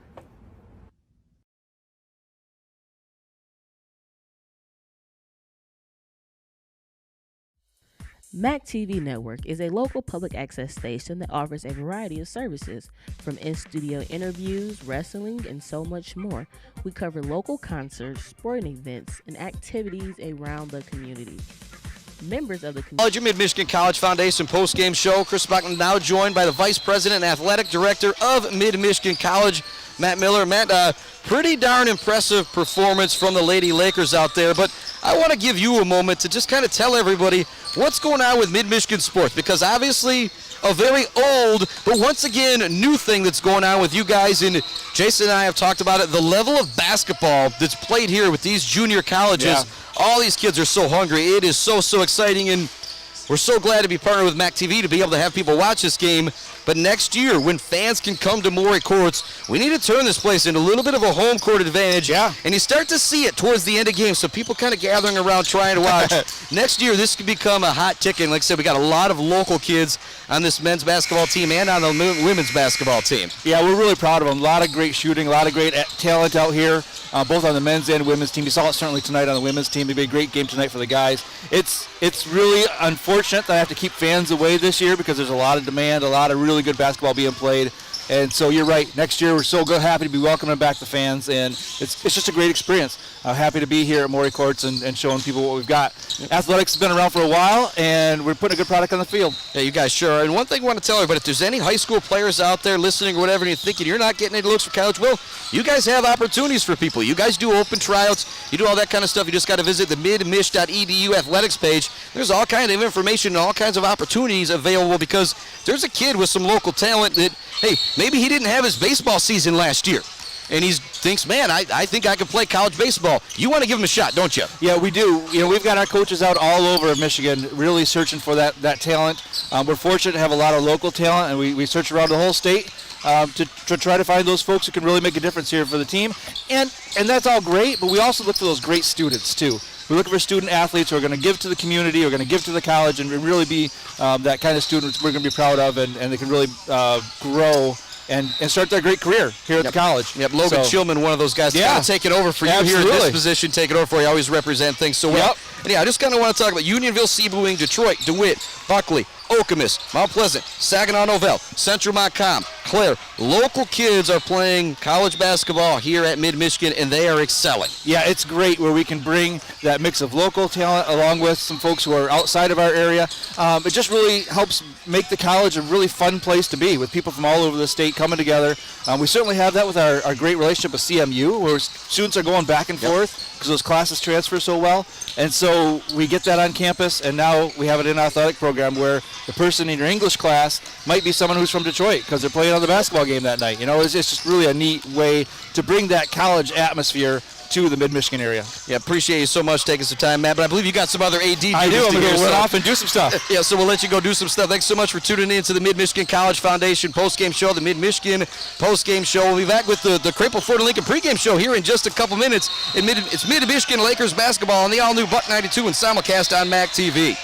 MAC TV Network is a local public access station that offers a variety of services, from in-studio interviews, wrestling, and so much more. We cover local concerts, sporting events, and activities around the community. Members of the College of Mid-Michigan College Foundation post-game show. Chris Bachman now joined by the Vice President and Athletic Director of Mid-Michigan College, Matt Miller. Matt, pretty darn impressive performance from the Lady Lakers out there, but I want to give you a moment to just kind of tell everybody what's going on with Mid-Michigan sports, because obviously a very old, but once again, new thing that's going on with you guys, and Jason and I have talked about it, the level of basketball that's played here with these junior colleges. Yeah. All these kids are so hungry. It is so exciting, and we're so glad to be partnered with MAC TV to be able to have people watch this game. But next year, when fans can come to Morey Courts, we need to turn this place into a little bit of a home court advantage. Yeah. And you start to see it towards the end of games, so people kind of gathering around trying to watch. Next year, this could become a hot ticket. And like I said, we got a lot of local kids on this men's basketball team and on the women's basketball team. Yeah, we're really proud of them. A lot of great shooting, a lot of great talent out here, both on the men's and women's team. You saw it certainly tonight on the women's team. It'll be a great game tonight for the guys. It's really unfortunate that I have to keep fans away this year because there's a lot of demand, a lot of really good basketball being played. And so you're right. Next year, we're so happy to be welcoming back the fans, and it's just a great experience. Happy to be here at Maury Courts and showing people what we've got. Athletics has been around for a while, and we're putting a good product on the field. Yeah, you guys sure are. And one thing I want to tell everybody, if there's any high school players out there listening or whatever, and you're thinking you're not getting any looks for college, well, you guys have opportunities for people. You guys do open tryouts. You do all that kind of stuff. You just got to visit the midmich.edu athletics page. There's all kinds of information and all kinds of opportunities available because there's a kid with some local talent that, hey, maybe he didn't have his baseball season last year. And he thinks, man, I think I can play college baseball. You want to give him a shot, don't you? Yeah, we do. We've got our coaches out all over Michigan really searching for that talent. We're fortunate to have a lot of local talent, and we search around the whole state to try to find those folks who can really make a difference here for the team. And that's all great, but we also look for those great students, too. We're looking for student athletes who are going to give to the community, who are going to give to the college, and really be that kind of students we're going to be proud of, and they can really grow and start their great career here at the college. Yep, Logan Shillman, one of those guys, kind of taking over for you here in this position, taking over for you. Always represent things so well. And yeah, I just kind of want to talk about Unionville, Seaboing, Detroit, DeWitt, Buckley, Okemos, Mount Pleasant, Saginaw Novell, Central Montcalm, Clare. Local kids are playing college basketball here at Mid-Michigan, and they are excelling. Yeah, it's great where we can bring that mix of local talent along with some folks who are outside of our area. It just really helps make the college a really fun place to be with people from all over the state coming together. We certainly have that with our great relationship with CMU, where students are going back and forth because those classes transfer so well. And so we get that on campus, and now we have it in our athletic program where the person in your English class might be someone who's from Detroit because they're playing on the basketball game that night. It's just really a neat way to bring that college atmosphere to the Mid-Michigan area. Yeah, appreciate you so much taking some time, Matt, but I believe you got some other AD duties. I do. I'm going to do, run off and do some stuff. Yeah, so we'll let you go do some stuff. Thanks so much for tuning in to the Mid-Michigan College Foundation postgame show, the Mid-Michigan postgame show. We'll be back with the Crapple Ford and Lincoln pregame show here in just a couple minutes. It's Mid-Michigan Lakers basketball on the all-new Buck 92 and simulcast on MAC TV.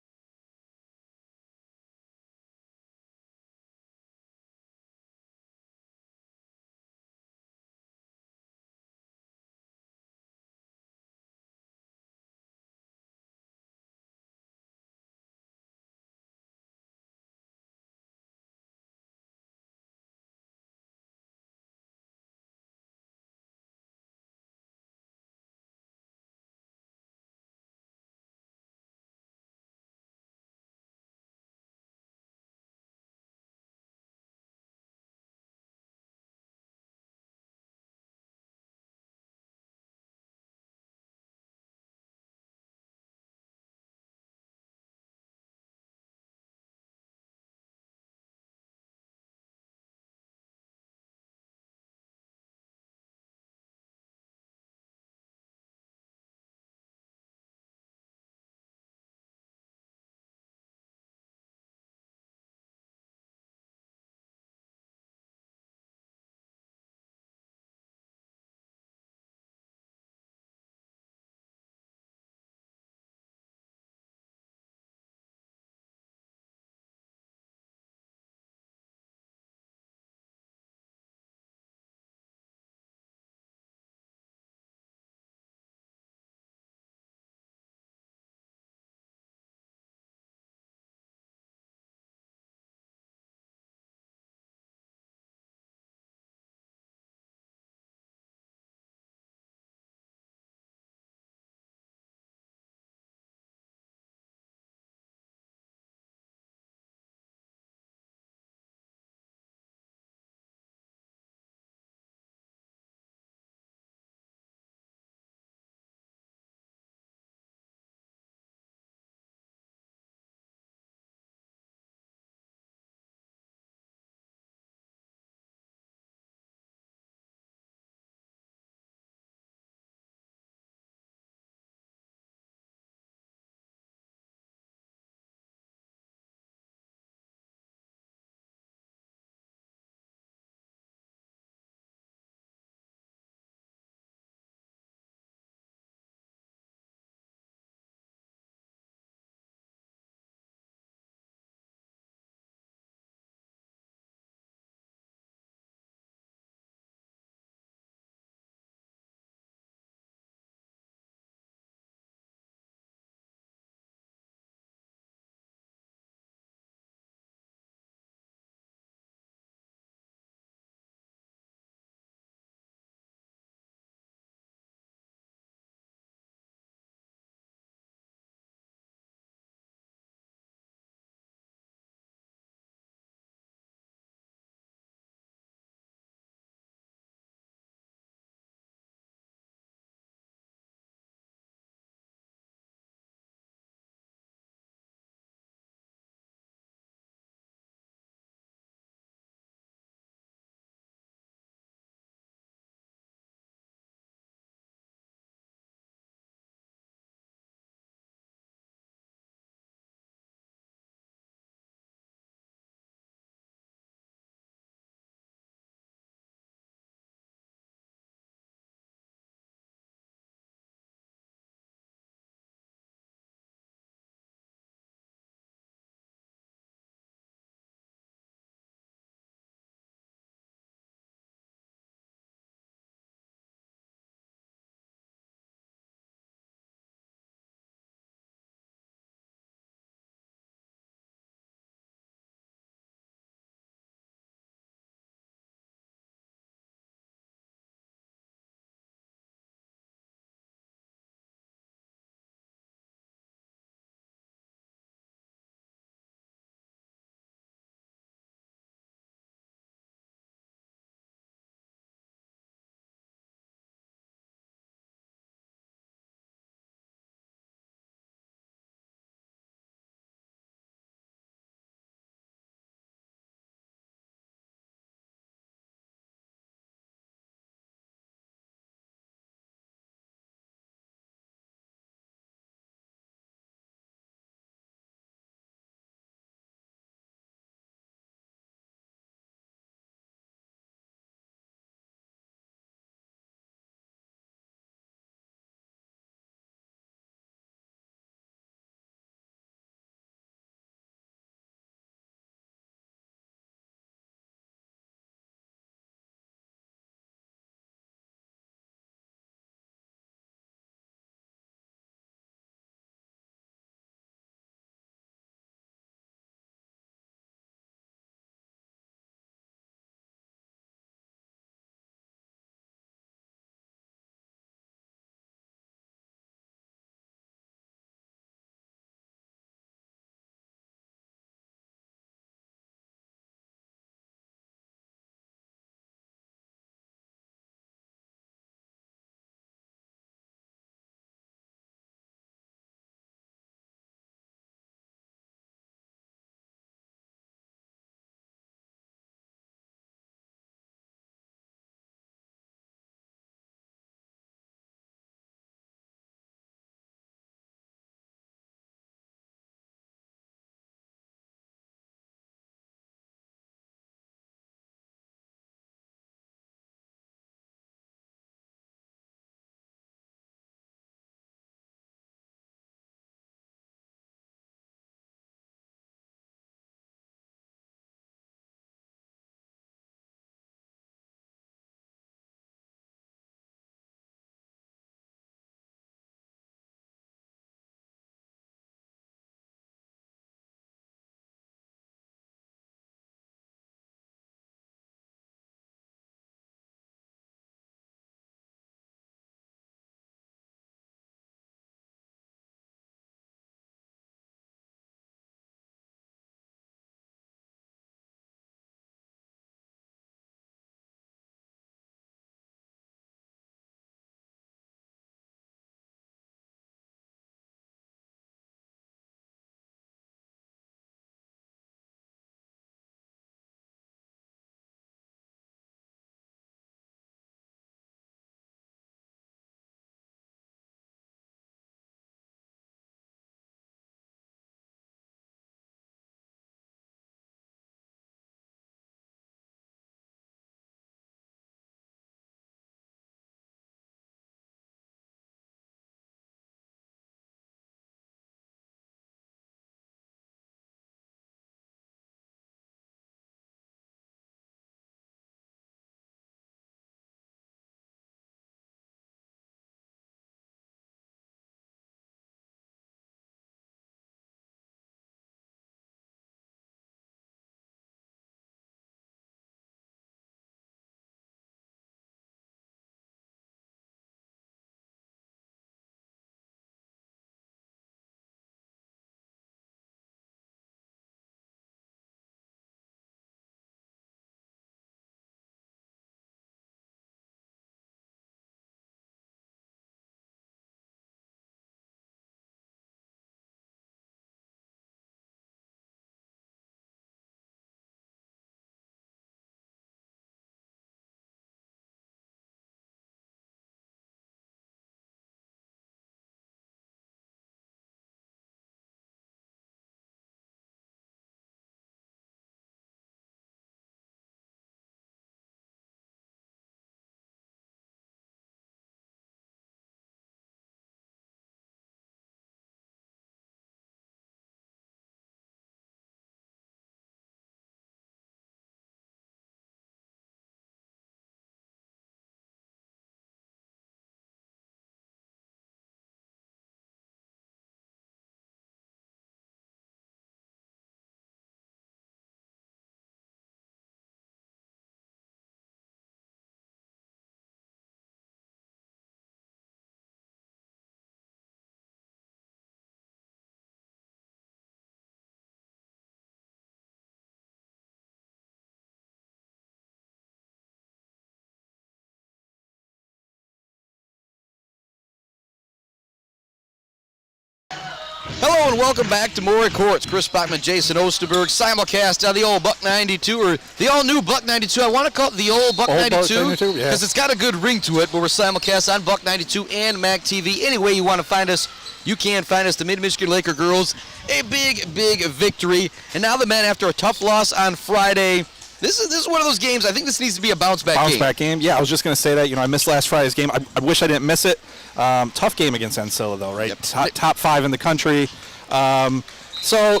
Hello and welcome back to More Courts. Chris Bachman, Jason Osterberg, simulcast on the old Buck 92, or the all-new Buck 92. I want to call it the old Buck 92 because it's got a good ring to it, but we're simulcast on Buck 92 and Mac TV. Any way you want to find us, you can find us. The Mid-Michigan Laker girls, a big, big victory. And now the men, after a tough loss on Friday, this is one of those games. I think this needs to be a bounce-back game. Bounce-back game. Yeah, I was just going to say that. I missed last Friday's game. I wish I didn't miss it. Tough game against Ancilla, though, right? Yep. Top 5 in the country. So,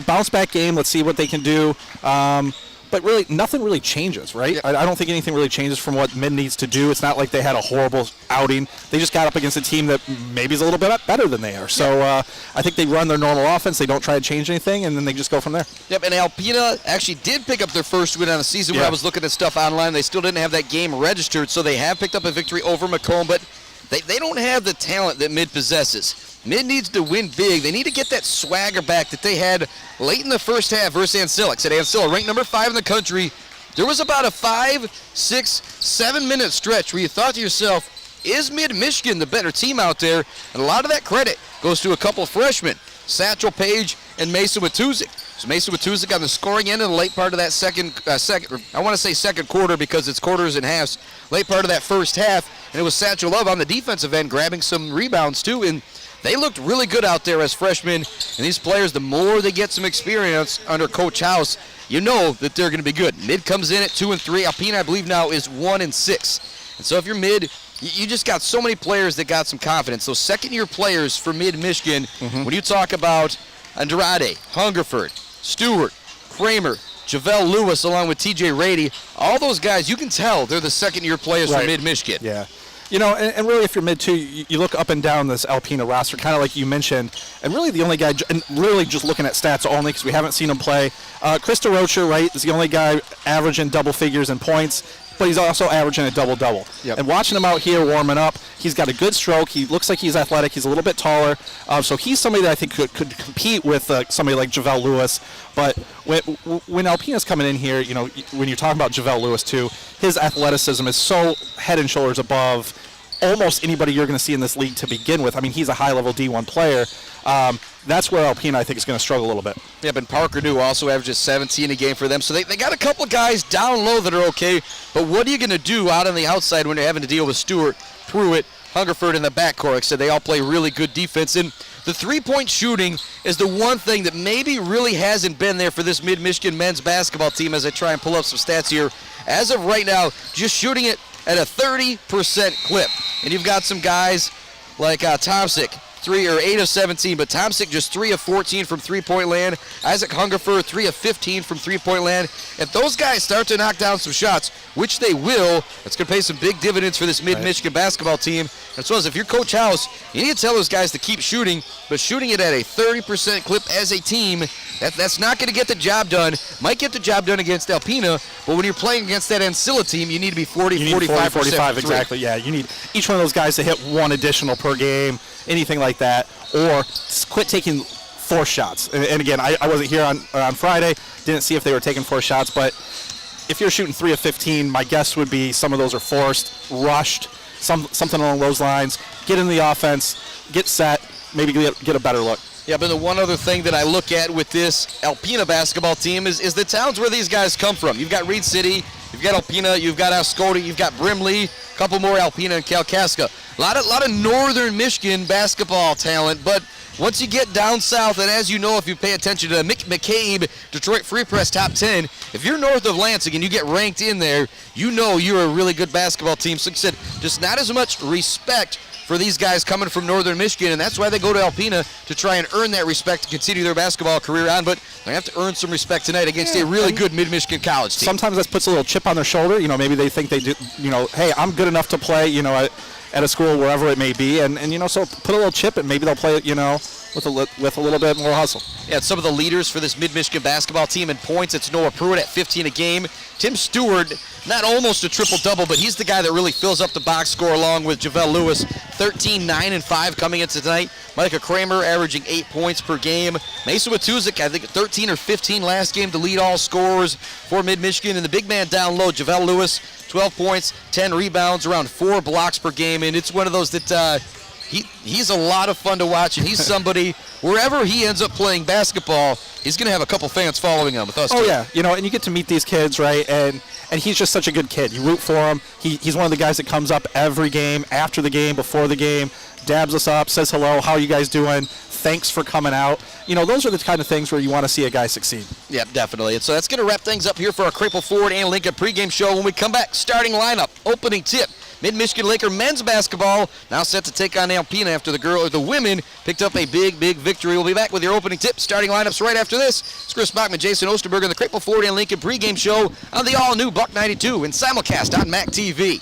bounce-back game. Let's see what they can do. But really, nothing really changes, right? Yep. I don't think anything really changes from what Mid needs to do. It's not like they had a horrible outing. They just got up against a team that maybe is a little bit better than they are. So I think they run their normal offense. They don't try to change anything, and then they just go from there. Yep, and Alpena actually did pick up their first win on the season. When I was looking at stuff online, they still didn't have that game registered, so they have picked up a victory over Macomb, but they don't have the talent that Mid possesses. Mid needs to win big. They need to get that swagger back that they had late in the first half versus Ancilla. At Ancilla, ranked number 5 in the country, there was about a 5, 6, 7 minute stretch where you thought to yourself, is Mid-Michigan the better team out there? And a lot of that credit goes to a couple of freshmen, Satchel Paige and Mason Watuzik. So Mason Watuzik on the scoring end in the late part of that second quarter because it's quarters and halves, late part of that first half, and it was Satchel Love on the defensive end grabbing some rebounds too, and they looked really good out there as freshmen, and these players, the more they get some experience under Coach House, you know that they're going to be good. Mid comes in at 2-3. Alpena, I believe now, is 1-6. And so if you're Mid, you just got so many players that got some confidence. Those second-year players for Mid-Michigan, when you talk about Andrade, Hungerford, Stewart, Kramer, JaVale Lewis, along with T.J. Rady, all those guys, you can tell they're the second-year players for Mid-Michigan. Yeah. And really, if you're Mid too, you look up and down this Alpena roster, kind of like you mentioned, and really the only guy, and really just looking at stats only because we haven't seen him play. Krista Rocher, right, is the only guy averaging double figures in points, but he's also averaging a double-double. Yep. And watching him out here warming up, he's got a good stroke. He looks like he's athletic. He's a little bit taller. So he's somebody that I think could compete with somebody like JaVale Lewis. But when Alpena's coming in here, when you're talking about JaVale Lewis too, his athleticism is so head and shoulders above almost anybody you're going to see in this league to begin with. I mean, he's a high-level D1 player. That's where Alpena, I think, is going to struggle a little bit. Yeah, but Parker New also averages 17 a game for them. So they got a couple of guys down low that are okay. But what are you going to do out on the outside when you're having to deal with Stewart, Pruitt, Hungerford in the backcourt? Like I said, they all play really good defense. And the three-point shooting is the one thing that maybe really hasn't been there for this Mid-Michigan men's basketball team as I try and pull up some stats here. As of right now, just shooting it at a 30% clip. And you've got some guys like Tomsick, 8 of 17, but Tomsick just 3 of 14 from three-point land. Isaac Hungerford, 3 of 15 from three-point land. If those guys start to knock down some shots, which they will, that's going to pay some big dividends for this Mid-Michigan basketball team. And so if you're Coach House, you need to tell those guys to keep shooting, but shooting it at a 30% clip as a team, that's not going to get the job done. Might get the job done against Alpena, but when you're playing against that Ancilla team, you need to be 45%. 45, exactly, yeah. You need each one of those guys to hit one additional per game, anything like that, or quit taking forced shots. And again, I wasn't here on Friday, didn't see if they were taking forced shots, but if you're shooting 3 of 15, my guess would be some of those are forced, rushed, something along those lines. Get in the offense, get set, maybe get a better look. Yeah, but the one other thing that I look at with this Alpena basketball team is the towns where these guys come from. You've got Reed City, you've got Alpena, you've got Ascoti, you've got Brimley, a couple more Alpena and Kalkaska. A lot of northern Michigan basketball talent, but once you get down south, and as you know, if you pay attention to McCabe, Detroit Free Press Top 10, if you're north of Lansing and you get ranked in there, you know you're a really good basketball team. So like I said, just not as much respect for these guys coming from northern Michigan, and that's why they go to Alpena to try and earn that respect to continue their basketball career on, but they have to earn some respect tonight against a really good Mid-Michigan college team. Sometimes that puts a little chip on their shoulder. Maybe they think they do, hey, I'm good enough to play, at a school, wherever it may be, and so put a little chip and maybe they'll play, with a little bit more hustle. Yeah, some of the leaders for this Mid-Michigan basketball team in points, it's Noah Pruitt at 15 a game. Tim Stewart, not almost a triple-double, but he's the guy that really fills up the box score along with JaVale Lewis, 13, 9, and 5 coming into tonight. Micah Kramer averaging 8 points per game. Mason Watuzik, I think 13 or 15 last game to lead all scorers for Mid-Michigan. And the big man down low, JaVale Lewis, 12 points, 10 rebounds, around 4 blocks per game. And it's one of those that he's a lot of fun to watch, and he's somebody, wherever he ends up playing basketball, he's going to have a couple fans following him with us. Oh, too. yeah. And you get to meet these kids, right? And he's just such a good kid. You root for him. He's one of the guys that comes up every game, after the game, before the game, dabs us up, says hello, how are you guys doing? Thanks for coming out. Those are the kind of things where you want to see a guy succeed. Yep, definitely. And so that's going to wrap things up here for our Crapple Ford and Lincoln pregame show. When we come back, starting lineup, opening tip. Mid-Michigan Laker men's basketball now set to take on Alpena after the women picked up a big victory. We'll be back with your opening tip, starting lineups right after this. It's Chris Bachman, Jason Osterberg on the Crapple Ford and Lincoln pregame show on the all-new Buck 92 and simulcast on MAC TV.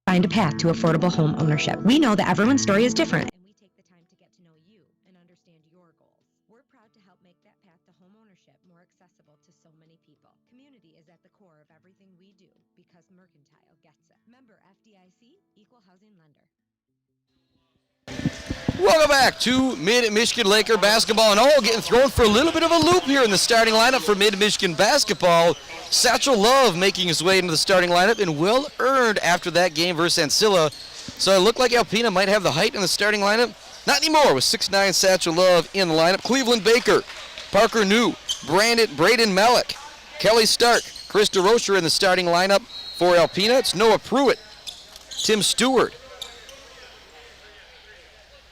Find a path to affordable home ownership. We know that everyone's story is different. And we take the time to get to know you and understand your goals. We're proud to help make that path to home ownership more accessible to so many people. Community is at the core of everything we do because Mercantile gets it. Member FDIC, Equal Housing Lender. Welcome back to Mid-Michigan Laker basketball, and all getting thrown for a little bit of a loop here in the starting lineup for Mid-Michigan basketball. Satchel Love making his way into the starting lineup, and well earned after that game versus Ancilla. So it looked like Alpena might have the height in the starting lineup. Not anymore with 6'9" Satchel Love in the lineup. Cleveland Baker, Parker New, Braden Malik, Kelly Stark, Chris DeRocher in the starting lineup for Alpena. It's Noah Pruitt, Tim Stewart.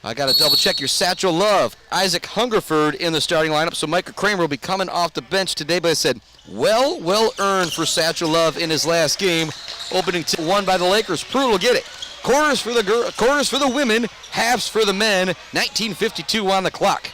I got to double check your Satchel Love. Isaac Hungerford in the starting lineup. So Micah Kramer will be coming off the bench today. But I said, well earned for Satchel Love in his last game. Opening won by the Lakers. Pruitt will get it. Quarters for the women, halves for the men. 19:52 on the clock.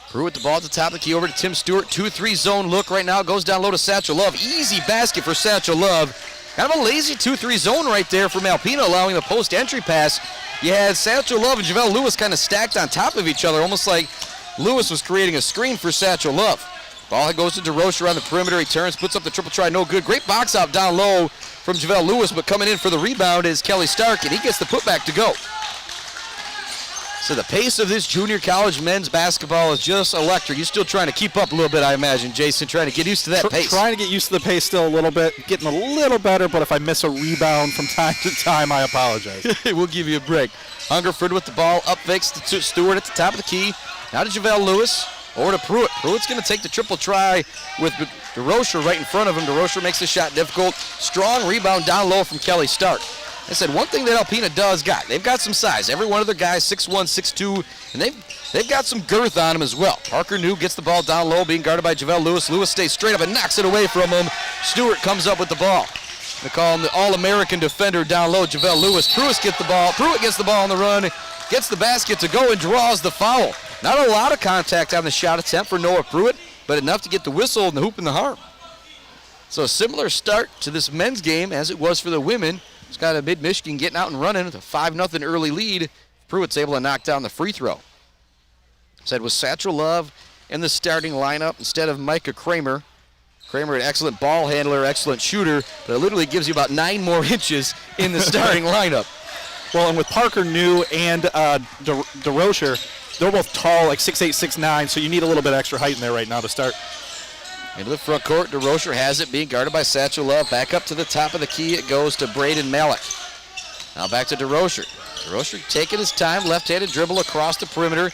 Pruitt the ball at the top of the key over to Tim Stewart. 2-3 zone look right now. Goes down low to Satchel Love. Easy basket for Satchel Love. Kind of a lazy 2-3 zone right there from Alpena, allowing the post entry pass. You had Satchel Love and JaVale Lewis kind of stacked on top of each other, almost like Lewis was creating a screen for Satchel Love. Ball goes to DeRocher on the perimeter. He turns, puts up the triple try, no good. Great box out down low from JaVale Lewis, but coming in for the rebound is Kelly Stark, and he gets the putback to go. So the pace of this junior college men's basketball is just electric. You're still trying to keep up a little bit, I imagine, Jason, trying to get used to that pace. Trying to get used to the pace still a little bit, getting a little better, but if I miss a rebound from time to time, I apologize. We'll give you a break. Hungerford with the ball, up fakes to Stewart at the top of the key. Now to JaVale Lewis, over to Pruitt. Pruitt's going to take the triple try with DeRocher right in front of him. DeRocher makes the shot difficult. Strong rebound down low from Kelly Stark. I said one thing that Alpena does got, they've got some size. Every one of their guys, 6'1", 6'2", and they've got some girth on them as well. Parker New gets the ball down low, being guarded by Javelle Lewis. Lewis stays straight up and knocks it away from him. Stewart comes up with the ball. They call him the All-American defender down low, Javelle Lewis. Pruitt gets the ball. Pruitt gets the ball on the run, gets the basket to go and draws the foul. Not a lot of contact on the shot attempt for Noah Pruitt, but enough to get the whistle and the hoop in the harm. So a similar start to this men's game as it was for the women. It's got a Mid-Michigan getting out and running with a 5-0 early lead. Pruitt's able to knock down the free throw. Said with Satchel Love in the starting lineup instead of Micah Kramer. Kramer, an excellent ball handler, excellent shooter, but it literally gives you about 9 more inches in the starting lineup. Well, and with Parker New and DeRocher, they're both tall, like 6'8", 6'9", so you need a little bit extra height in there right now to start. Into the front court, DeRocher has it, being guarded by Satchel Love. Back up to the top of the key, it goes to Braden Malik. Now back to DeRocher. DeRocher taking his time, left-handed dribble across the perimeter.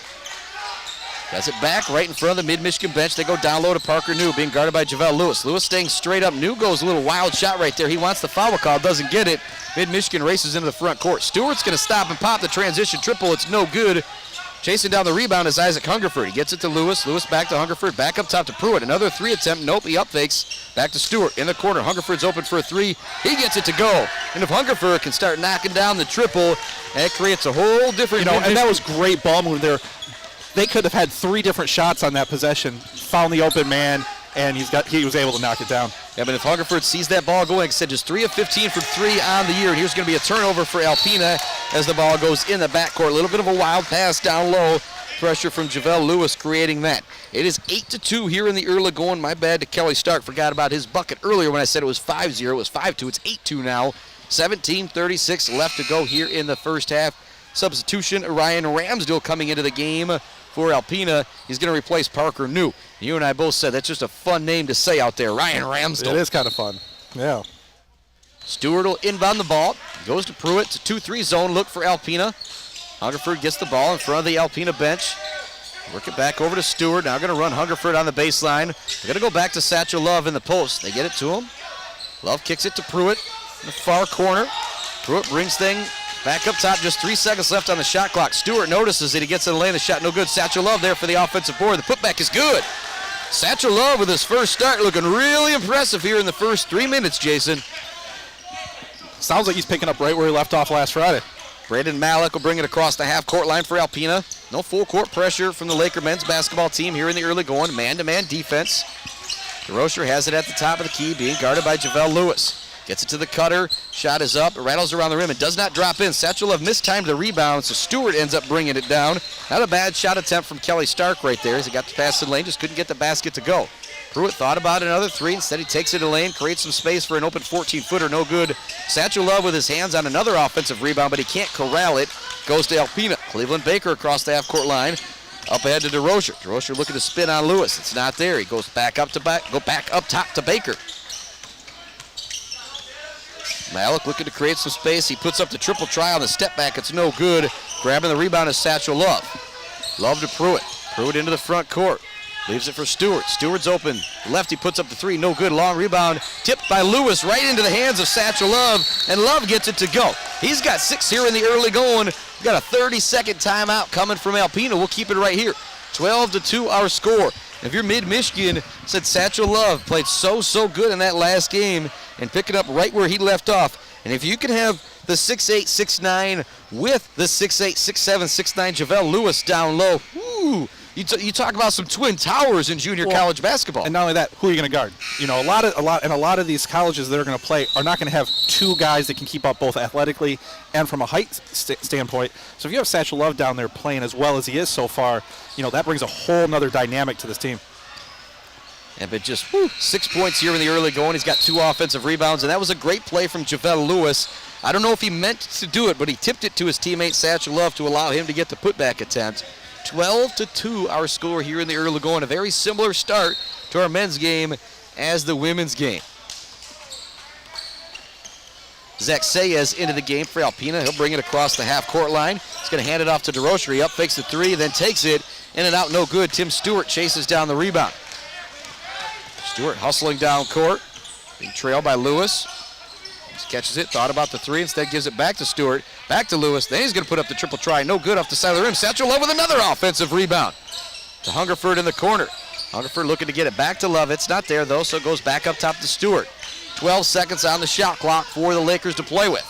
Does it back right in front of the Mid-Michigan bench. They go down low to Parker New, being guarded by Javelle Lewis. Lewis staying straight up. New goes a little wild shot right there. He wants the foul call, doesn't get it. Mid-Michigan races into the front court. Stewart's going to stop and pop the transition triple. It's no good. Chasing down the rebound is Isaac Hungerford. He gets it to Lewis. Lewis back to Hungerford. Back up top to Pruitt. Another 3 attempt. Nope, he up fakes. Back to Stewart in the corner. Hungerford's open for a 3. He gets it to go. And if Hungerford can start knocking down the triple, that creates a whole different... and that was great ball move there. They could have had 3 different shots on that possession. Found the open man, and he was able to knock it down. Yeah, but if Hungerford sees that ball going, like I said, just 3 of 15 from 3 on the year. And here's going to be a turnover for Alpena as the ball goes in the backcourt. A little bit of a wild pass down low. Pressure from Javelle Lewis creating that. It is 8-2 here in the early going. My bad to Kelly Stark. Forgot about his bucket earlier when I said it was 5-0. It was 5-2. It's 8-2 now. 17:36 left to go here in the first half. Substitution, Ryan Ramsdell coming into the game for Alpena. He's going to replace Parker New. You and I both said that's just a fun name to say out there, Ryan Ramsdell. It is kind of fun. Yeah. Stewart will inbound the ball. Goes to Pruitt to 2-3 zone. Look for Alpena. Hungerford gets the ball in front of the Alpena bench. Work it back over to Stewart. Now going to run Hungerford on the baseline. They're going to go back to Satchel Love in the post. They get it to him. Love kicks it to Pruitt in the far corner. Pruitt brings thing back up top. Just 3 seconds left on the shot clock. Stewart notices it. He gets in the lane. The shot no good. Satchel Love there for the offensive board. The putback is good. Satchel Love with his first start looking really impressive here in the first 3 minutes, Jason. Sounds like he's picking up right where he left off last Friday. Braden Malik will bring it across the half-court line for Alpena. No full-court pressure from the Laker men's basketball team here in the early going. Man-to-man defense. DeRocher has it at the top of the key, being guarded by Javelle Lewis. Gets it to the cutter. Shot is up. It rattles around the rim. It does not drop in. Satchel Love mistimed the rebound, so Stewart ends up bringing it down. Not a bad shot attempt from Kelly Stark right there as he got the pass in the lane. Just couldn't get the basket to go. Pruitt thought about another 3. Instead, he takes it in the lane, creates some space for an open 14-footer. No good. Satchel Love with his hands on another offensive rebound, but he can't corral it. Goes to Alpena. Cleveland Baker across the half-court line. Up ahead to DeRocher. DeRocher looking to spin on Lewis. It's not there. He goes back up top to Baker. Malik looking to create some space. He puts up the triple try on the step back. It's no good. Grabbing the rebound is Satchel Love. Love to Pruitt. Pruitt into the front court. Leaves it for Stewart. Stewart's open. Lefty puts up the 3. No good. Long rebound. Tipped by Lewis right into the hands of Satchel Love. And Love gets it to go. He's got 6 here in the early going. We've got a 30-second timeout coming from Alpena. We'll keep it right here. 12-2 our score. If you're Mid-Michigan, said Satchel Love played so good in that last game and pick it up right where he left off. And if you can have the 6'8", 6'9", with the 6'8", 6'7", 6'9", Javelle Lewis down low, whoo, you talk about some twin towers in junior college basketball. And not only that, who are you going to guard? You know, a lot of these colleges that are going to play are not going to have 2 guys that can keep up both athletically and from a height standpoint. So if you have Satchel Love down there playing as well as he is so far, you know, that brings a whole nother dynamic to this team. And but just 6 points here in the early going. He's got 2 offensive rebounds, and that was a great play from Javelle Lewis. I don't know if he meant to do it, but he tipped it to his teammate Satchel Love to allow him to get the putback attempt. 12-2 our score here in the early going. A very similar start to our men's game as the women's game. Zach Sayez into the game for Alpena. He'll bring it across the half-court line. He's going to hand it off to DeRocher. He up fakes the 3, then takes it. In and out, no good. Tim Stewart chases down the rebound. Stewart hustling down court. Being trailed by Lewis. Catches it, thought about the three, instead gives it back to Stewart, back to Lewis. Then he's going to put up the triple try. No good off the side of the rim. Satchel Love with another offensive rebound to Hungerford in the corner. Hungerford looking to get it back to Love. It's not there, though, so it goes back up top to Stewart. 12 seconds on the shot clock for the Lakers to play with.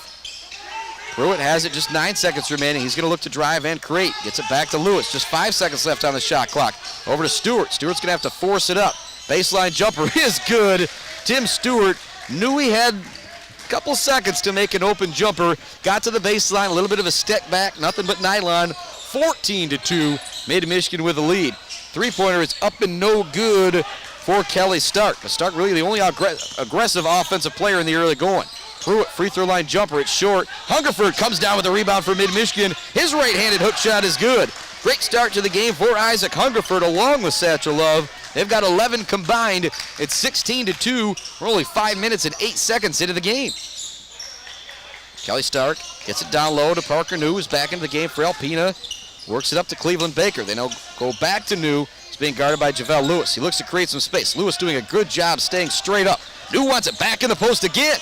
Pruitt has it, just 9 seconds remaining. He's going to look to drive and create. Gets it back to Lewis. Just 5 seconds left on the shot clock. Over to Stewart. Stewart's going to have to force it up. Baseline jumper is good. Tim Stewart knew he had a couple seconds to make an open jumper. Got to the baseline, a little bit of a step back, nothing but nylon. 14-2, Mid-Michigan with the lead. Three-pointer is up and no good for Kelly Stark. Stark really the only aggressive offensive player in the early going. Pruitt, free throw line jumper, it's short. Hungerford comes down with a rebound for Mid-Michigan. His right-handed hook shot is good. Great start to the game for Isaac Hungerford along with Satchel Love. They've got 11 combined. It's 16-2. We're only 5 minutes and 8 seconds into the game. Kelly Stark gets it down low to Parker New, who's back into the game for Alpena. Works it up to Cleveland Baker. They now go back to New. It's being guarded by JaVale Lewis. He looks to create some space. Lewis doing a good job staying straight up. New wants it back in the post again.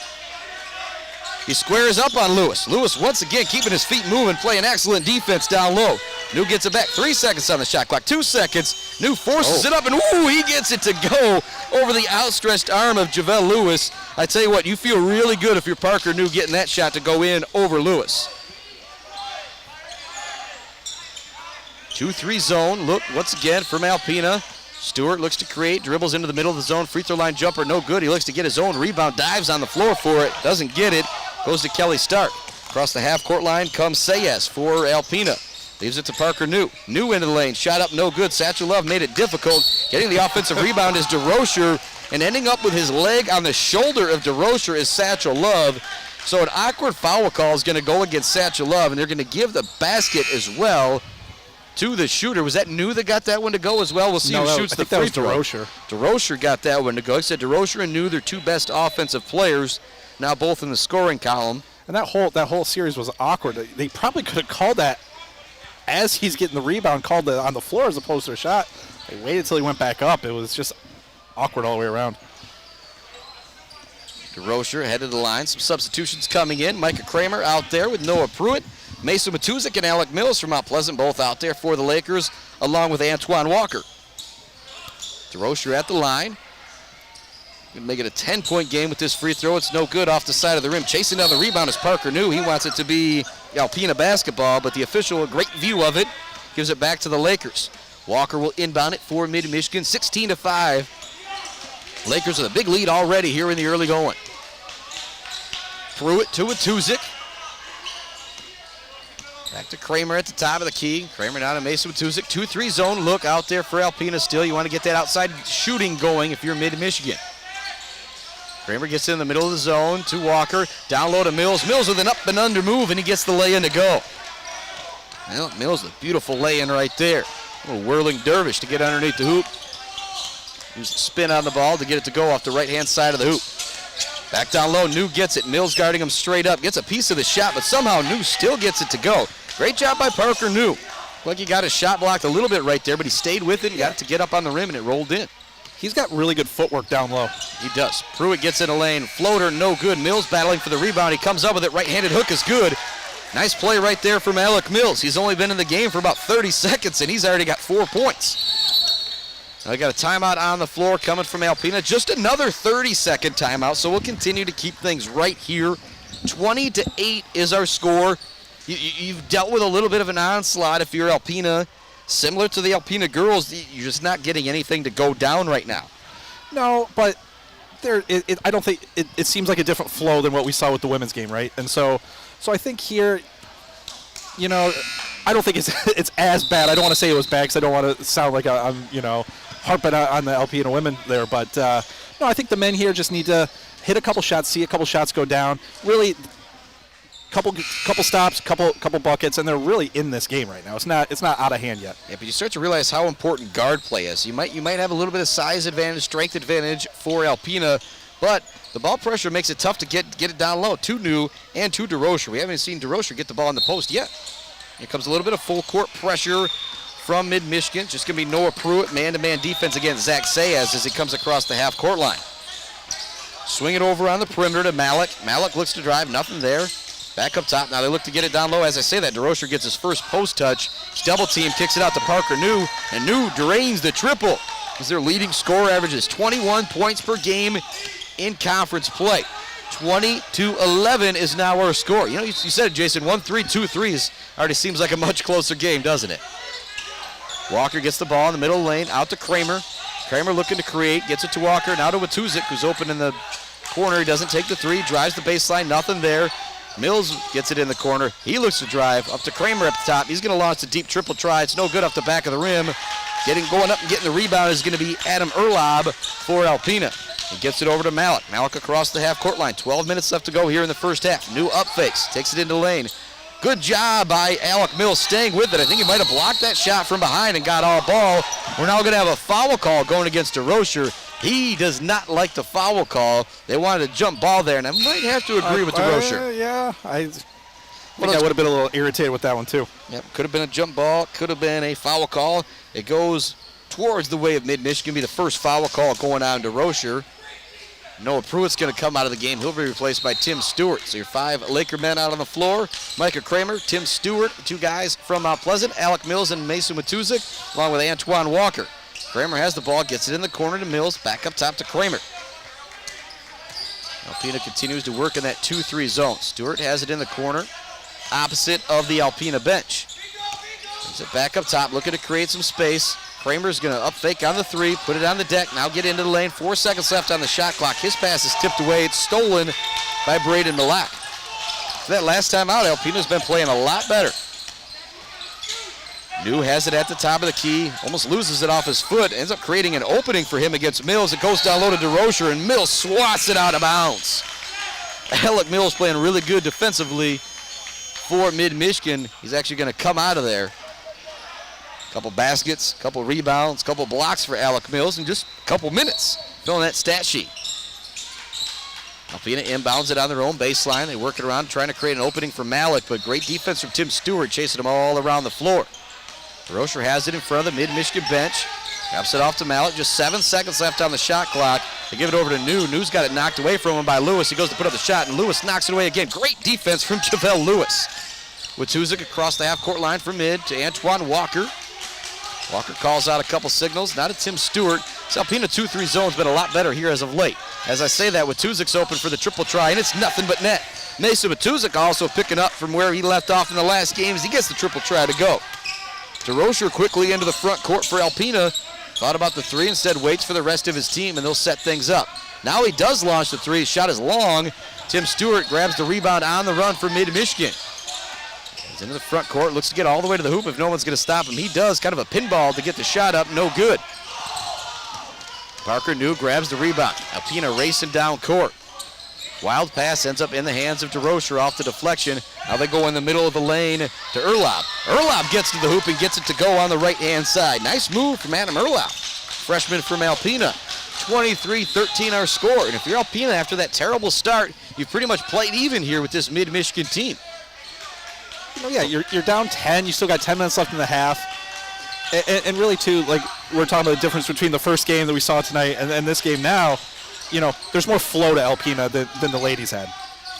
He squares up on Lewis. Lewis once again keeping his feet moving, playing excellent defense down low. New gets it back. 3 seconds on the shot clock. 2 seconds. New forces it up, and ooh, he gets it to go over the outstretched arm of JaVale Lewis. I tell you what, you feel really good if you're Parker New getting that shot to go in over Lewis. 2-3 zone. Look once again from Alpena. Stewart looks to create, dribbles into the middle of the zone. Free throw line jumper, no good. He looks to get his own rebound, dives on the floor for it, doesn't get it. Goes to Kelly Stark. Across the half-court line comes Sayes for Alpena. Leaves it to Parker New. New into the lane, shot up, no good. Satchel Love made it difficult. Getting the offensive rebound is DeRocher, and ending up with his leg on the shoulder of DeRocher is Satchel Love. So an awkward foul call is going to go against Satchel Love, and they're going to give the basket as well to the shooter. Was that New that got that one to go as well? We'll see who shoots the free throw. DeRocher. DeRocher got that one to go. He said DeRocher and New, their two best offensive players, now both in the scoring column. And that whole series was awkward. They probably could have called that as he's getting the rebound, called it on the floor as opposed to a shot. They waited until he went back up. It was just awkward all the way around. DeRocher headed the line. Some substitutions coming in. Micah Kramer out there with Noah Pruitt. Mason Matuzik and Alec Mills from Mount Pleasant both out there for the Lakers, along with Antoine Walker. DeRocher at the line. Going to make it a 10-point game with this free throw. It's no good off the side of the rim. Chasing down the rebound is Parker New. He wants it to be Alpena basketball, but the official, a great view of it, gives it back to the Lakers. Walker will inbound it for Mid-Michigan, 16-5. Lakers with a big lead already here in the early going. Pruitt to Matuzik. Back to Kramer at the top of the key. Kramer down to Mason Matuzik. 2-3 zone look out there for Alpena still. You want to get that outside shooting going if you're Mid-Michigan. Kramer gets in the middle of the zone to Walker. Down low to Mills. Mills with an up and under move, and he gets the lay-in to go. Well, Mills, a beautiful lay-in right there. A little whirling dervish to get underneath the hoop. Use the spin on the ball to get it to go off the right-hand side of the hoop. Back down low, New gets it. Mills guarding him straight up. Gets a piece of the shot, but somehow New still gets it to go. Great job by Parker New. Like he got his shot blocked a little bit right there, but he stayed with it and got it to get up on the rim, and it rolled in. He's got really good footwork down low. He does. Pruitt gets in a lane. Floater, no good. Mills battling for the rebound. He comes up with it. Right-handed hook is good. Nice play right there from Alec Mills. He's only been in the game for about 30 seconds, and he's already got 4 points. Now we got a timeout on the floor coming from Alpena. Just another 30-second timeout, so we'll continue to keep things right here. 20-8 is our score. You've dealt with a little bit of an onslaught if you're Alpena. Similar to the Alpena girls, you're just not getting anything to go down right now. No, but I don't think it seems like a different flow than what we saw with the women's game, right? And so I think here, you know, I don't think it's as bad. I don't want to say it was bad because I don't want to sound like I'm harping on the Alpena women there. But no, I think the men here just need to hit a couple shots, see a couple shots go down. Really, couple stops, couple buckets, and they're really in this game right now. It's not out of hand yet. Yeah, but you start to realize how important guard play is. You might have a little bit of size advantage, strength advantage for Alpena, but the ball pressure makes it tough to get it down low. To New and to DeRocher. We haven't seen DeRocher get the ball in the post yet. Here comes a little bit of full court pressure from Mid-Michigan. Just going to be Noah Pruitt, man-to-man defense against Zach Sayas as he comes across the half-court line. Swing it over on the perimeter to Malik. Malik looks to drive, nothing there. Back up top. Now they look to get it down low. As I say that, DeRocher gets his first post touch. He's double team, kicks it out to Parker New, and New drains the triple. As their leading scorer averages 21 points per game in conference play. 20-11 is now our score. You know, you said it, Jason, 1-3, 2 threes. Already seems like a much closer game, doesn't it? Walker gets the ball in the middle lane, out to Kramer. Kramer looking to create, gets it to Walker, now to Watuzik, who's open in the corner. He doesn't take the three, drives the baseline, nothing there. Mills gets it in the corner. He looks to drive up to Kramer up the top. He's going to launch a deep triple try. It's no good off the back of the rim. Going up and getting the rebound is going to be Adam Erlob for Alpena. He gets it over to Malik. Malik across the half-court line. 12 minutes left to go here in the first half. New up fakes. Takes it into the lane. Good job by Alec Mills staying with it. I think he might have blocked that shot from behind and got all ball. We're now going to have a foul call going against DeRocher. He does not like the foul call. They wanted a jump ball there, and I might have to agree with DeRocher. Yeah, I think I would have been a little irritated with that one too. Yep, could have been a jump ball, could have been a foul call. It goes towards the way of Mid-Michigan. Be the first foul call going on DeRocher. Noah Pruitt's going to come out of the game. He'll be replaced by Tim Stewart. So your 5 Laker men out on the floor. Micah Kramer, Tim Stewart, 2 guys from Mount Pleasant, Alec Mills and Mason Watuzik, along with Antoine Walker. Kramer has the ball, gets it in the corner to Mills, back up top to Kramer. Alpena continues to work in that 2-3 zone. Stewart has it in the corner, opposite of the Alpena bench. Brings it back up top, looking to create some space. Kramer's going to up fake on the 3, put it on the deck, now get into the lane. 4 seconds left on the shot clock. His pass is tipped away. It's stolen by Braden Malak. For that last time out, Alpena's been playing a lot better. New has it at the top of the key, almost loses it off his foot, ends up creating an opening for him against Mills. It goes down low to DeRocher, and Mills swats it out of bounds. Alec Mills playing really good defensively for Mid-Michigan. He's actually going to come out of there. Couple baskets, couple rebounds, couple blocks for Alec Mills in just a couple minutes, filling that stat sheet. Alpena inbounds it on their own baseline. They work it around, trying to create an opening for Malik, but great defense from Tim Stewart, chasing them all around the floor. DeRocher has it in front of the Mid-Michigan bench. Drops it off to Malik. Just 7 seconds left on the shot clock. They give it over to New. New's got it knocked away from him by Lewis. He goes to put up the shot, and Lewis knocks it away again. Great defense from Javale Lewis. Watuzik across the half-court line for mid to Antoine Walker. Walker calls out a couple signals, now to Tim Stewart. This Alpena 2-3 zone's been a lot better here as of late. As I say that, Watuzik's open for the triple try, and it's nothing but net. Mason Watuzik also picking up from where he left off in the last game as he gets the triple try to go. DeRocher quickly into the front court for Alpena. Thought about the 3, instead waits for the rest of his team, and they'll set things up. Now he does launch the 3. His shot is long. Tim Stewart grabs the rebound on the run for Mid-Michigan. He's into the front court, looks to get all the way to the hoop if no one's going to stop him. He does, kind of a pinball to get the shot up, no good. Parker New grabs the rebound. Alpena racing down court. Wild pass ends up in the hands of DeRocher off the deflection. Now they go in the middle of the lane to Erlob. Erlob gets to the hoop and gets it to go on the right-hand side. Nice move from Adam Erlob, freshman from Alpena. 23-13 our score. And if you're Alpena after that terrible start, you've pretty much played even here with this Mid-Michigan team. Well, yeah, you're down 10. You still got 10 minutes left in the half. And really, too, like we're talking about the difference between the first game that we saw tonight and this game now, you know, there's more flow to Alpena than the ladies had.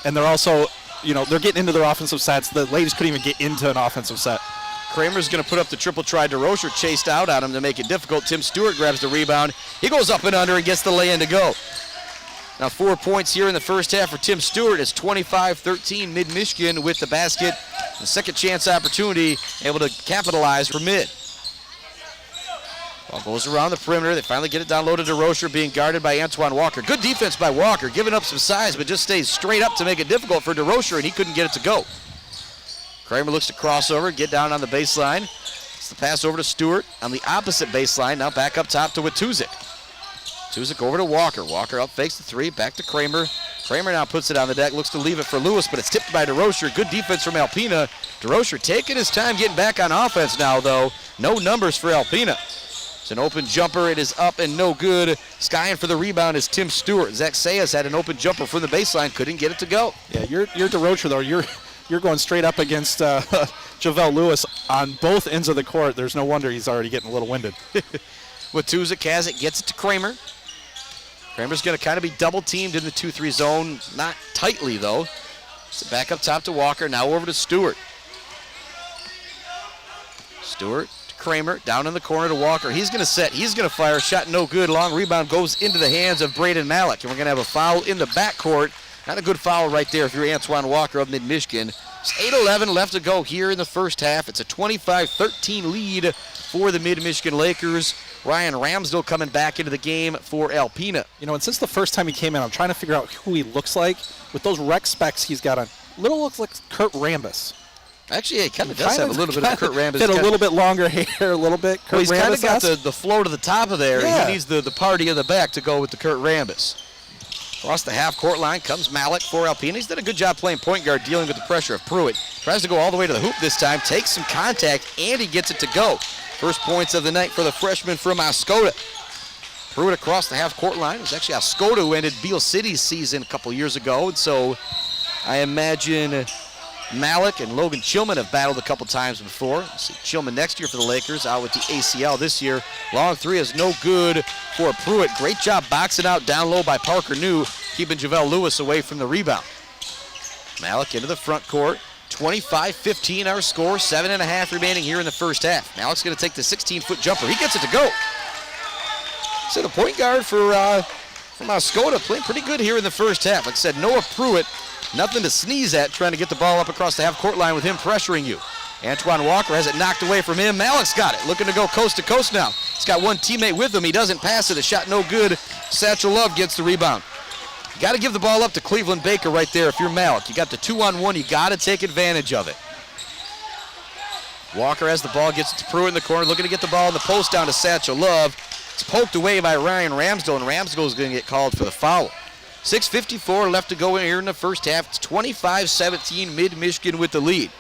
And they're also, you know, they're getting into their offensive sets. The ladies couldn't even get into an offensive set. Kramer's going to put up the triple try. DeRocher chased out on him to make it difficult. Tim Stewart grabs the rebound. He goes up and under and gets the lay-in to go. Now 4 points here in the first half for Tim Stewart. It's 25-13 Mid-Michigan with the basket. The second chance opportunity, able to capitalize for mid. Ball goes around the perimeter. They finally get it down low to DeRocher, being guarded by Antoine Walker. Good defense by Walker, giving up some size, but just stays straight up to make it difficult for DeRocher, and he couldn't get it to go. Kramer looks to cross over, get down on the baseline. It's the pass over to Stewart on the opposite baseline. Now back up top to Watuzik. Watuzik over to Walker. Walker up fakes the 3, back to Kramer. Kramer now puts it on the deck, looks to leave it for Lewis, but it's tipped by DeRocher. Good defense from Alpena. DeRocher taking his time getting back on offense now, though. No numbers for Alpena. It's an open jumper. It is up and no good. Skying for the rebound is Tim Stewart. Zach Sayas had an open jumper from the baseline, couldn't get it to go. Yeah, you're DeRocher, though. You're going straight up against Javale Lewis on both ends of the court. There's no wonder he's already getting a little winded. Watuzik has it, gets it to Kramer. Kramer's going to kind of be double teamed in the 2-3 zone. Not tightly, though. So back up top to Walker. Now over to Stewart. Stewart to Kramer. Down in the corner to Walker. He's going to set. He's going to fire. Shot no good. Long rebound goes into the hands of Braden Malik. And we're going to have a foul in the backcourt. Not a good foul right there if you're Antoine Walker of Mid-Michigan. It's 8:11 left to go here in the first half. It's a 25-13 lead for the Mid-Michigan Lakers. Ryan Ramsdell coming back into the game for Alpena. You know, and since the first time he came in, I'm trying to figure out who he looks like. With those rec specs he's got on, little looks like Kurt Rambis. Actually, yeah, he kind of does have a little bit of Kurt Rambis. Fit a little bit longer hair, a little bit. Kurt he's kind of got Rambis-esque. the flow to the top of there. Yeah. He needs the party in the back to go with the Kurt Rambis. Across the half-court line comes Malik for Alpena. He's done a good job playing point guard, dealing with the pressure of Pruitt. Tries to go all the way to the hoop this time, takes some contact, and he gets it to go. First points of the night for the freshman from Oscoda. Pruitt across the half-court line. It was actually Oscoda who ended Beale City's season a couple years ago, and so I imagine Malik and Logan Chillman have battled a couple times before. We'll see Chillman next year for the Lakers, out with the ACL this year. Long three is no good for Pruitt. Great job boxing out down low by Parker New, keeping JaVale Lewis away from the rebound. Malik into the front court. 25-15 our score, 7.5 remaining here in the first half. Malik's going to take the 16-foot jumper. He gets it to go. So the point guard from Oscoda playing pretty good here in the first half. Like I said, Noah Pruitt, nothing to sneeze at, trying to get the ball up across the half-court line with him pressuring you. Antoine Walker has it knocked away from him. Malik's got it, looking to go coast to coast now. He's got one teammate with him. He doesn't pass it. A shot no good. Satchel Love gets the rebound. You got to give the ball up to Cleveland Baker right there if you're Malik. You got the 2-on-1. You got to take advantage of it. Walker has the ball, gets it to Pruitt in the corner, looking to get the ball in the post down to Satchel Love. It's poked away by Ryan Ramsdell, and Ramsdell is going to get called for the foul. 6:54 left to go here in the first half. It's 25-17, Mid-Michigan with the lead.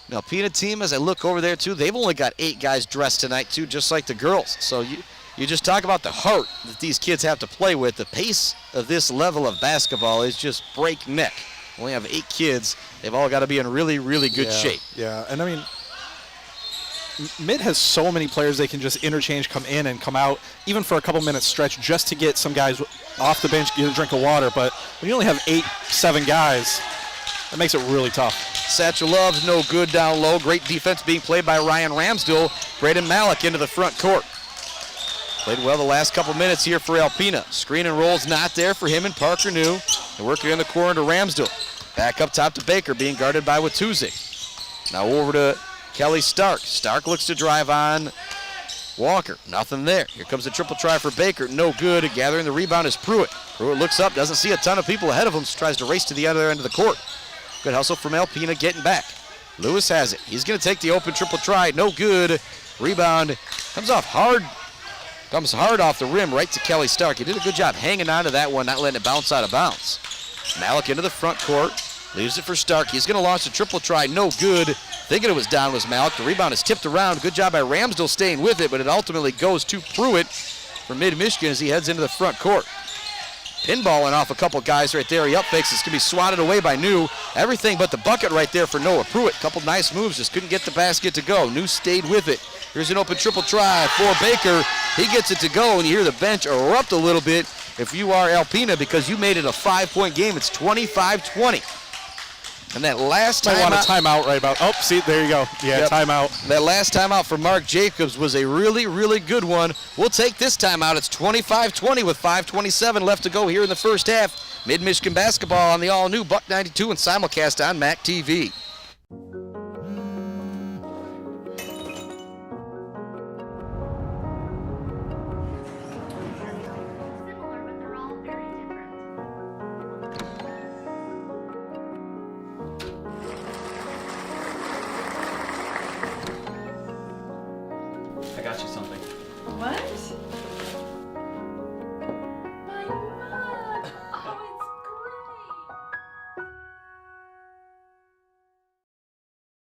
Now, Alpena team, as I look over there, too, they've only got 8 guys dressed tonight, too, just like the girls. So you just talk about the heart that these kids have to play with. The pace of this level of basketball is just breakneck. We only have 8 kids. They've all got to be in really, really good shape. Yeah, and I mean, Mid has so many players they can just interchange, come in and come out, even for a couple minutes stretch, just to get some guys off the bench, get a drink of water. But when you only have 8-7 guys, that makes it really tough. Satchel Love's no good down low. Great defense being played by Ryan Ramsdell. Braden Malik into the front court. Played well the last couple minutes here for Alpena. Screen and roll's not there for him and Parker New. They're working in the corner to Ramsdell. Back up top to Baker, being guarded by Watuzik. Now over to Kelly Stark. Stark looks to drive on Walker. Nothing there. Here comes the triple try for Baker. No good. Gathering the rebound is Pruitt. Pruitt looks up, doesn't see a ton of people ahead of him, so tries to race to the other end of the court. Good hustle from Alpena getting back. Lewis has it. He's going to take the open triple try. No good. Rebound comes off hard. Comes hard off the rim right to Kelly Stark. He did a good job hanging on to that one, not letting it bounce out of bounds. Malik into the front court. Leaves it for Stark. He's going to launch a triple try. No good. Thinking it was down was Malik. The rebound is tipped around. Good job by Ramsdell staying with it, but it ultimately goes to Pruitt for Mid-Michigan as he heads into the front court. Pinballing off a couple guys right there. He up fakes. It's going to be swatted away by New. Everything but the bucket right there for Noah Pruitt. Couple nice moves. Just couldn't get the basket to go. New stayed with it. Here's an open triple try for Baker. He gets it to go, and you hear the bench erupt a little bit if you are Alpena because you made it a 5-point game. It's 25-20. And that last I want a timeout. timeout right about. Oh, see, there you go. Yeah, timeout. That last timeout for Mark Jacobs was a really, really good one. We'll take this timeout. It's 25-20 with 5:27 left to go here in the first half. Mid-Michigan basketball on the all-new Buck 92 and simulcast on MAC TV. I got you something. What? My mug! Oh, it's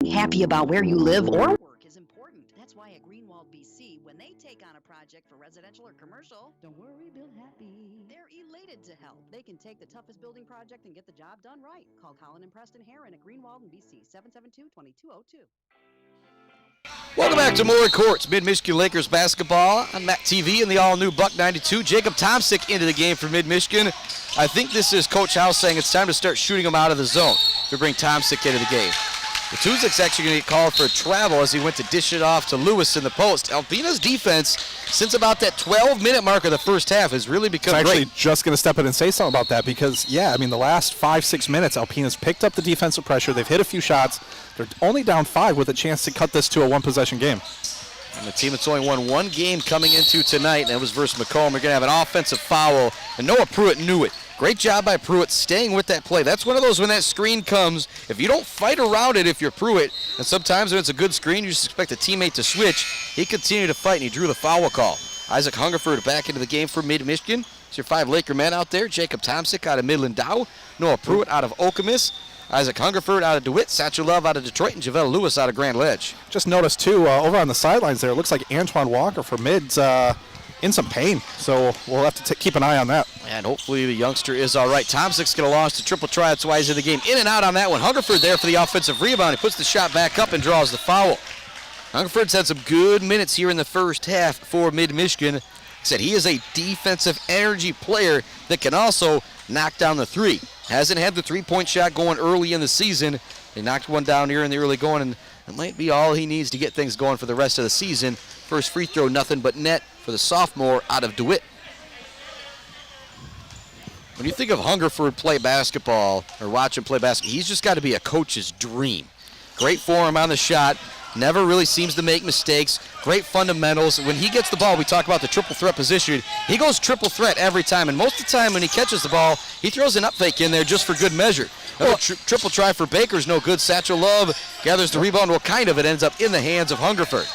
great! Happy about where you live or Work is important. That's why at Greenwald, BC, when they take on a project for residential or commercial, don't worry, Bill Happy. They're elated to help. They can take the toughest building project and get the job done right. Call Colin and Preston Herron at Greenwald, BC, 772-2202. Welcome back to Moore Courts. Mid-Michigan Lakers basketball on MAC TV and the all-new Buck 92. Jacob Tomsick into the game for Mid-Michigan. I think this is Coach House saying it's time to start shooting him out of the zone to bring Tomsick into the game. Matuzik's actually going to get called for travel as he went to dish it off to Lewis in the post. Alpena's defense, since about that 12-minute mark of the first half, has really become great. great. Just going to step in and say something about that because, yeah, I mean, the last 5-6 minutes, Alpena's picked up the defensive pressure. They've hit a few shots. They're only down 5 with a chance to cut this to a one-possession game. And the team that's only won one game coming into tonight, and that was versus Macomb. We're going to have an offensive foul, and Noah Pruitt knew it. Great job by Pruitt staying with that play. That's one of those when that screen comes, if you don't fight around it if you're Pruitt, and sometimes when it's a good screen, you just expect a teammate to switch. He continued to fight, and he drew the foul call. Isaac Hungerford back into the game for Mid-Michigan. It's your 5 Laker men out there. Jacob Tomsick out of Midland Dow. Noah Pruitt out of Okemos. Isaac Hungerford out of DeWitt, Satchel Love out of Detroit, and Javelle Lewis out of Grand Ledge. Just noticed, too, over on the sidelines there, it looks like Antoine Walker for Mid's in some pain, so we'll have to keep an eye on that. And hopefully the youngster is all right. Tomsick's going to launch the triple try. That's why he's in the game. In and out on that one. Hungerford there for the offensive rebound. He puts the shot back up and draws the foul. Hungerford's had some good minutes here in the first half for Mid-Michigan. Said he is a defensive energy player that can also knock down the three. Hasn't had the three-point shot going early in the season. They knocked one down here in the early going, and it might be all he needs to get things going for the rest of the season. First free throw, nothing but net for the sophomore out of DeWitt. When you think of Hungerford play basketball or watch him play basketball, he's just got to be a coach's dream. Great form on the shot. Never really seems to make mistakes. Great fundamentals. When he gets the ball, we talk about the triple threat position. He goes triple threat every time, and most of the time when he catches the ball, he throws an up fake in there just for good measure. Triple try for Baker's no good. Satchel Love gathers the rebound. Well, kind of. It ends up in the hands of Hungerford.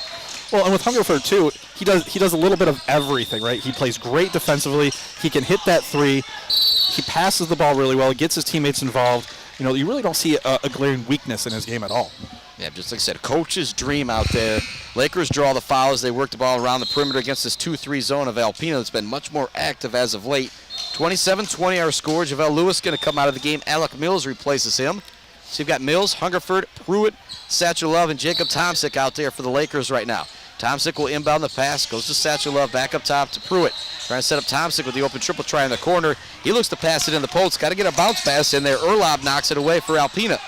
Well, and with Hungerford, too, he does a little bit of everything, right? He plays great defensively. He can hit that three. He passes the ball really well. He gets his teammates involved. You know, you really don't see a glaring weakness in his game at all. Yeah, just like I said, coach's dream out there. Lakers draw the foul as they work the ball around the perimeter against this 2-3 zone of Alpena that's been much more active as of late. 27-20 our score. Javelle Lewis going to come out of the game. Alec Mills replaces him. So you've got Mills, Hungerford, Pruitt, Satchel Love, and Jacob Tomsick out there for the Lakers right now. Tomsick will inbound the pass, goes to Satchel Love, back up top to Pruitt. Trying to set up Tomsick with the open triple try in the corner. He looks to pass it in the post. Got to get a bounce pass in there. Erlob knocks it away for Alpena.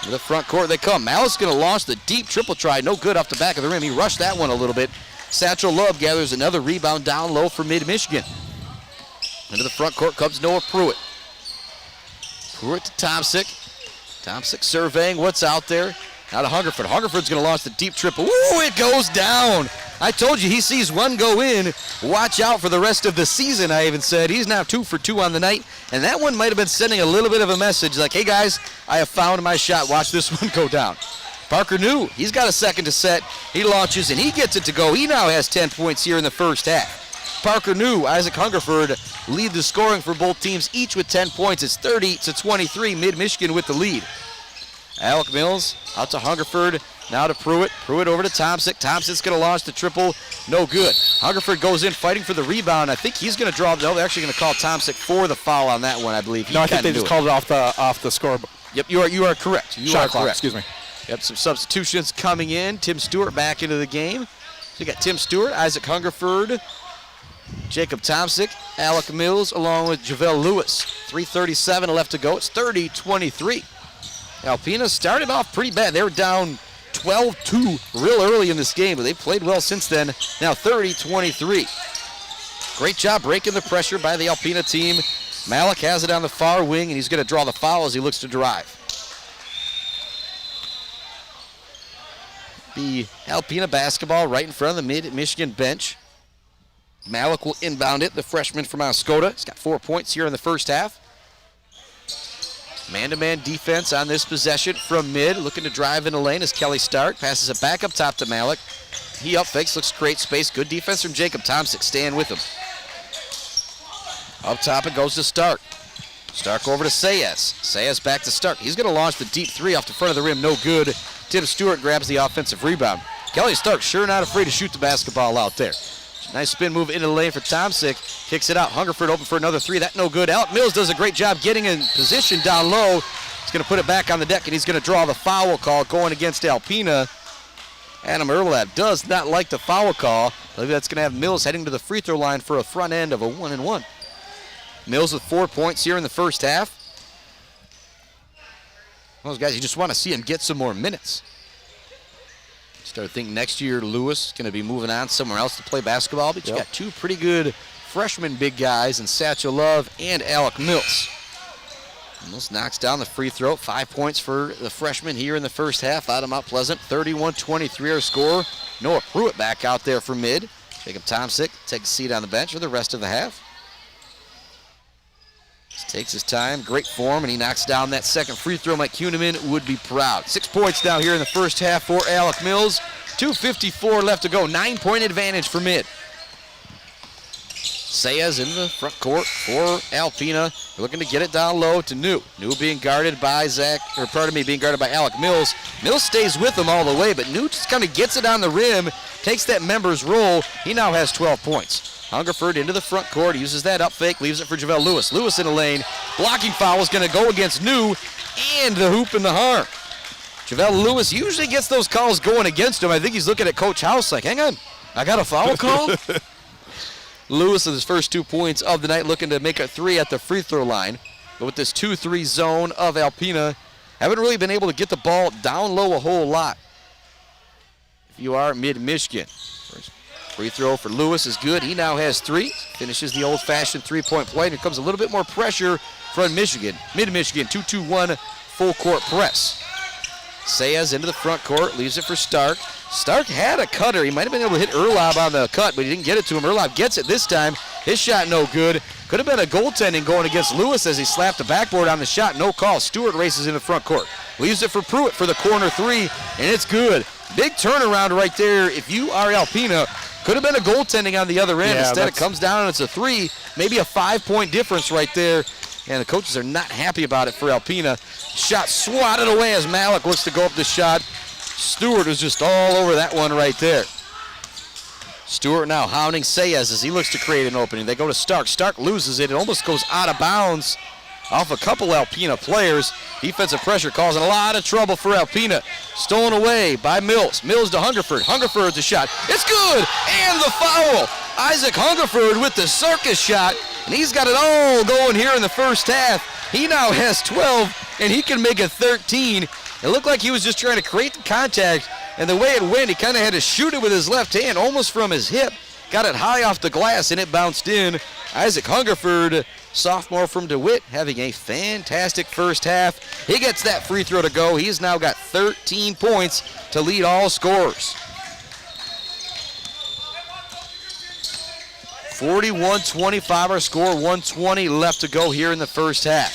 To the front court they come. Malice going to launch the deep triple try. No good off the back of the rim. He rushed that one a little bit. Satchel Love gathers another rebound down low for Mid-Michigan. Into the front court comes Noah Pruitt. Pruitt to Tomsick. Tomsick surveying what's out there. Now to Hungerford. Hungerford's going to launch the deep triple. Ooh, it goes down. I told you he sees one go in. Watch out for the rest of the season, I even said. He's now 2 for 2 on the night. And that one might have been sending a little bit of a message like, hey, guys, I have found my shot. Watch this one go down. Parker New, he's got a second to set. He launches, and he gets it to go. He now has 10 points here in the first half. Parker New, Isaac Hungerford lead the scoring for both teams, each with 10 points. It's 30-23, Mid-Michigan with the lead. Alec Mills out to Hungerford, now to Pruitt. Pruitt over to Tomsick. Tomsick's going to launch the triple. No good. Hungerford goes in fighting for the rebound. I think he's going to draw. No, they're actually going to call Tomsick for the foul on that one, I believe. No, I think they just called it off the score. Yep, you are correct. Shot clock, excuse me. Yep, some substitutions coming in. Tim Stewart back into the game. So you got Tim Stewart, Isaac Hungerford, Jacob Tomsick, Alec Mills, along with Javelle Lewis. 3:37 left to go. It's 30-23. Alpena started off pretty bad. They were down 12-2 real early in this game, but they've played well since then. Now 30-23. Great job breaking the pressure by the Alpena team. Malik has it on the far wing, and he's going to draw the foul as he looks to drive. The Alpena basketball right in front of the Mid-Michigan bench. Malik will inbound it, the freshman from Oscoda. He's got 4 points here in the first half. Man-to-man defense on this possession from Mid. Looking to drive in the lane as Kelly Stark passes it back up top to Malik. He up fakes, looks to create space. Good defense from Jacob Tomsick, staying with him. Up top it goes to Stark. Stark over to Sayes. Sayes back to Stark. He's going to launch the deep three off the front of the rim. No good. Tim Stewart grabs the offensive rebound. Kelly Stark sure not afraid to shoot the basketball out there. Nice spin move into the lane for Tomsick. Kicks it out. Hungerford open for another three. That no good. Alec Mills does a great job getting in position down low. He's going to put it back on the deck, and he's going to draw the foul call going against Alpena. Adam Erlab does not like the foul call. I believe that's going to have Mills heading to the free throw line for a front end of a 1-and-1. Mills with 4 points here in the first half. Those guys, you just want to see him get some more minutes. Start thinking next year Lewis is going to be moving on somewhere else to play basketball, but you got two pretty good freshman big guys in Satchel Love and Alec Mills. Mills knocks down the free throw. 5 points for the freshman here in the first half out of Mount Pleasant. 31-23 our score. Noah Pruitt back out there for mid. Jacob Tomsick takes a seat on the bench for the rest of the half. Just takes his time, great form, and he knocks down that second free throw. Mike Kuhneman would be proud. 6 points now here in the first half for Alec Mills. 2:54 left to go. 9-point advantage for mid. Sayas in the front court for Alpena. They're looking to get it down low to New. New being guarded by being guarded by Alec Mills. Mills stays with him all the way, but New just kind of gets it on the rim, takes that member's roll. He now has 12 points. Hungerford into the front court, uses that up fake, leaves it for JaVale Lewis. Lewis in the lane, blocking foul is going to go against New, and the hoop and the harm. JaVale Lewis usually gets those calls going against him. I think he's looking at Coach House like, hang on, I got a foul call? Lewis with his first 2 points of the night, looking to make a three at the free throw line. But with this 2-3 zone of Alpena, haven't really been able to get the ball down low a whole lot. If you are mid-Michigan. First free throw for Lewis is good. He now has 3. Finishes the old-fashioned three-point play. And here comes a little bit more pressure from Michigan. Mid-Michigan, 2-2-1 full-court press. Sayas into the front court, leaves it for Stark. Stark had a cutter. He might have been able to hit Erlob on the cut, but he didn't get it to him. Erlob gets it this time. His shot no good. Could have been a goaltending going against Lewis as he slapped the backboard on the shot. No call. Stewart races in the front court. Leaves it for Pruitt for the corner 3, and it's good. Big turnaround right there. If you are Alpena, could have been a goaltending on the other end. Instead, it comes down and it's a 3. Maybe a 5-point difference right there. And the coaches are not happy about it for Alpena. Shot swatted away as Malik looks to go up the shot. Stewart was just all over that one right there. Stewart now hounding Sayas as he looks to create an opening. They go to Stark. Stark loses it. It almost goes out of bounds off a couple Alpena players. Defensive pressure causing a lot of trouble for Alpena. Stolen away by Mills. Mills to Hungerford. Hungerford's a shot. It's good! And the foul! Isaac Hungerford with the circus shot. And he's got it all going here in the first half. He now has 12, and he can make it 13. It looked like he was just trying to create the contact, and the way it went, he kind of had to shoot it with his left hand, almost from his hip. Got it high off the glass, and it bounced in. Isaac Hungerford, sophomore from DeWitt, having a fantastic first half. He gets that free throw to go. He's now got 13 points to lead all scorers. 41-25 our score, 120 left to go here in the first half.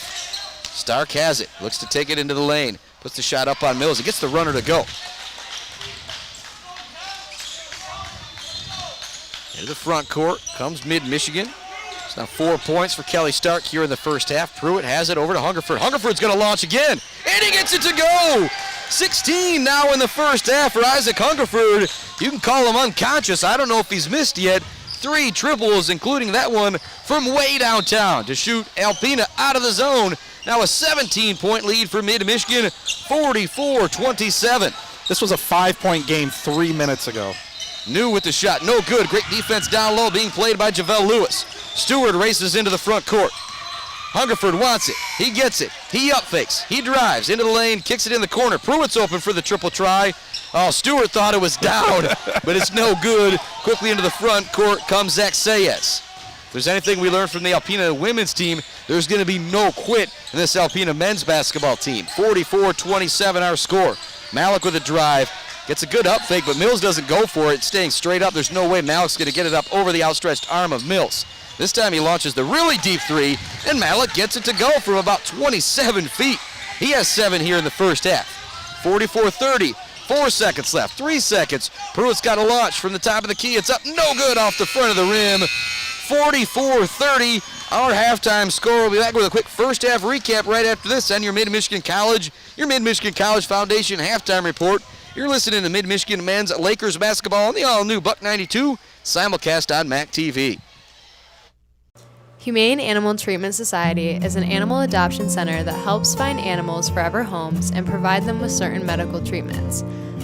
Stark has it, looks to take it into the lane, puts the shot up on Mills. He gets the runner to go. Into the front court comes mid-Michigan. It's now 4 points for Kelly Stark here in the first half. Pruitt has it over to Hungerford. Hungerford's going to launch again, and he gets it to go. 16 now in the first half for Isaac Hungerford. You can call him unconscious. I don't know if he's missed yet. 3 triples, including that one from way downtown to shoot Alpena out of the zone. Now a 17-point lead for mid-Michigan, 44-27. This was a 5-point game 3 minutes ago. New with the shot, no good. Great defense down low being played by JaVale Lewis. Stewart races into the front court. Hungerford wants it. He gets it. He up fakes. He drives into the lane, kicks it in the corner. Pruitt's open for the triple try. Oh, Stewart thought it was down, but it's no good. Quickly into the front court comes Zach Sayas. If there's anything we learned from the Alpena women's team, there's going to be no quit in this Alpena men's basketball team. 44-27 our score. Malik with a drive. Gets a good up fake, but Mills doesn't go for it. Staying straight up, there's no way Malik's going to get it up over the outstretched arm of Mills. This time he launches the really deep 3, and Malik gets it to go from about 27 feet. He has 7 here in the first half. 44-30, 4 seconds left, 3 seconds. Pruitt's got a launch from the top of the key. It's up, no good, off the front of the rim. 44-30, our halftime score. We'll be back with a quick first half recap right after this on your Mid-Michigan College Foundation halftime report. You're listening to Mid-Michigan Men's Lakers basketball on the all-new Buck 92, simulcast on MAC TV. Humane Animal Treatment Society is an animal adoption center that helps find animals forever homes and provide them with certain medical treatments.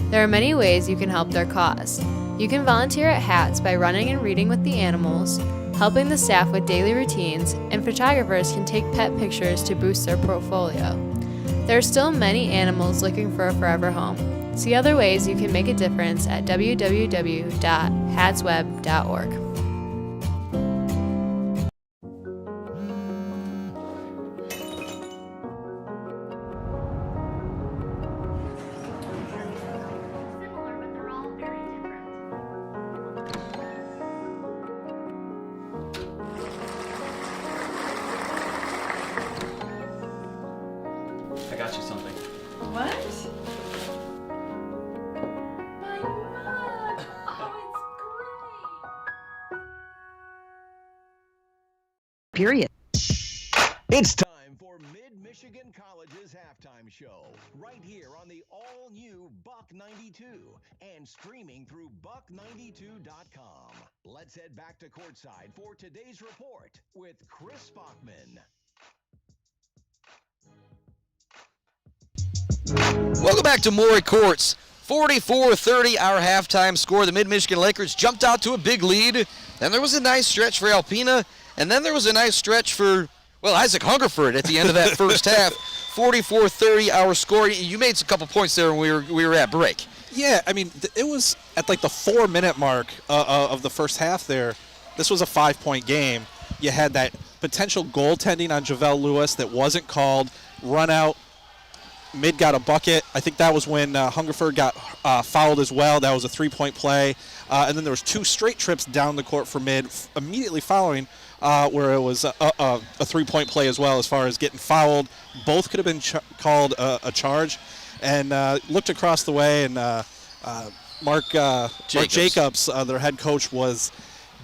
There are many ways you can help their cause. You can volunteer at HATS by running and reading with the animals, helping the staff with daily routines, and photographers can take pet pictures to boost their portfolio. There are still many animals looking for a forever home. See other ways you can make a difference at www.hatsweb.org. I got you something. What? My mug. Oh, Period. It's time for Mid-Michigan College's halftime show, right here on the all-new Buck 92 and streaming through buck92.com. Let's head back to courtside for today's report with Chris Bachman. Welcome back to Maury Courts. 44-30, our halftime score. The Mid-Michigan Lakers jumped out to a big lead. Then there was a nice stretch for Alpena, and then there was a nice stretch for, well, Isaac Hungerford at the end of that first half. 44-30, our score. You made a couple points there when we were at break. Yeah, I mean, it was at like the 4-minute mark of the first half there. This was a 5-point game. You had that potential goaltending on Javale Lewis that wasn't called, run out. Mid got a bucket. I think that was when Hungerford got fouled as well. That was a 3-point play. And then there was 2 straight trips down the court for Mid immediately following where it was a 3-point play as well as far as getting fouled. Both could have been called a charge. And looked across the way, and Mark Jacobs, their head coach, was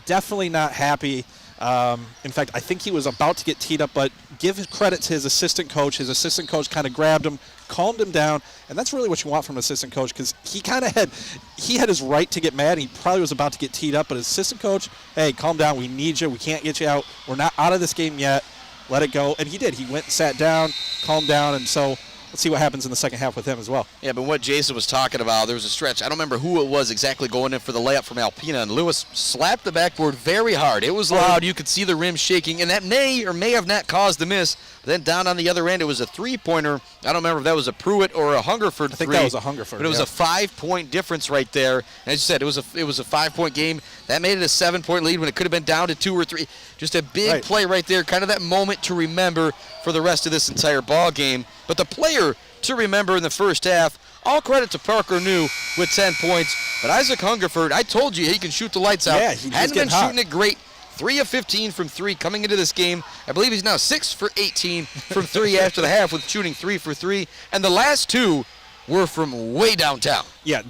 definitely not happy. In fact, I think he was about to get teed up, but give credit to his assistant coach. His assistant coach kind of grabbed him, calmed him down, and that's really what you want from an assistant coach, because he kind of had his right to get mad. He probably was about to get teed up, but his assistant coach, hey, calm down. We need you. We can't get you out. We're not out of this game yet. Let it go. And he did. He went and sat down, calmed down, and so let's see what happens in the second half with him as well. Yeah, but what Jason was talking about, there was a stretch. I don't remember who it was exactly going in for the layup from Alpena, and Lewis slapped the backboard very hard. It was loud. You could see the rim shaking, and that may or may have not caused the miss. But then down on the other end, it was a 3-pointer. I don't remember if that was a Pruitt or a Hungerford three. I think that was a Hungerford. But it was a 5-point difference right there. And as you said, it was a 5-point game. That made it a 7-point lead when it could have been down to 2 or 3. Just a big play right there, kind of that moment to remember for the rest of this entire ball game. But the player to remember in the first half, all credit to Parker New with 10 points. But Isaac Hungerford, I told you he can shoot the lights out. Yeah, he hadn't been shooting it great. 3 of 15 from 3 coming into this game. I believe he's now 6 for 18 from 3 after the half with shooting 3 for 3. And the last 2 were from way downtown. Yeah,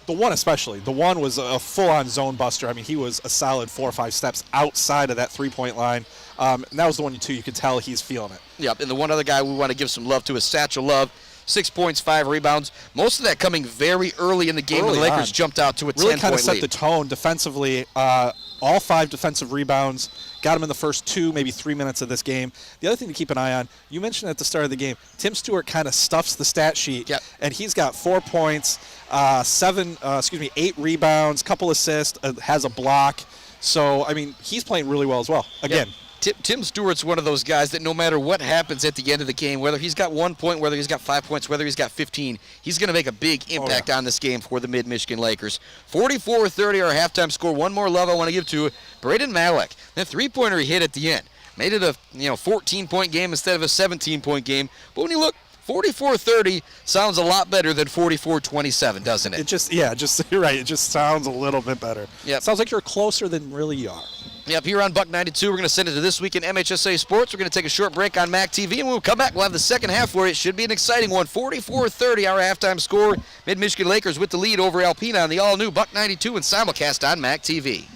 the one especially. The one was a full-on zone buster. I mean, he was a solid 4 or 5 steps outside of that 3-point line. And that was the one, too. You could tell he's feeling it. Yep, and the one other guy we want to give some love to is Satchel Love. 6 points, 5 rebounds. Most of that coming very early in the game when the Lakers jumped out to a 10-point lead. Really kind of set the tone defensively. All 5 defensive rebounds. Got him in the first 2, maybe 3 minutes of this game. The other thing to keep an eye on, you mentioned at the start of the game, Tim Stewart kind of stuffs the stat sheet. Yep. And he's got 4 points, 8 rebounds, couple assists, has a block. So, I mean, he's playing really well as well. Again. Yep. Tim Stewart's one of those guys that no matter what happens at the end of the game, whether he's got 1 point, whether he's got 5 points, whether he's got 15, he's going to make a big impact on this game for the Mid-Michigan Lakers. 44-30, our halftime score. One more love I want to give to Braden Malik. That 3-pointer he hit at the end made it a 14-point game instead of a 17-point game. But when you look, 44-30 sounds a lot better than 44-27, doesn't it? You're right. It just sounds a little bit better. Yep. Sounds like you're closer than really you are. Yep, here on Buck 92, we're going to send it to This Week in MHSA Sports. We're going to take a short break on MAC TV, and when we come back, we'll have the second half for it. It should be an exciting one. 44-30, our halftime score. Mid-Michigan Lakers with the lead over Alpena on the all-new Buck 92 and simulcast on MAC TV.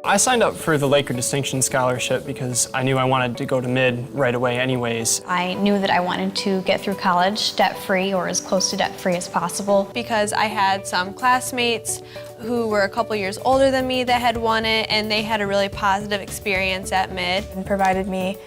I signed up for the Laker Distinction Scholarship because I knew I wanted to go to mid right away anyways. I knew that I wanted to get through college debt-free or as close to debt-free as possible. Because I had some classmates who were a couple years older than me that had won it, and they had a really positive experience at mid. And provided me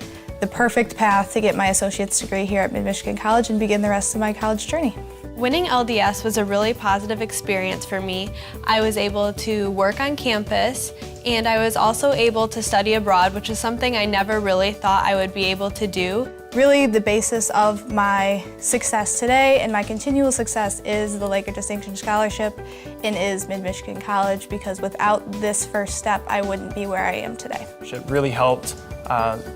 the perfect path to get my associate's degree here at Mid-Michigan College and begin the rest of my college journey. Winning LDS was a really positive experience for me. I was able to work on campus, and I was also able to study abroad, which is something I never really thought I would be able to do. Really, the basis of my success today and my continual success is the Laker Distinction Scholarship and is Mid-Michigan College, because without this first step, I wouldn't be where I am today. It really helped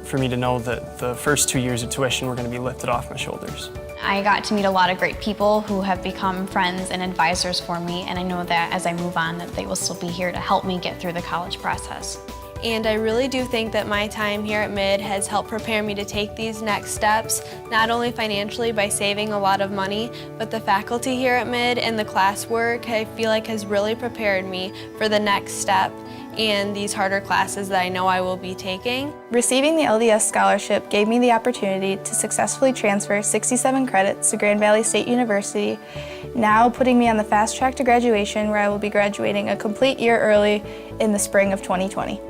for me to know that the first 2 years of tuition were going to be lifted off my shoulders. I got to meet a lot of great people who have become friends and advisors for me, and I know that as I move on that they will still be here to help me get through the college process. And I really do think that my time here at Mid has helped prepare me to take these next steps, not only financially by saving a lot of money, but the faculty here at Mid and the classwork I feel like has really prepared me for the next step and these harder classes that I know I will be taking. Receiving the LDS scholarship gave me the opportunity to successfully transfer 67 credits to Grand Valley State University, now putting me on the fast track to graduation, where I will be graduating a complete year early in the spring of 2020.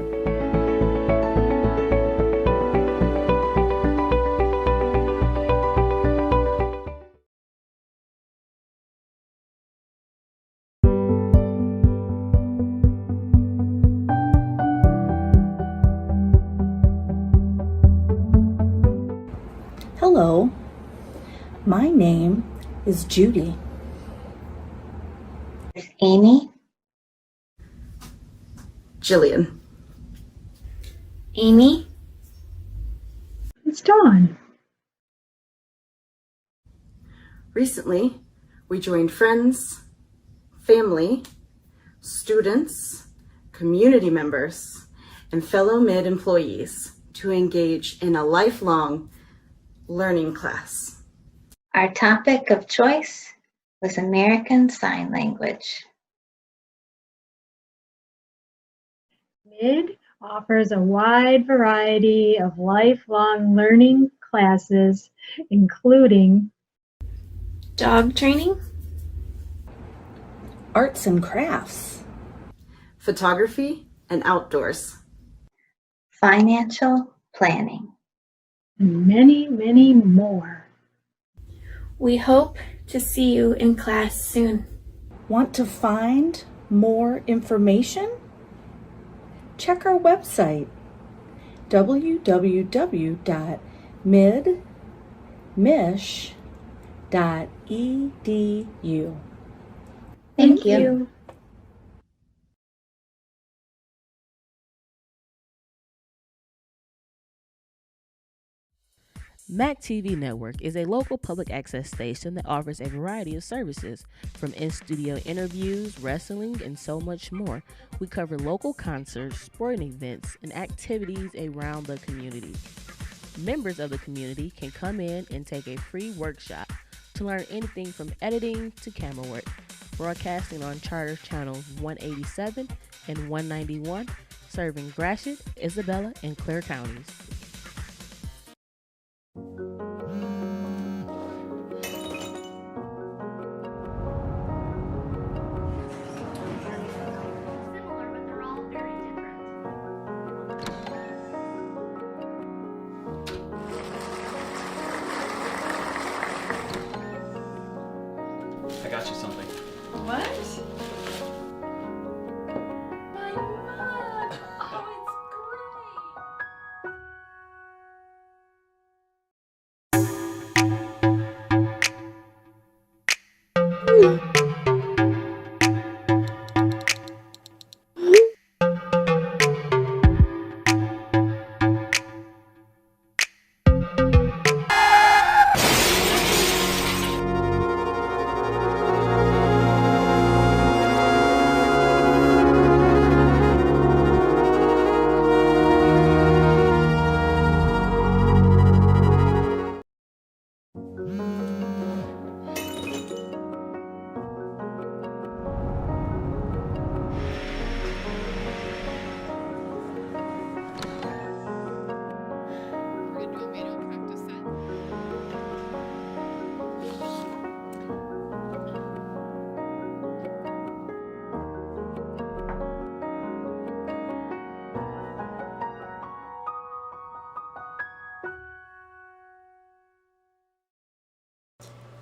Hello, my name is Judy. There's Amy. Jillian. Amy. It's Dawn. Recently, we joined friends, family, students, community members, and fellow Mid employees to engage in a lifelong learning class. Our topic of choice was American Sign Language. Mid offers a wide variety of lifelong learning classes, including dog training, arts and crafts, photography and outdoors, financial planning, and many, many more. We hope to see you in class soon. Want to find more information? Check our website, www.midmish.edu. Thank you. MAC TV Network is a local public access station that offers a variety of services, from in-studio interviews, wrestling, and so much more. We cover local concerts, sporting events, and activities around the community. Members of the community can come in and take a free workshop to learn anything from editing to camera work, broadcasting on Charter Channels 187 and 191, serving Gratiot, Isabella, and Clare counties. I got you something. What? My mug! Oh, it's great!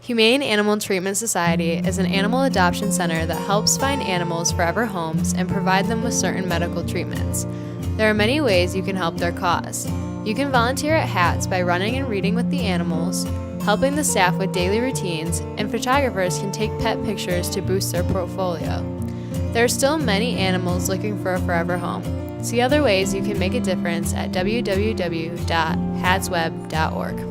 Humane Animal Treatment Society is an animal adoption center that helps find animals forever homes and provide them with certain medical treatments. There are many ways you can help their cause. You can volunteer at HATS by running and reading with the animals, helping the staff with daily routines, and photographers can take pet pictures to boost their portfolio. There are still many animals looking for a forever home. See other ways you can make a difference at www.hatsweb.org.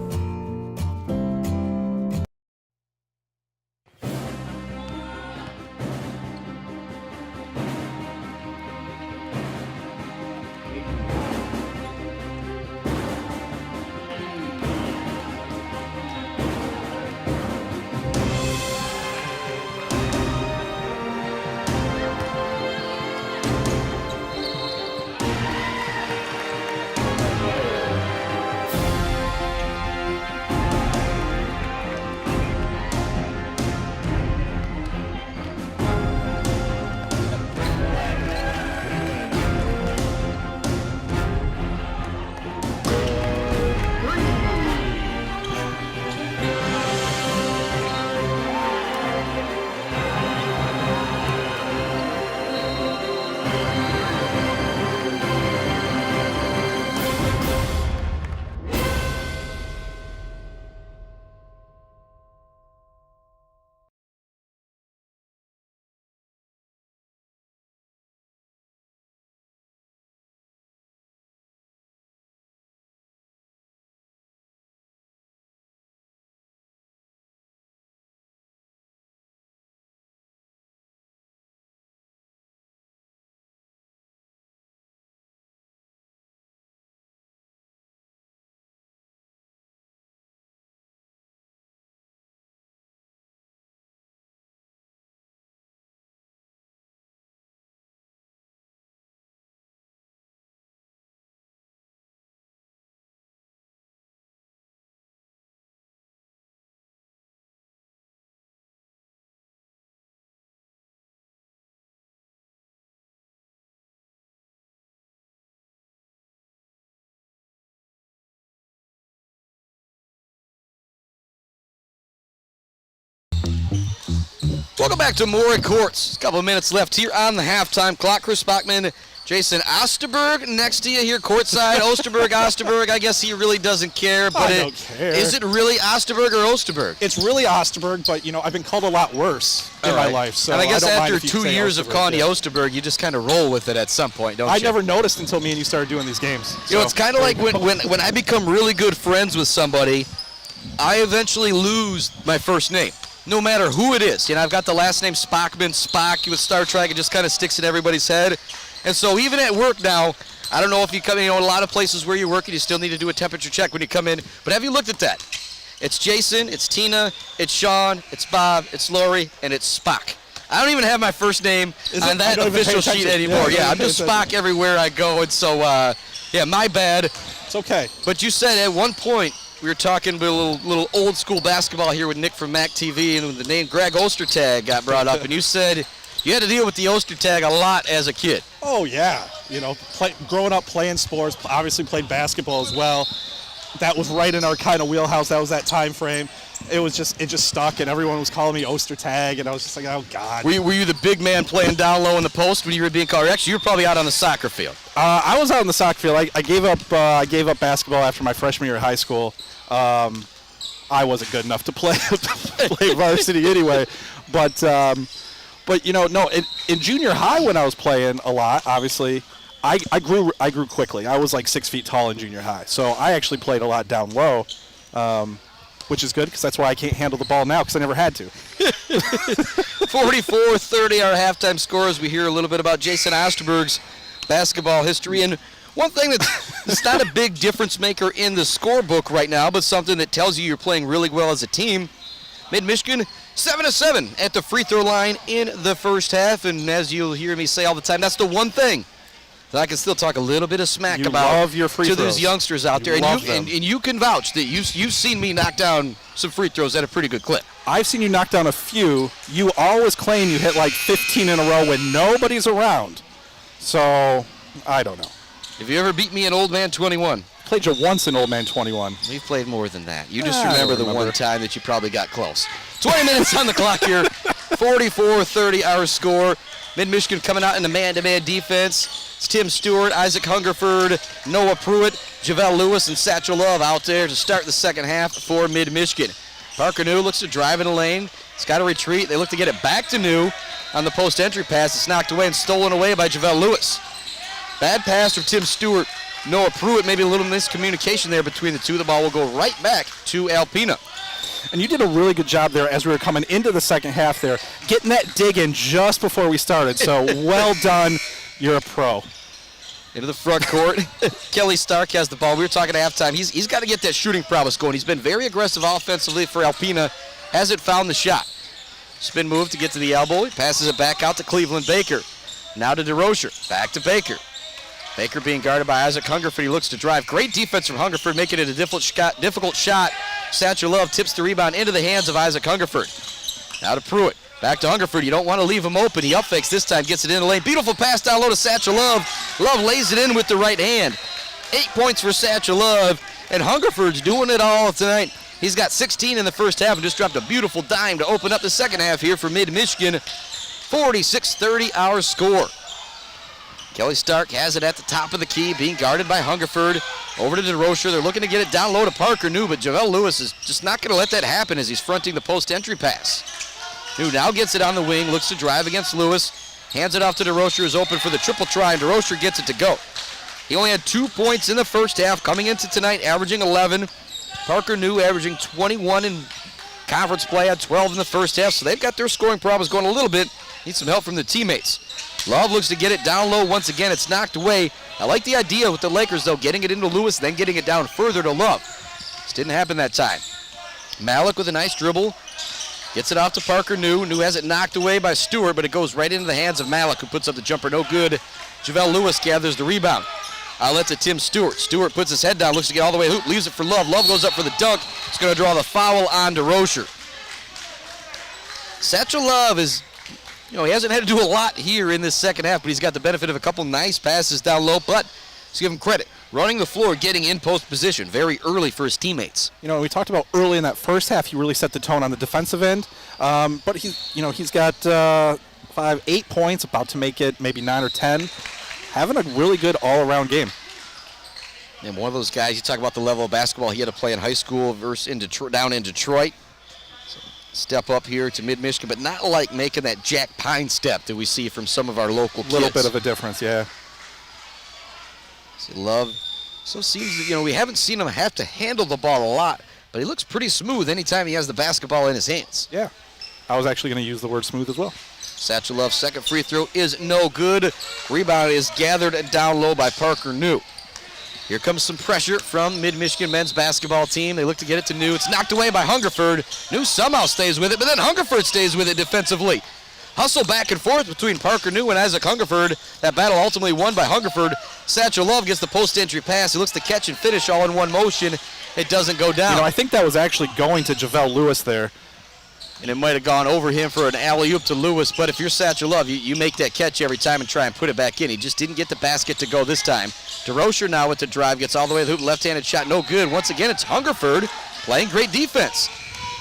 Welcome back to More Courts. A couple of minutes left here on the halftime clock. Chris Bachman, Jason Osterberg next to you here courtside. Osterberg, I guess he really doesn't care. But I don't care. Is it really Osterberg or Osterberg? It's really Osterberg, but, I've been called a lot worse in my life. So and I guess don't mind after if you 2 say years of Osterberg, calling you yeah. Osterberg, you just kind of roll with it at some point, don't you? I never noticed until me and you started doing these games. It's kind of like when I become really good friends with somebody, I eventually lose my first name. No matter who it is. I've got the last name Spockman, Spock with Star Trek. It just kind of sticks in everybody's head. And so even at work now, I don't know if you come in, a lot of places where you're working, you still need to do a temperature check when you come in. But have you looked at that? It's Jason, it's Tina, it's Sean, it's Bob, it's Lori, and it's Spock. I don't even have my first name on that official sheet anymore. Yeah, I'm just Spock everywhere I go. And so, my bad. It's okay. But you said at one point, we were talking about a little old school basketball here with Nick from Mac TV, and the name Greg Ostertag got brought up, and you said you had to deal with the Ostertag a lot as a kid. Oh, yeah. Growing up playing sports, obviously played basketball as well. That was right in our kind of wheelhouse. That was that time frame. It just stuck, and everyone was calling me Ostertag, and I was just like, oh, God. Were you the big man playing down low in the post when you were being called? Actually, you were probably out on the soccer field. I was out on the soccer field. I gave up basketball after my freshman year of high school. I wasn't good enough to play varsity anyway. But in junior high when I was playing a lot, obviously, I grew quickly. I was like 6 feet tall in junior high, so I actually played a lot down low, which is good because that's why I can't handle the ball now because I never had to. 44-30 our halftime score as we hear a little bit about Jason Osterberg's basketball history. And one thing that's not a big difference maker in the scorebook right now, but something that tells you you're playing really well as a team. Mid-Michigan 7-7 at the free throw line in the first half, and as you'll hear me say all the time, that's the one thing that I can still talk a little bit of smack about to these youngsters out there. And you can vouch that you've seen me knock down some free throws at a pretty good clip. I've seen you knock down a few. You always claim you hit like 15 in a row when nobody's around. So, I don't know. Have you ever beat me at Old Man 21? Played you once in Old Man 21. We've played more than that. You just remember the one time that you probably got close. 20 minutes on the clock here. 44-30 our score. Mid-Michigan coming out in the man-to-man defense. It's Tim Stewart, Isaac Hungerford, Noah Pruitt, Javelle Lewis, and Satchel Love out there to start the second half for Mid-Michigan. Parker New looks to drive in the lane. It's got to retreat. They look to get it back to New on the post-entry pass. It's knocked away and stolen away by Javelle Lewis. Bad pass from Tim Stewart. Noah Pruitt, maybe a little miscommunication there between the two. The ball will go right back to Alpena. And you did a really good job there as we were coming into the second half there, getting that dig in just before we started. So well done. You're a pro. Into the front court. Kelly Stark has the ball. We were talking at halftime. He's got to get that shooting prowess going. He's been very aggressive offensively for Alpena. Hasn't found the shot. Spin move to get to the elbow. He passes it back out to Cleveland Baker. Now to DeRocher. Back to Baker. Baker being guarded by Isaac Hungerford. He looks to drive. Great defense from Hungerford, making it a difficult shot. Satchel Love tips the rebound into the hands of Isaac Hungerford. Now to Pruitt. Back to Hungerford. You don't want to leave him open. He up-fakes this time, gets it in the lane. Beautiful pass down low to Satchel Love. Love lays it in with the right hand. 8 points for Satchel Love. And Hungerford's doing it all tonight. He's got 16 in the first half and just dropped a beautiful dime to open up the second half here for Mid-Michigan. 46-30 our score. Kelly Stark has it at the top of the key, being guarded by Hungerford. Over to DeRocher. They're looking to get it down low to Parker New, but Javelle Lewis is just not going to let that happen as he's fronting the post-entry pass. New now gets it on the wing, looks to drive against Lewis. Hands it off to DeRocher, who's open for the triple try, and DeRocher gets it to go. He only had 2 points in the first half, coming into tonight, averaging 11. Parker New averaging 21 in conference play, had 12 in the first half, so they've got their scoring problems going a little bit. Need some help from the teammates. Love looks to get it down low. Once again, it's knocked away. I like the idea with the Lakers, though, getting it into Lewis, then getting it down further to Love. This didn't happen that time. Malik with a nice dribble. Gets it off to Parker New. New has it knocked away by Stewart, but it goes right into the hands of Malik, who puts up the jumper. No good. Javelle Lewis gathers the rebound. Outlet to Tim Stewart. Stewart puts his head down, looks to get all the way hoop, leaves it for Love. Love goes up for the dunk. It's going to draw the foul on DeRocher. Satchel Love is, he hasn't had to do a lot here in this second half, but he's got the benefit of a couple nice passes down low, but let's give him credit. Running the floor, getting in post position very early for his teammates. We talked about early in that first half, he really set the tone on the defensive end, but he's got 8 points, about to make it maybe 9 or 10. Having a really good all-around game. And one of those guys, you talk about the level of basketball he had to play in high school versus down in Detroit. So step up here to Mid-Michigan, but not like making that Jack Pine step that we see from some of our local kids. A little bit of a difference, yeah. See, Love, so seems that, we haven't seen him have to handle the ball a lot, but he looks pretty smooth anytime he has the basketball in his hands. Yeah, I was actually going to use the word smooth as well. Satchel Love's second free throw is no good. Rebound is gathered down low by Parker New. Here comes some pressure from Mid-Michigan men's basketball team. They look to get it to New. It's knocked away by Hungerford. New somehow stays with it, but then Hungerford stays with it defensively. Hustle back and forth between Parker New and Isaac Hungerford. That battle ultimately won by Hungerford. Satchel Love gets the post-entry pass. He looks to catch and finish all in one motion. It doesn't go down. I think that was actually going to Javelle Lewis there. And it might have gone over him for an alley-oop to Lewis, but if you're Satchel Love, you make that catch every time and try and put it back in. He just didn't get the basket to go this time. DeRocher now with the drive, gets all the way to the hoop, left-handed shot, no good. Once again, it's Hungerford playing great defense.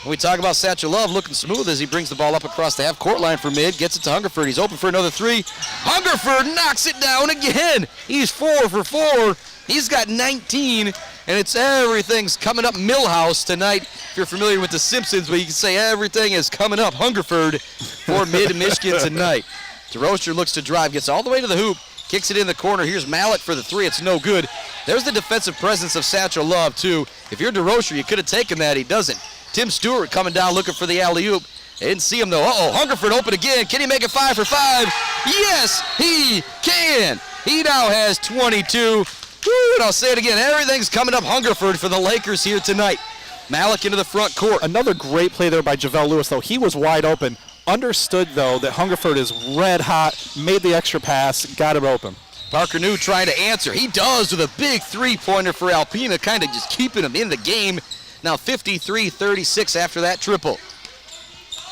When we talk about Satchel Love looking smooth as he brings the ball up across the half-court line for mid, gets it to Hungerford. He's open for another three. Hungerford knocks it down again. He's 4 for 4. He's got 19, and it's everything's coming up Millhouse tonight. If you're familiar with The Simpsons, but you can say everything is coming up Hungerford for Mid-Michigan tonight. DeRocher looks to drive, gets all the way to the hoop, kicks it in the corner. Here's Malik for the three. It's no good. There's the defensive presence of Satchel Love, too. If you're DeRocher, you could have taken that. He doesn't. Tim Stewart coming down looking for the alley-oop. They didn't see him, though. Hungerford open again. Can he make it 5 for 5? Yes, he can. He now has 22. Woo, and I'll say it again, everything's coming up Hungerford for the Lakers here tonight. Malik into the front court. Another great play there by Javelle Lewis, though. He was wide open. Understood, though, that Hungerford is red hot, made the extra pass, got it open. Parker New trying to answer. He does with a big three-pointer for Alpena, kind of just keeping him in the game. Now 53-36 after that triple.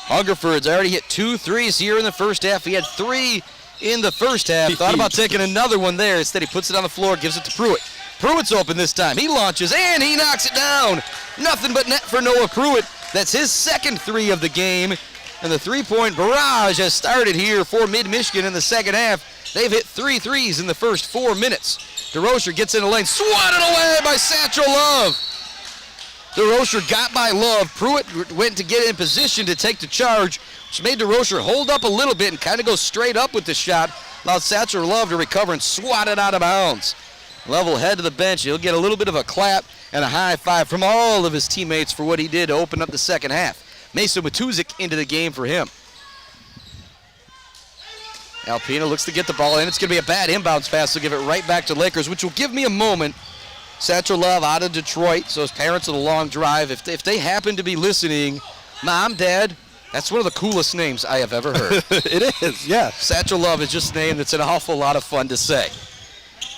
Hungerford's already hit 2 threes here in the first half. He had 3 in the first half. Thought about taking another one there. Instead, he puts it on the floor, gives it to Pruitt. Pruitt's open this time. He launches, and he knocks it down. Nothing but net for Noah Pruitt. That's his second three of the game. And the three-point barrage has started here for Mid-Michigan in the second half. They've hit 3 threes in the first 4 minutes. DeRocher gets in the lane, swatted away by Satchel Love. DeRocher got by Love. Pruitt went to get in position to take the charge, which made DeRocher hold up a little bit and kind of go straight up with the shot. Allowed Satchel Love to recover and swat it out of bounds. Love will head to the bench. He'll get a little bit of a clap and a high five from all of his teammates for what he did to open up the second half. Mason Matuzik into the game for him. Alpena looks to get the ball in. It's going to be a bad inbounds pass. They'll give it right back to Lakers, which will give me a moment. Satchel Love out of Detroit, so his parents on a long drive. If they happen to be listening, Mom, Dad, that's one of the coolest names I have ever heard. It is, yeah. Satchel Love is just a name that's an awful lot of fun to say.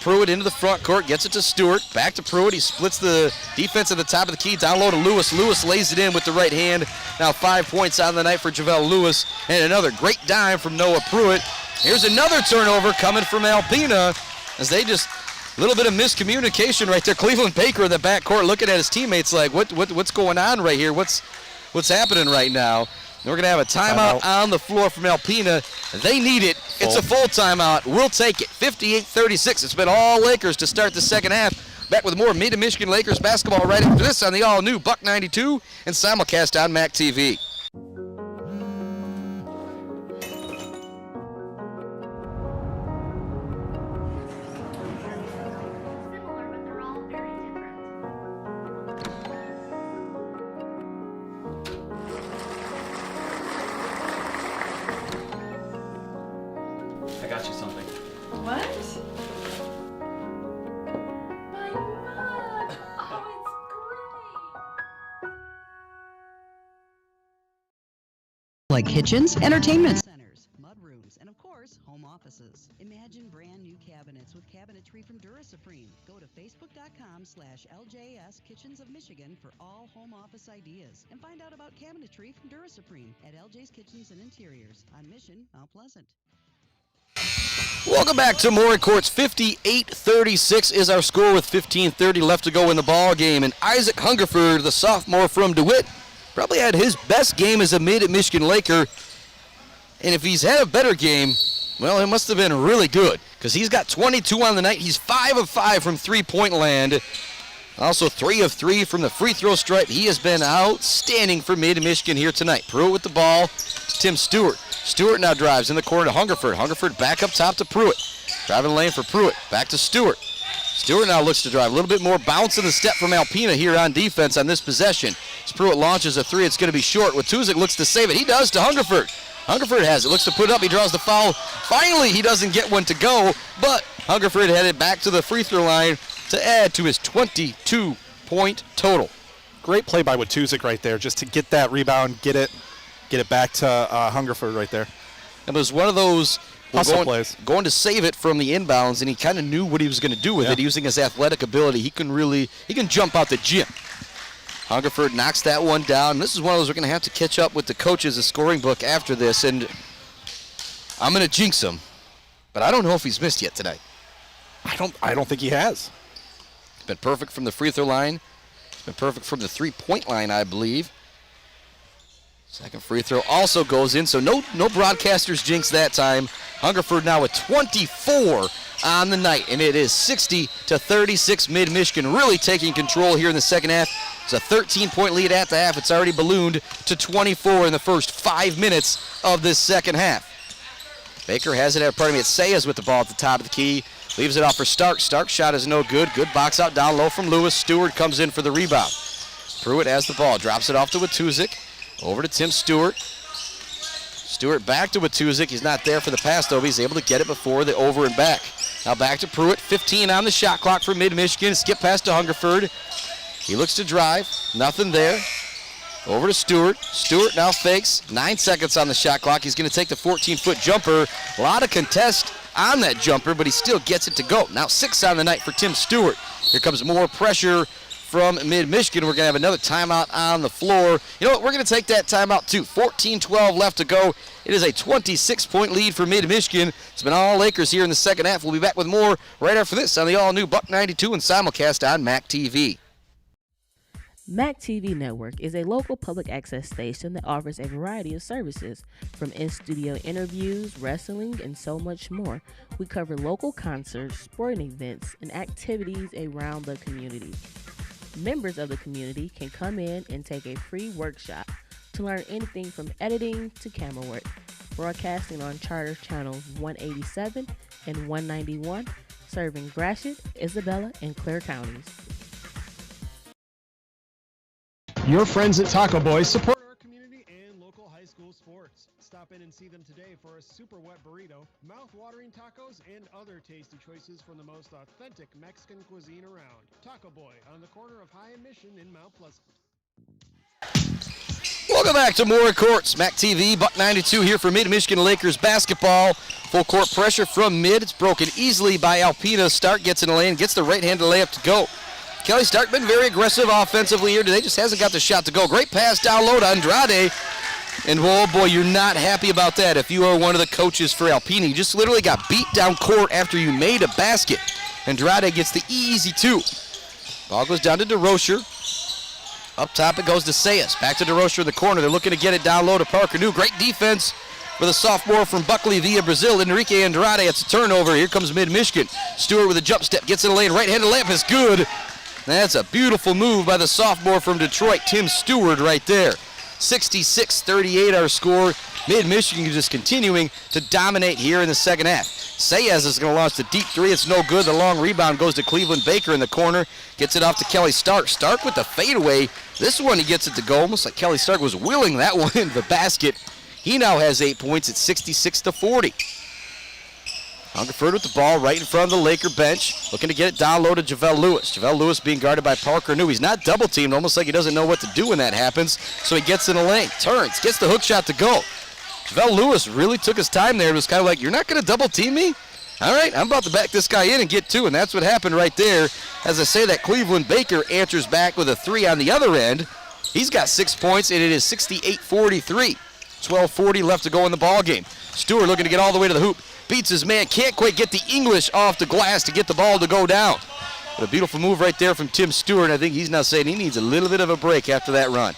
Pruitt into the front court, gets it to Stewart. Back to Pruitt. He splits the defense at the top of the key. Down low to Lewis. Lewis lays it in with the right hand. Now 5 points on the night for JaVale Lewis. And another great dime from Noah Pruitt. Here's another turnover coming from Alpena as they just, a little bit of miscommunication right there. Cleveland Baker in the backcourt looking at his teammates like, what's going on right here? What's happening right now? And we're going to have a timeout on the floor from Alpena. They need it. It's a full timeout. We'll take it. 58-36. It's been all Lakers to start the second half. Back with more Mid-Michigan Lakers basketball right after this on the all-new Buck 92 and simulcast on MAC TV. I got you something. What? My mug! Oh, Like kitchens, entertainment centers, mudrooms, and of course, home offices. Imagine brand new cabinets with cabinetry from DuraSupreme. Go to facebook.com/LJS Kitchens of Michigan for all home office ideas. And find out about cabinetry from DuraSupreme at LJ's Kitchens and Interiors on Mission, Mount Pleasant. Welcome back to Maury Courts. 58-36 is our score with 15:30 left to go in the ball game. And Isaac Hungerford, the sophomore from DeWitt, probably had his best game as a Mid-Michigan Laker. And if he's had a better game, well, it must have been really good because he's got 22 on the night. He's 5 of 5 from three-point land. Also 3 of 3 from the free throw stripe. He has been outstanding for Mid-Michigan here tonight. Pruitt with the ball to Tim Stewart. Stewart now drives in the corner to Hungerford. Hungerford back up top to Pruitt. Driving the lane for Pruitt. Back to Stewart. Stewart now looks to drive. A little bit more bounce in the step from Alpena here on defense on this possession. As Pruitt launches a three, it's going to be short. Watuzik looks to save it. He does to Hungerford. Hungerford has it. Looks to put it up. He draws the foul. Finally, he doesn't get one to go, but Hungerford headed back to the free throw line to add to his 22-point total. Great play by Watuzik right there, just to get that rebound, get it back to Hungerford right there. It was one of those plays. Going to save it from the inbounds, and he kind of knew what he was going to do with it using his athletic ability. He can jump out the gym. Hungerford knocks that one down. This is one of those we're going to have to catch up with the coaches' scoring book after this, and I'm going to jinx him, but I don't know if he's missed yet tonight. I don't think he has. He's been perfect from the free throw line. He's been perfect from the three-point line, I believe. Second free throw also goes in, so no broadcasters jinx that time. Hungerford now with 24 on the night, and it is 60-36 Mid-Michigan, really taking control here in the second half. It's a 13-point lead at the half. It's already ballooned to 24 in the first 5 minutes of this second half. Baker has it at, it's Sayers with the ball at the top of the key. Leaves it off for Stark. Stark's shot is no good. Good box out down low from Lewis. Stewart comes in for the rebound. Pruitt has the ball. Drops it off to Watuzik. Over to Tim Stewart. Stewart back to Watuzik. He's not there for the pass, though. But he's able to get it before the over and back. Now back to Pruitt. 15 on the shot clock for Mid-Michigan. Skip pass to Hungerford. He looks to drive. Nothing there. Over to Stewart. Stewart now fakes. 9 seconds on the shot clock. He's going to take the 14-foot jumper. A lot of contest on that jumper, but he still gets it to go. Now 6 on the night for Tim Stewart. Here comes more pressure from Mid-Michigan. We're going to have another timeout on the floor. You know what? We're going to take that timeout too. 14-12 left to go. It is a 26-point lead for Mid-Michigan. It's been all Lakers here in the second half. We'll be back with more right after this on the all-new Buck 92 and simulcast on MAC TV. MAC TV Network is a local public access station that offers a variety of services, from in-studio interviews, wrestling, and so much more. We cover local concerts, sporting events, and activities around the community. Members of the community can come in and take a free workshop to learn anything from editing to camera work. Broadcasting on Charter Channels 187 and 191, serving Gratiot, Isabella, and Clare counties. Your friends at Taco Boy support our community and local high school sports. Stop in and see them today for a super wet burrito, mouth-watering tacos, and other tasty choices from the most authentic Mexican cuisine around. Taco Boy on the corner of High and Mission in Mount Pleasant. Welcome back to More Courts. MAC TV, Buck 92 here for Mid-Michigan Lakers basketball. Full court pressure from Mid. It's broken easily by Alpena. Stark gets in the lane, gets the right-handed layup to go. Kelly Stark been very aggressive offensively here today, just hasn't got the shot to go. Great pass down low to Andrade. And, oh, boy, you're not happy about that if you are one of the coaches for Alpena. You just literally got beat down court after you made a basket. Andrade gets the easy two. Ball goes down to DeRocher. Up top it goes to Sayas. Back to DeRocher in the corner. They're looking to get it down low to Parker New. Great defense for the sophomore from Buckley via Brazil. Enrique Andrade, it's a turnover. Here comes Mid-Michigan. Stewart with a jump step. Gets in the lane. Right-handed layup is good. That's a beautiful move by the sophomore from Detroit, Tim Stewart, right there. 66-38 our score. Mid-Michigan just continuing to dominate here in the second half. Sayas is going to launch the deep three. It's no good. The long rebound goes to Cleveland Baker in the corner. Gets it off to Kelly Stark. Stark with the fadeaway. This one he gets it to go. Almost like Kelly Stark was willing that one in the basket. He now has 8 points at 66-40. Hungerford with the ball right in front of the Laker bench, looking to get it down low to JaVale Lewis. JaVale Lewis being guarded by Parker New. He's not double-teamed, almost like he doesn't know what to do when that happens, so he gets in the lane, turns, gets the hook shot to go. JaVale Lewis really took his time there. It was kind of like, you're not going to double-team me? All right, I'm about to back this guy in and get two, and that's what happened right there. As I say, that Cleveland Baker answers back with a three on the other end. He's got 6 points, and it is 68-43. 12:40 left to go in the ball game. Stewart looking to get all the way to the hoop. Beats his man, can't quite get the English off the glass to get the ball to go down. But a beautiful move right there from Tim Stewart. I think he's now saying he needs a little bit of a break after that run.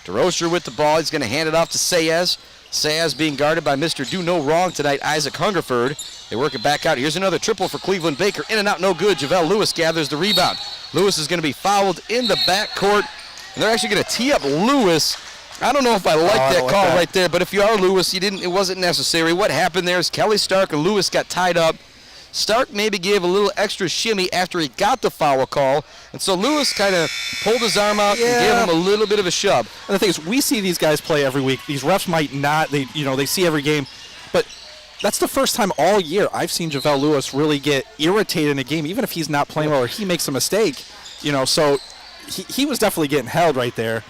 DeRocher with the ball. He's going to hand it off to Sayas. Sayas being guarded by Mr. Do No Wrong tonight, Isaac Hungerford. They work it back out. Here's another triple for Cleveland Baker. In and out, no good. JaVale Lewis gathers the rebound. Lewis is going to be fouled in the backcourt. And they're actually going to tee up Lewis. I don't know if I like that call right there, but if you are Lewis, it wasn't necessary. What happened there is Kelly Stark and Lewis got tied up. Stark maybe gave a little extra shimmy after he got the foul call, and so Lewis kind of pulled his arm out and gave him a little bit of a shove. And the thing is, we see these guys play every week. These refs might not, they see every game, but that's the first time all year I've seen JaVale Lewis really get irritated in a game, even if he's not playing well or he makes a mistake. So he was definitely getting held right there.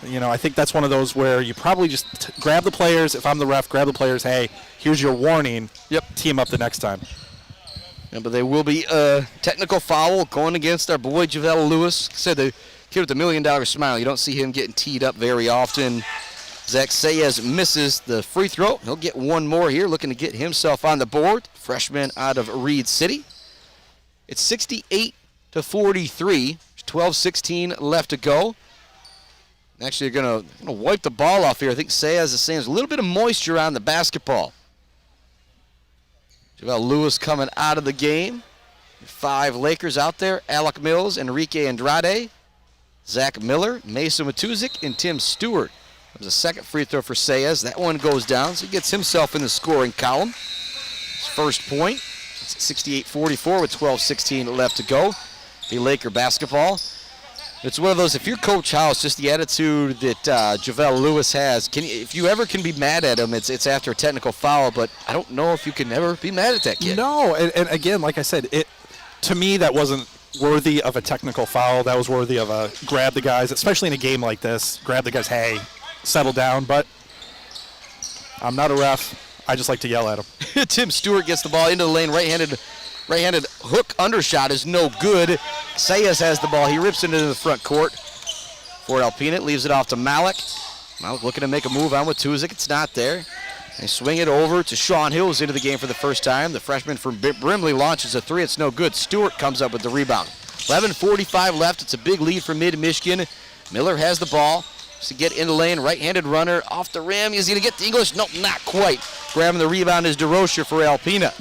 I think that's one of those where you probably just grab the players. If I'm the ref, grab the players. Hey, here's your warning. Yep. Team up the next time. Yeah, but there will be a technical foul going against our boy JaVale Lewis. Said the kid with the $1 million smile. You don't see him getting teed up very often. Zach Sayas misses the free throw. He'll get one more here, looking to get himself on the board. Freshman out of Reed City. It's 68-43. 12:16 left to go. Actually, they're going to wipe the ball off here. I think Sayas is saying there's a little bit of moisture on the basketball. JaVale Lewis coming out of the game. 5 Lakers out there. Alec Mills, Enrique Andrade, Zach Miller, Mason Matuzik, and Tim Stewart. There's a second free throw for Sayas. That one goes down, so he gets himself in the scoring column. His first point. It's 68-44 with 12:16 left to go. The Laker basketball. It's one of those, if you're Coach House, just the attitude that JaVale Lewis has, if you ever can be mad at him, it's after a technical foul, but I don't know if you can ever be mad at that kid. No, and again, like I said, to me that wasn't worthy of a technical foul. That was worthy of a grab the guys, especially in a game like this. Grab the guys, hey, settle down, but I'm not a ref. I just like to yell at him. Tim Stewart gets the ball into the lane, right-handed Right-handed hook undershot is no good. Sayas has the ball. He rips into the front court for Alpena. Leaves it off to Malik. Malik looking to make a move on with Tuzik. It's not there. They swing it over to Sean Hill, who's into the game for the first time. The freshman from Brimley launches a three. It's no good. Stewart comes up with the rebound. 11:45 left. It's a big lead for Mid-Michigan. Miller has the ball. To get in the lane, right-handed runner off the rim. Is he going to get the English? Nope, not quite. Grabbing the rebound is DeRocher for Alpena.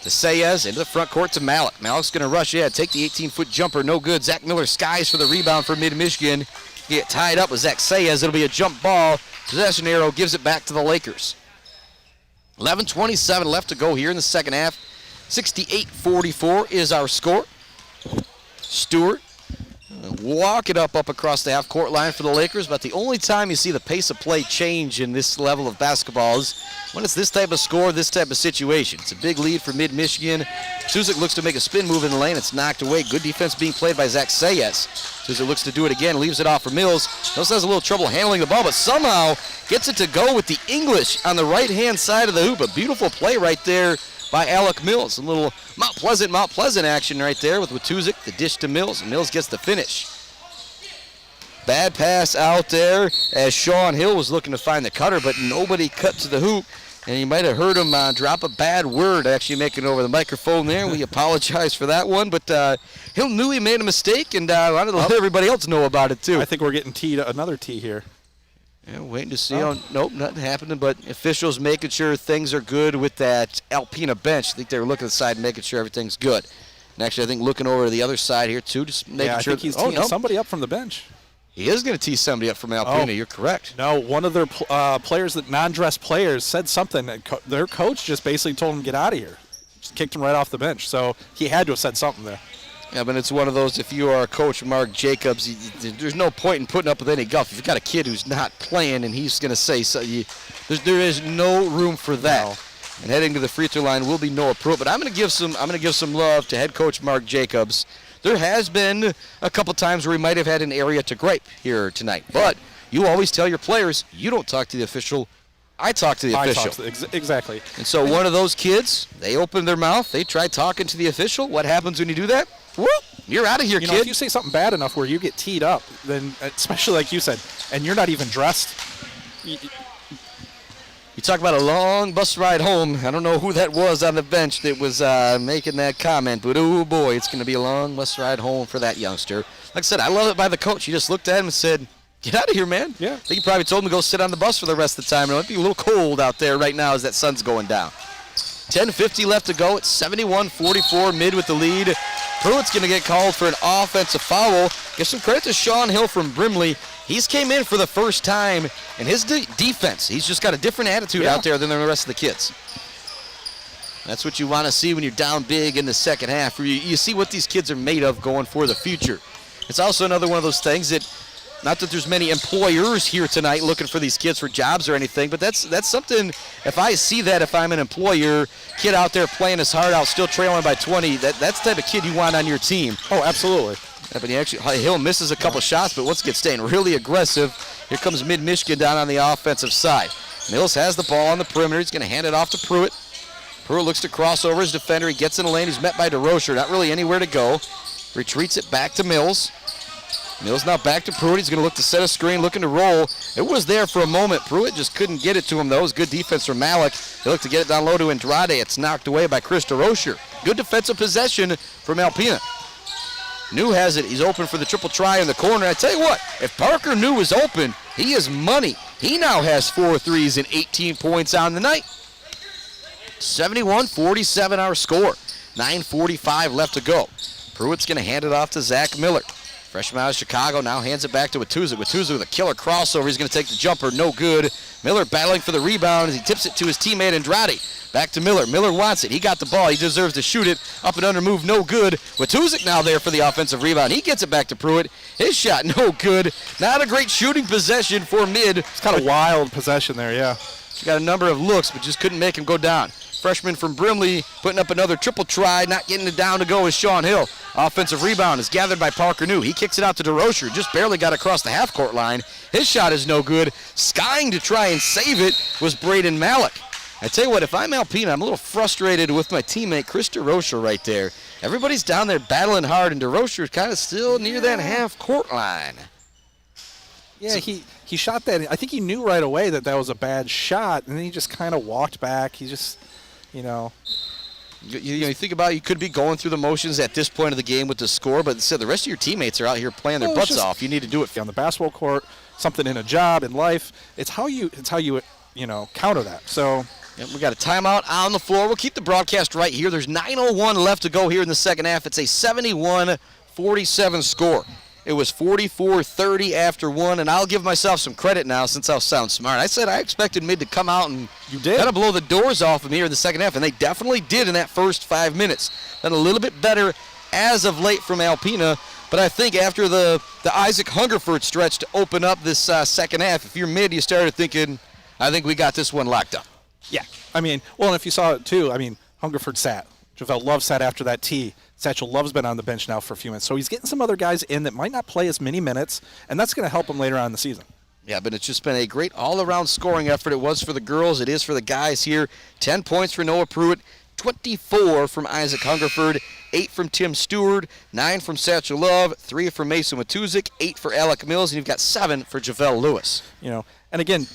To Sayez, into the front court to Malik. Malik's going to rush in, take the 18-foot jumper, no good. Zach Miller skies for the rebound for Mid-Michigan. Get tied up with Zach Sayez. It'll be a jump ball. Possession arrow gives it back to the Lakers. 11:27 left to go here in the second half. 68-44 is our score. Stewart walk it up across the half-court line for the Lakers, but the only time you see the pace of play change in this level of basketball is when it's this type of score, this type of situation. It's a big lead for Mid-Michigan. Suzik looks to make a spin move in the lane. It's knocked away. Good defense being played by Zach Sayez. Suzik looks to do it again, leaves it off for Mills. Mills has a little trouble handling the ball, but somehow gets it to go with the English on the right-hand side of the hoop. A beautiful play right there by Alec Mills. A little Mount Pleasant action right there with Watuzik, the dish to Mills, and Mills gets the finish. Bad pass out there as Sean Hill was looking to find the cutter, but nobody cut to the hoop, and you might have heard him drop a bad word actually making over the microphone there. We apologize for that one, but Hill knew he made a mistake, and wanted to let everybody else know about it too. I think we're getting another tee here. Yeah, waiting to see. Nope, nothing happening, but officials making sure things are good with that Alpena bench. I think they were looking at the side, making sure everything's good. And actually, I think looking over to the other side here, too, just making I sure. think he's teeing somebody up from the bench. He is going to tee somebody up from Alpena. You're correct. No, one of their players, that non-dress players, said something. Their coach just basically told him to get out of here. Just kicked him right off the bench. So he had to have said something there. Yeah, but it's one of those, if you are Coach Mark Jacobs, there's no point in putting up with any guff. If you've got a kid who's not playing and he's going to say so, there is no room for that. No. And heading to the free throw line will be Noah Pruitt. But I'm going to give some love to head coach Mark Jacobs. There has been a couple times where he might have had an area to gripe here tonight. But you always tell your players, you don't talk to the official. I talk to the official. Exactly. And so one of those kids, they opened their mouth, they tried talking to the official. What happens when you do that? Whoop, you're out of here, kid. If you say something bad enough where you get teed up, then especially like you said, and you're not even dressed. You talk about a long bus ride home. I don't know who that was on the bench that was making that comment, but oh boy, it's going to be a long bus ride home for that youngster. Like I said, I love it by the coach. He just looked at him and said, get out of here, man. Yeah. I think he probably told him to go sit on the bus for the rest of the time. It might be a little cold out there right now as that sun's going down. 10:50 left to go. It's 71-44, Mid with the lead. Pruitt's going to get called for an offensive foul. Give some credit to Sean Hill from Brimley. He's came in for the first time, and his defense, he's just got a different attitude out there than the rest of the kids. That's what you want to see when you're down big in the second half. You see what these kids are made of going for the future. It's also another one of those things that, not that there's many employers here tonight looking for these kids for jobs or anything, but that's something, if I see that, if I'm an employer, kid out there playing his heart out, still trailing by 20, that's the type of kid you want on your team. Oh, absolutely. Yeah, but Hill misses a couple shots, but once again staying really aggressive. Here comes Mid-Michigan down on the offensive side. Mills has the ball on the perimeter. He's going to hand it off to Pruitt. Pruitt looks to cross over his defender. He gets in the lane. He's met by DeRocher. Not really anywhere to go. Retreats it back to Mills. Mills now back to Pruitt. He's going to look to set a screen, looking to roll. It was there for a moment. Pruitt just couldn't get it to him, though. It was good defense from Malik. They look to get it down low to Andrade. It's knocked away by Chris DeRocher. Good defensive possession from Alpena. New has it. He's open for the triple try in the corner. I tell you what, if Parker New is open, he is money. He now has 4 threes and 18 points on the night. 71-47 our score. 9:45 left to go. Pruitt's going to hand it off to Zach Miller. Freshman out of Chicago now hands it back to Watuzik. Watuzik with a killer crossover. He's going to take the jumper. No good. Miller battling for the rebound as he tips it to his teammate Andrade. Back to Miller. Miller wants it. He got the ball. He deserves to shoot it. Up and under move. No good. Watuzik now there for the offensive rebound. He gets it back to Pruitt. His shot no good. Not a great shooting possession for Mid. It's kind of wild possession there, yeah. He got a number of looks, but just couldn't make him go down. Freshman from Brimley putting up another triple try, not getting it down to go is Sean Hill. Offensive rebound is gathered by Parker New. He kicks it out to DeRocher, just barely got across the half-court line. His shot is no good. Skying to try and save it was Braden Malik. I tell you what, if I'm Alpena, I'm a little frustrated with my teammate, Chris DeRocher, right there. Everybody's down there battling hard, and DeRocher's kind of still near that half-court line. Yeah, he shot that. I think he knew right away that was a bad shot, and then he just kind of walked back. He just, You think about it, you could be going through the motions at this point of the game with the score, but instead the rest of your teammates are out here playing their butts off. You need to do it on the basketball court, something in a job, in life. It's how you counter that. So yep, we got a timeout on the floor. We'll keep the broadcast right here. There's 9:01 left to go here in the second half. It's a 71-47 score. It was 44-30 after one, and I'll give myself some credit now since I'll sound smart. I said I expected Mid to come out and kind of blow the doors off of me here in the second half, and they definitely did in that first 5 minutes. Then a little bit better as of late from Alpena, but I think after the Isaac Hungerford stretch to open up this second half, if you're Mid, you started thinking, I think we got this one locked up. Yeah. And if you saw it too, Hungerford sat. JaVale Love sat after that tee. Satchel Love's been on the bench now for a few minutes. So he's getting some other guys in that might not play as many minutes, and that's going to help him later on in the season. Yeah, but it's just been a great all-around scoring effort. It was for the girls. It is for the guys here. 10 points for Noah Pruitt, 24 from Isaac Hungerford, 8 from Tim Stewart, 9 from Satchel Love, 3 from Mason Watuzik, 8 for Alec Mills, and you've got 7 for JaVale Lewis. And again,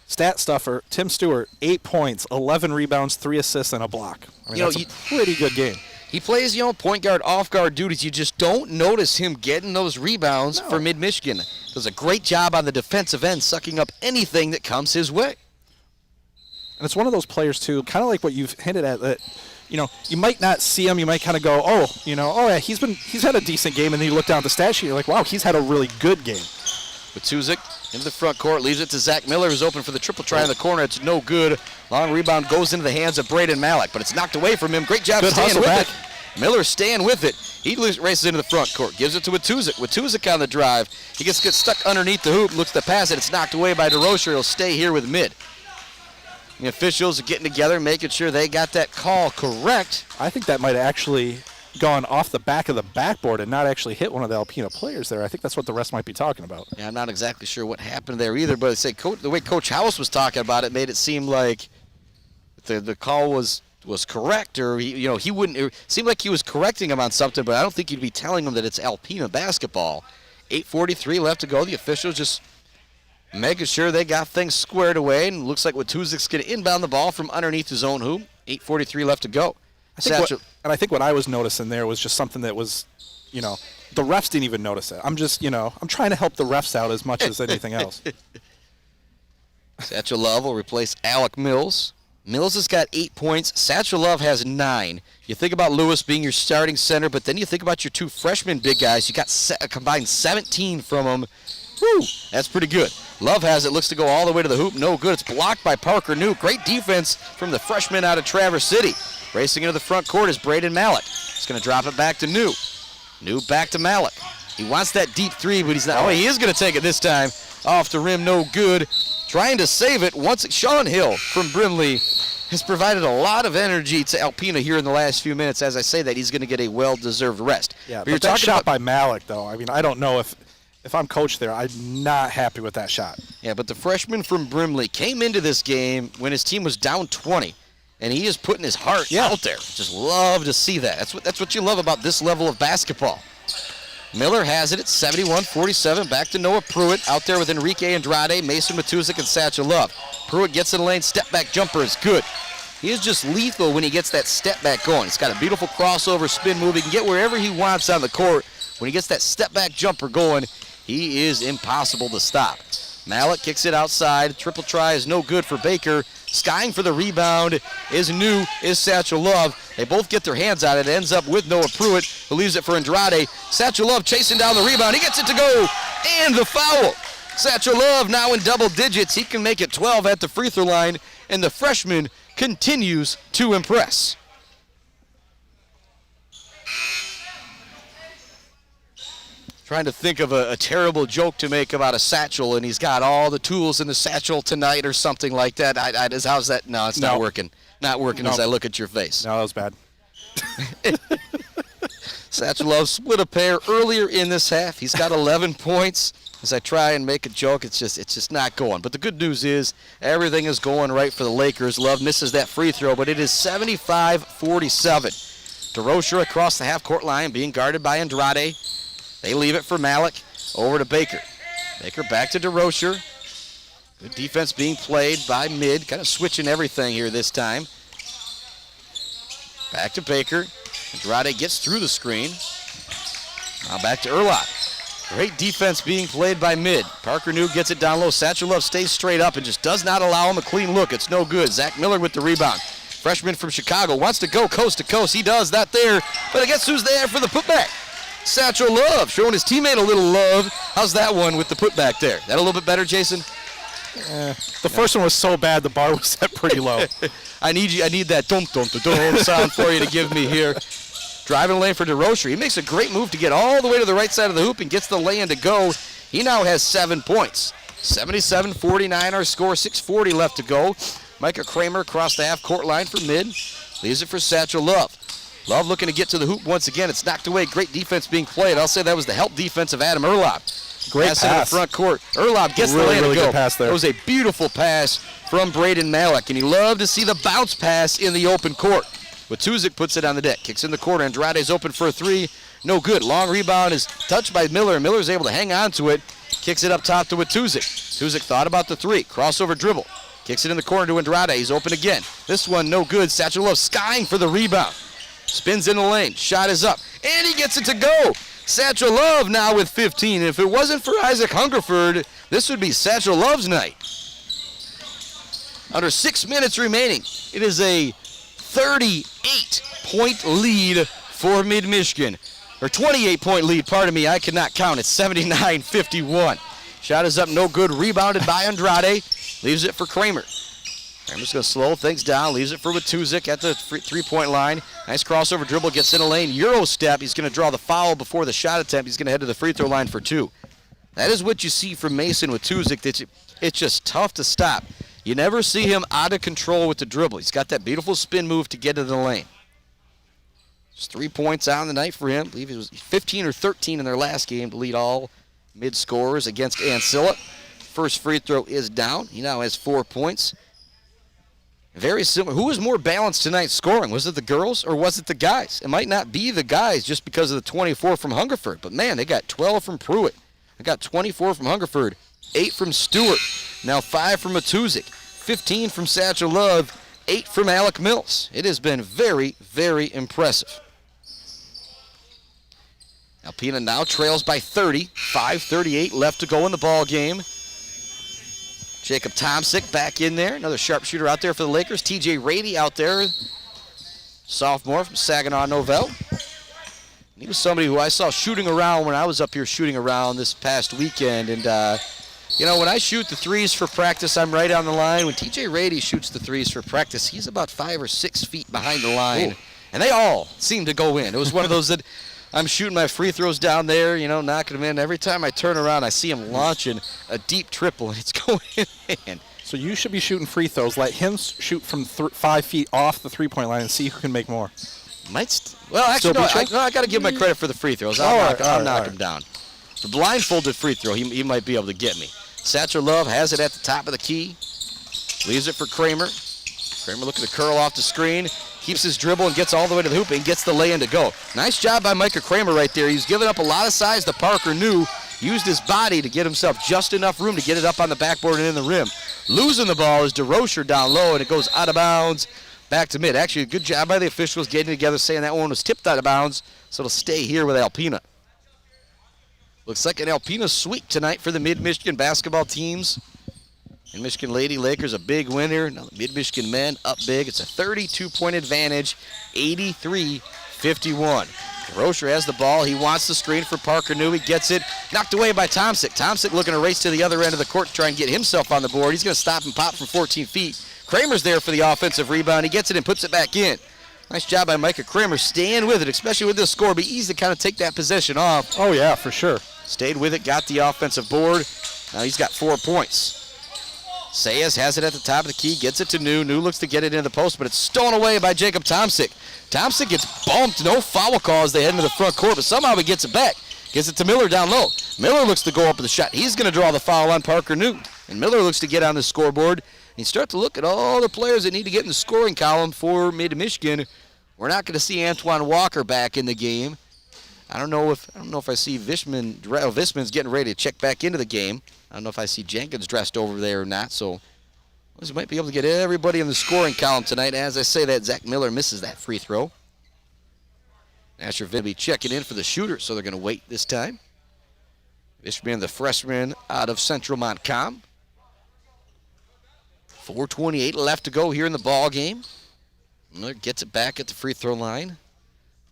stat stuffer, Tim Stewart, 8 points, 11 rebounds, 3 assists, and a block. That's a pretty good game. He plays, point guard, off guard duties. You just don't notice him getting those rebounds for Mid-Michigan. Does a great job on the defensive end, sucking up anything that comes his way. And it's one of those players, too, kind of like what you've hinted at, that, you might not see him. You might kind of go, yeah, he's had a decent game. And then you look down at the stat sheet, you're like, wow, he's had a really good game. Watuzik into the front court, leaves it to Zach Miller, who's open for the triple try in the corner. It's no good. Long rebound goes into the hands of Braden Malik, but it's knocked away from him. Great job staying with it. Miller staying with it. He races into the front court, gives it to Watuzik. Watuzik on the drive. He gets stuck underneath the hoop, looks to pass it. It's knocked away by DeRocher. He'll stay here with Mid. The officials are getting together, making sure they got that call correct. I think that might have actually gone off the back of the backboard and not actually hit one of the Alpena players there. I think that's what the rest might be talking about. Yeah, I'm not exactly sure what happened there either, but the way Coach House was talking about it made it seem like the call was correct, or he wouldn't. It seemed like he was correcting him on something, but I don't think he'd be telling him that it's Alpena basketball. 8:43 left to go. The officials just making sure they got things squared away, and it looks like Watuzik's going to inbound the ball from underneath his own hoop. 8:43 left to go. I think what I was noticing there was just something that was, the refs didn't even notice it. I'm just, I'm trying to help the refs out as much as anything else. Satchel Love will replace Alec Mills. Mills has got 8 points. Satchel Love has 9. You think about Lewis being your starting center, but then you think about your 2 freshman big guys. You got a combined 17 from them. Woo, that's pretty good. Love has it, looks to go all the way to the hoop. No good. It's blocked by Parker New. Great defense from the freshman out of Traverse City. Racing into the front court is Braden Malik. He's going to drop it back to New. New back to Malik. He wants that deep three, but he's not. Oh, he is going to take it this time. Off the rim, no good. Trying to save it. Sean Hill from Brimley has provided a lot of energy to Alpena here in the last few minutes. As I say that, he's going to get a well-deserved rest. Yeah, but that shot by Malik, though, I don't know if I'm coach there, I'm not happy with that shot. Yeah, but the freshman from Brimley came into this game when his team was down 20, and he is putting his heart out there. Just love to see that. That's what you love about this level of basketball. Miller has it at 71-47. Back to Noah Pruitt out there with Enrique Andrade, Mason Watuzik, and Satchel Love. Pruitt gets in the lane. Step-back jumper is good. He is just lethal when he gets that step-back going. He's got a beautiful crossover spin move. He can get wherever he wants on the court. When he gets that step-back jumper going, he is impossible to stop. Malik kicks it outside. Triple try is no good for Baker. Skying for the rebound is Satchel Love. They both get their hands on it. It ends up with Noah Pruitt, who leaves it for Andrade. Satchel Love chasing down the rebound. He gets it to go, and the foul. Satchel Love now in double digits. He can make it 12 at the free throw line, and the freshman continues to impress. Trying to think of a terrible joke to make about a satchel, and he's got all the tools in the satchel tonight or something like that. How's that? No, it's not working. Not working as I look at your face. No, that was bad. Satchel Love split a pair earlier in this half. He's got 11 points, As I try and make a joke, it's just not going. But the good news is everything is going right for the Lakers. Love misses that free throw, but it is 75-47. DeRocher across the half-court line being guarded by Andrade. They leave it for Malik. Over to Baker. Baker back to DeRocher. Good defense being played by Mid. Kind of switching everything here this time. Back to Baker. Andrade gets through the screen. Now back to Urlaub. Great defense being played by Mid. Parker New gets it down low. Satchel Love stays straight up and just does not allow him a clean look. It's no good. Zach Miller with the rebound. Freshman from Chicago wants to go coast to coast. He does that there, but I guess who's there for the putback? Satchel Love showing his teammate a little love. How's that one with the putback there? That a little bit better, Jason? The first one was so bad the bar was set pretty low. I need that dum-dum-dum sound for you to give me here. Driving lane for DeRocher. He makes a great move to get all the way to the right side of the hoop and gets the lay-in to go. He now has 7 points. 77-49 our score, 6:40 left to go. Micah Kramer across the half-court line for Mid. Leaves it for Satchel Love. Love looking to get to the hoop once again. It's knocked away. Great defense being played. I'll say that was the help defense of Adam Urlaub. Great pass. In the front court. Urlaub gets the lay-in to go. Good pass there. It was a beautiful pass from Braden Malik, and he loved to see the bounce pass in the open court. Watuzik puts it on the deck. Kicks in the corner. Andrade's open for a three. No good. Long rebound is touched by Miller, and Miller's able to hang on to it. Kicks it up top to Watuzik. Watuzik thought about the three. Crossover dribble. Kicks it in the corner to Andrade. He's open again. This one no good. Satchel Love skying for the rebound. Spins in the lane. Shot is up. And he gets it to go. Satchel Love now with 15. And if it wasn't for Isaac Hungerford, this would be Satchel Love's night. Under 6 minutes remaining. It is a 38-point lead for Mid-Michigan. Or 28-point lead, pardon me. I cannot count. It's 79-51. Shot is up, no good. Rebounded by Andrade. Leaves it for Kramer. Kramer's going to slow things down. Leaves it for Watuzik at the three-point line. Nice crossover dribble. Gets in a lane. Euro step. He's going to draw the foul before the shot attempt. He's going to head to the free throw line for two. That is what you see from Mason Watuzik. It's just tough to stop. You never see him out of control with the dribble. He's got that beautiful spin move to get to the lane. Just 3 points on the night for him. I believe it was 15 or 13 in their last game to lead all mid-scorers against Ancilla. First free throw is down. He now has 4 points. Very similar. Who was more balanced tonight scoring? Was it the girls or was it the guys? It might not be the guys just because of the 24 from Hungerford. But, man, they got 12 from Pruitt. They got 24 from Hungerford. 8 from Stewart. Now 5 from Matuzik. 15 from Satchel Love. 8 from Alec Mills. It has been very, very impressive. Alpena now trails by 30. 5:38 left to go in the ball game. Jacob Tomsick back in there. Another sharpshooter out there for the Lakers. TJ Rady out there. Sophomore from Saginaw Novell. He was somebody who I saw shooting around when I was up here shooting around this past weekend. And, you know, when I shoot the threes for practice, I'm right on the line. When TJ Rady shoots the threes for practice, he's about 5 or 6 feet behind the line. Ooh. And they all seem to go in. It was one of those that I'm shooting my free throws down there, you know, knocking them in. Every time I turn around, I see him launching a deep triple, and it's going in. So you should be shooting free throws. Let him shoot from 5 feet off the three-point line and see who can make more. Well, actually, no, I got to give him credit for the free throws. I'll knock him down. The blindfolded free throw, he might be able to get me. Satchel Love has it at the top of the key. Leaves it for Kramer. Kramer looking to curl off the screen. Keeps his dribble and gets all the way to the hoop and gets the lay-in to go. Nice job by Micah Kramer right there. He's given up a lot of size to Parker New. Used his body to get himself just enough room to get it up on the backboard and in the rim. Losing the ball is DeRocher down low, and it goes out of bounds back to mid. Actually, a good job by the officials getting together, saying that one was tipped out of bounds, so it'll stay here with Alpena. Looks like an Alpena sweep tonight for the Mid-Michigan basketball teams. And Michigan Lady Lakers a big winner. Now the Mid-Michigan men up big. It's a 32-point advantage, 83-51. DeRocher has the ball. He wants the screen for Parker New. He gets it. Knocked away by Tomsick. Tomsick looking to race to the other end of the court to try and get himself on the board. He's going to stop and pop from 14 feet. Kramer's there for the offensive rebound. He gets it and puts it back in. Nice job by Micah Kramer staying with it, especially with this score. It'd be easy to kind of take that possession off. Oh, yeah, for sure. Stayed with it, got the offensive board. Now he's got 4 points. Sayas has it at the top of the key, gets it to New. New looks to get it into the post, but it's stolen away by Jacob Tomsick. Tomsick gets bumped, no foul call as they head into the front court, but somehow he gets it back. Gets it to Miller down low. Miller looks to go up with the shot. He's going to draw the foul on Parker Newt. And Miller looks to get on the scoreboard. And you start to look at all the players that need to get in the scoring column for Mid-Michigan. We're not going to see Antoine Walker back in the game. I don't know if I see Visman's getting ready to check back into the game. I don't know if I see Jenkins dressed over there or not. So we might be able to get everybody in the scoring column tonight. As I say that, Zach Miller misses that free throw. Asher Vitt will be checking in for the shooter, so they're going to wait this time. Visman, the freshman out of Central Montcalm. 4:28 left to go here in the ball game. Miller gets it back at the free throw line.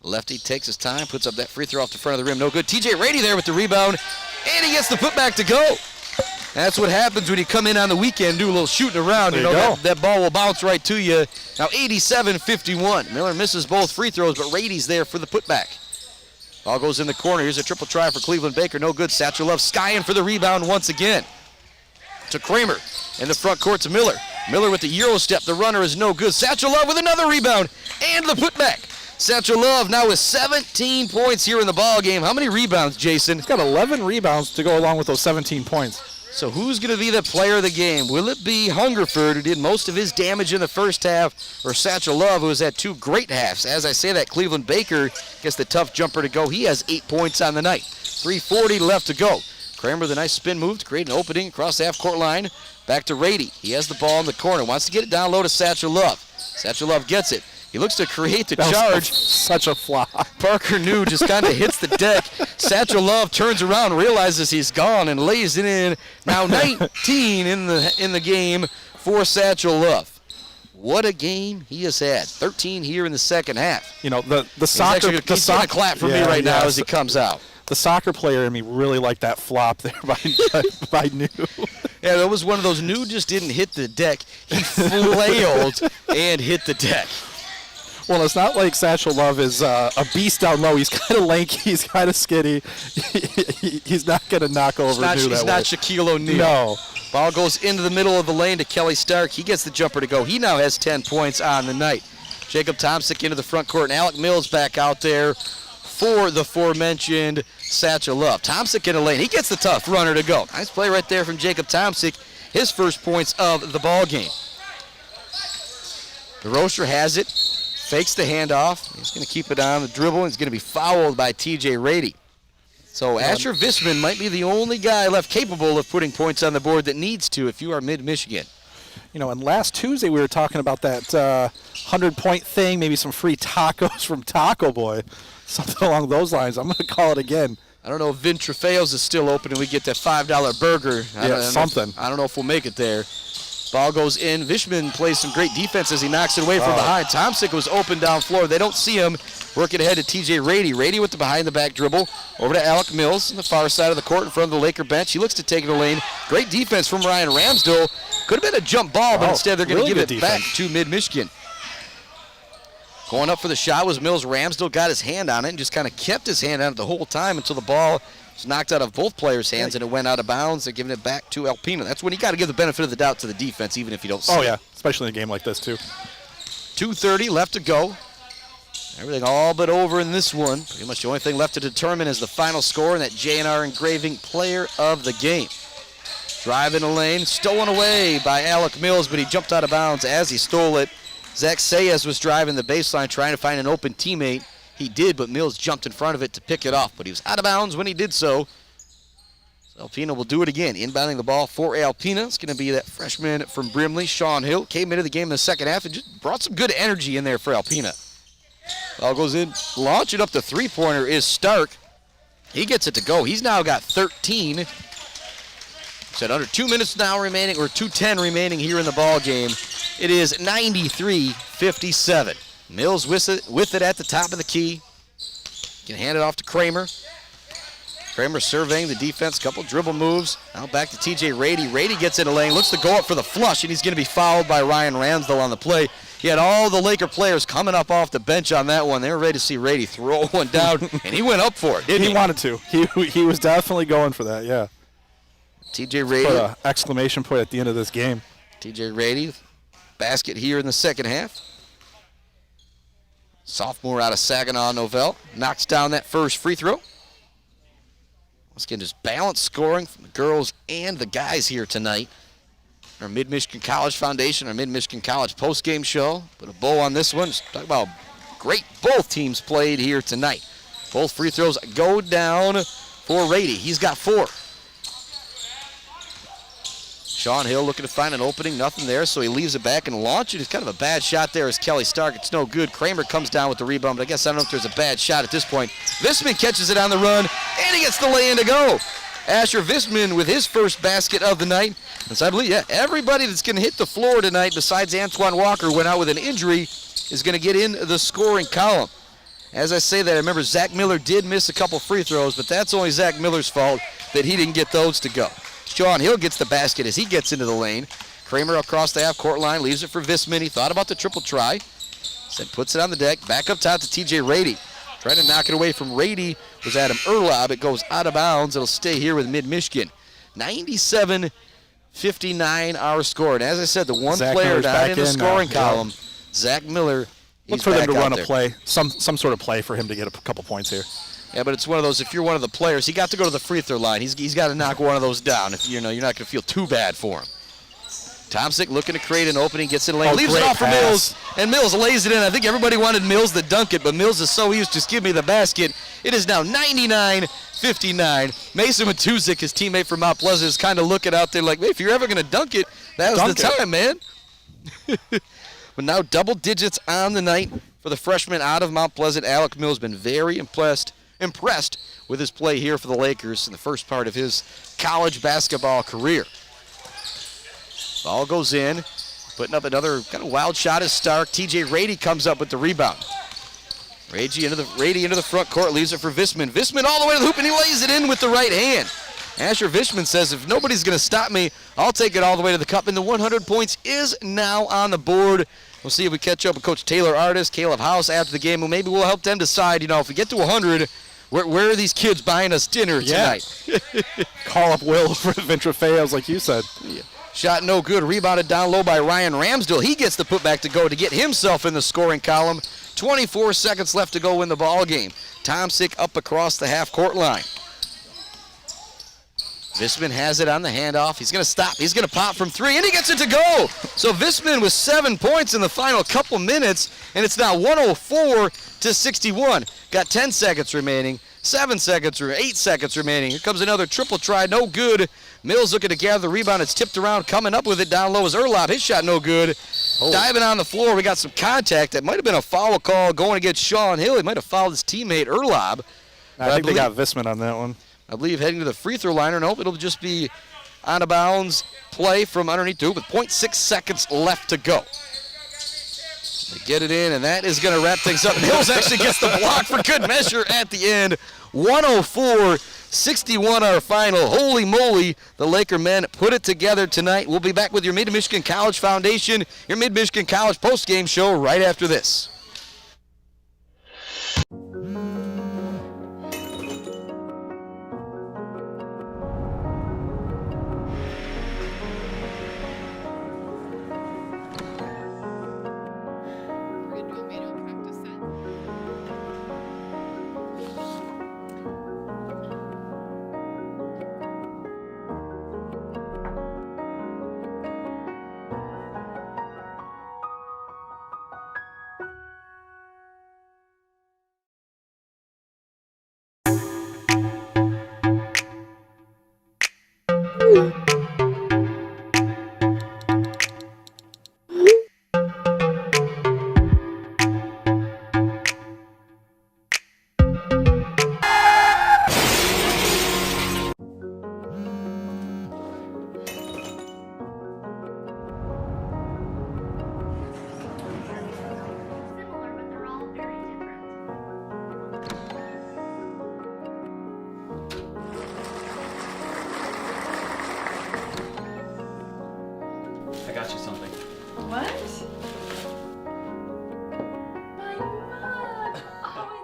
Lefty takes his time, puts up that free throw off the front of the rim. No good. TJ Rady there with the rebound, and he gets the putback to go. That's what happens when you come in on the weekend, do a little shooting around. You know that ball will bounce right to you. Now 87-51. Miller misses both free throws, but Rady's there for the putback. Ball goes in the corner. Here's a triple try for Cleveland Baker. No good. Satchel Love skying for the rebound once again. To Kramer in the front court to Miller. Miller with the Euro step. The runner is no good. Satchel Love with another rebound and the putback. Satchel Love now with 17 points here in the ball game. How many rebounds, Jason? He's got 11 rebounds to go along with those 17 points. So who's going to be the player of the game? Will it be Hungerford, who did most of his damage in the first half, or Satchel Love, who has had 2 great halves? As I say that, Cleveland Baker gets the tough jumper to go. He has 8 points on the night. 3:40 left to go. Kramer with a nice spin move to create an opening across the half-court line. Back to Rady. He has the ball in the corner. Wants to get it down low to Satchel Love. Satchel Love gets it. He looks to create the charge. Such a flop. Parker New just kind of hits the deck. Satchel Love turns around, realizes he's gone, and lays it in. Now 19 in the game for Satchel Love. What a game he has had. 13 here in the second half. You know, the soccer. He's going to clap for me right now as he comes out. The soccer player in me really liked that flop there by New. Yeah, that was one of those. New just didn't hit the deck. He flailed and hit the deck. Well, it's not like Satchel Love is a beast down low. He's kind of lanky. He's kind of skinny. He's not going to knock over New that way. He's not Shaquille O'Neal. No. Ball goes into the middle of the lane to Kelly Stark. He gets the jumper to go. He now has 10 points on the night. Jacob Tomsic into the front court, and Alec Mills back out there for the aforementioned Satchel Love. Tomsic in the lane. He gets the tough runner to go. Nice play right there from Jacob Tomsic. His first points of the ball game. The Roaster has it. Fakes the handoff. He's going to keep it on the dribble. He's going to be fouled by TJ Rady. So Asher Visman might be the only guy left capable of putting points on the board that needs to if you are Mid-Michigan. You know, and last Tuesday we were talking about that 100-point thing, maybe some free tacos from Taco Boy, something along those lines. I'm going to call it again. I don't know if Vin Trefeo's is still open and we get that $5 burger. I don't know if we'll make it there. Ball goes in. Vishman plays some great defense as he knocks it away from behind. Tomsic was open down floor. They don't see him. Working ahead to TJ Rady. Rady with the behind-the-back dribble. Over to Alec Mills on the far side of the court in front of the Laker bench. He looks to take it in the lane. Great defense from Ryan Ramsdell. Could have been a jump ball, but instead they're going to give it back to Mid-Michigan. Going up for the shot was Mills. Ramsdell got his hand on it and just kind of kept his hand on it the whole time until the ball was knocked out of both players' hands and it went out of bounds. They're giving it back to Alpena. That's when you got to give the benefit of the doubt to the defense, even if you don't see it. Oh, yeah, especially in a game like this, too. 2:30 left to go. Everything all but over in this one. Pretty much the only thing left to determine is the final score and that J&R Engraving player of the game. Drive in the lane, stolen away by Alec Mills, but he jumped out of bounds as he stole it. Zach Sayes was driving the baseline trying to find an open teammate. He did, but Mills jumped in front of it to pick it off, but he was out of bounds when he did so. So Alpena will do it again. Inbounding the ball for Alpena. It's going to be that freshman from Brimley, Sean Hill. Came into the game in the second half and just brought some good energy in there for Alpena. Ball goes in. Launch it up the three-pointer is Stark. He gets it to go. He's now got 13. Said under 2 minutes now remaining, or 2:10 remaining here in the ball game. It is 93-57. Mills with it at the top of the key. Can hand it off to Kramer. Kramer surveying the defense, couple dribble moves. Now back to TJ Rady. Rady gets in the lane, looks to go up for the flush, and he's going to be fouled by Ryan Ramsdell on the play. He had all the Laker players coming up off the bench on that one. They were ready to see Rady throw one down, and he went up for it, didn't he? He wanted to. He was definitely going for that, yeah. TJ Rady. Put an exclamation point at the end of this game. TJ Rady, basket here in the second half. Sophomore out of Saginaw Novell knocks down that first free throw. Once again, just balanced scoring from the girls and the guys here tonight. Our Mid-Michigan College Foundation, our Mid-Michigan College postgame show. Put a bow on this one. Just talk about how great both teams played here tonight. Both free throws go down for Rady. He's got 4. Sean Hill looking to find an opening. Nothing there, so he leaves it back and launches. It's kind of a bad shot there as Kelly Stark. It's no good. Kramer comes down with the rebound, but I guess I don't know if there's a bad shot at this point. Visman catches it on the run, and he gets the lay-in to go. Asher Visman with his first basket of the night. And so I believe, everybody that's going to hit the floor tonight besides Antoine Walker went out with an injury is going to get in the scoring column. As I say that, I remember Zach Miller did miss a couple free throws, but that's only Zach Miller's fault that he didn't get those to go. Sean Hill gets the basket as he gets into the lane. Kramer across the half-court line, leaves it for Visman. He thought about the triple try. Said puts it on the deck. Back up top to TJ Rady. Trying to knock it away from Rady was Adam Erlob. It goes out of bounds. It'll stay here with Mid-Michigan. 97-59 our score. And as I said, the one Zach player Miller's not in the back scoring in, column, Zach Miller, Look he's for them back to run out a there. play, some sort of play for him to get a couple points here. Yeah, but it's one of those, if you're one of the players, he got to go to the free throw line. He's got to knock one of those down. If you're not going to feel too bad for him. Tomsick looking to create an opening, gets in lane, leaves it off for Mills, and Mills lays it in. I think everybody wanted Mills to dunk it, but Mills is so easy, just give me the basket. It is now 99-59. Mason Matuzik, his teammate from Mount Pleasant, is kind of looking out there like, hey, if you're ever going to dunk it, that was the time, man. But now double digits on the night for the freshman out of Mount Pleasant. Alec Mills been very impressed with his play here for the Lakers in the first part of his college basketball career. Ball goes in, putting up another kind of wild shot is Stark. TJ Rady comes up with the rebound. Rady into the front court, leaves it for Visman. Visman all the way to the hoop, and he lays it in with the right hand. Asher Visman says, if nobody's going to stop me, I'll take it all the way to the cup, and the 100 points is now on the board. We'll see if we catch up with Coach Taylor Artis, Caleb House after the game, and maybe we'll help them decide, if we get to 100, where are these kids buying us dinner tonight? Call up Will for Ventura Feos, like you said. Yeah. Shot no good. Rebounded down low by Ryan Ramsdell. He gets the putback to go to get himself in the scoring column. 24 seconds left to go in the ball game. Tomsick up across the half-court line. Visman has it on the handoff. He's going to stop. He's going to pop from 3, and he gets it to go. So Visman with 7 points in the final couple minutes, and it's now 104-61. Got 10 seconds remaining, 7 seconds or 8 seconds remaining. Here comes another triple try, no good. Mills looking to gather the rebound. It's tipped around, coming up with it down low is Erlob. His shot no good. Diving on the floor, we got some contact. That might have been a foul call going against Sean Hill. He might have fouled his teammate Erlob. I think they got Visman on that one. I believe heading to the free throw line, or nope, it'll just be out of bounds play from underneath the hoop with 0.6 seconds left to go. They get it in, and that is going to wrap things up. And Hills actually gets the block for good measure at the end. 104-61 our final. Holy moly, the Laker men put it together tonight. We'll be back with your Mid-Michigan College Foundation, your Mid-Michigan College post-game show right after this. I got you something. What? My mug. Oh, it's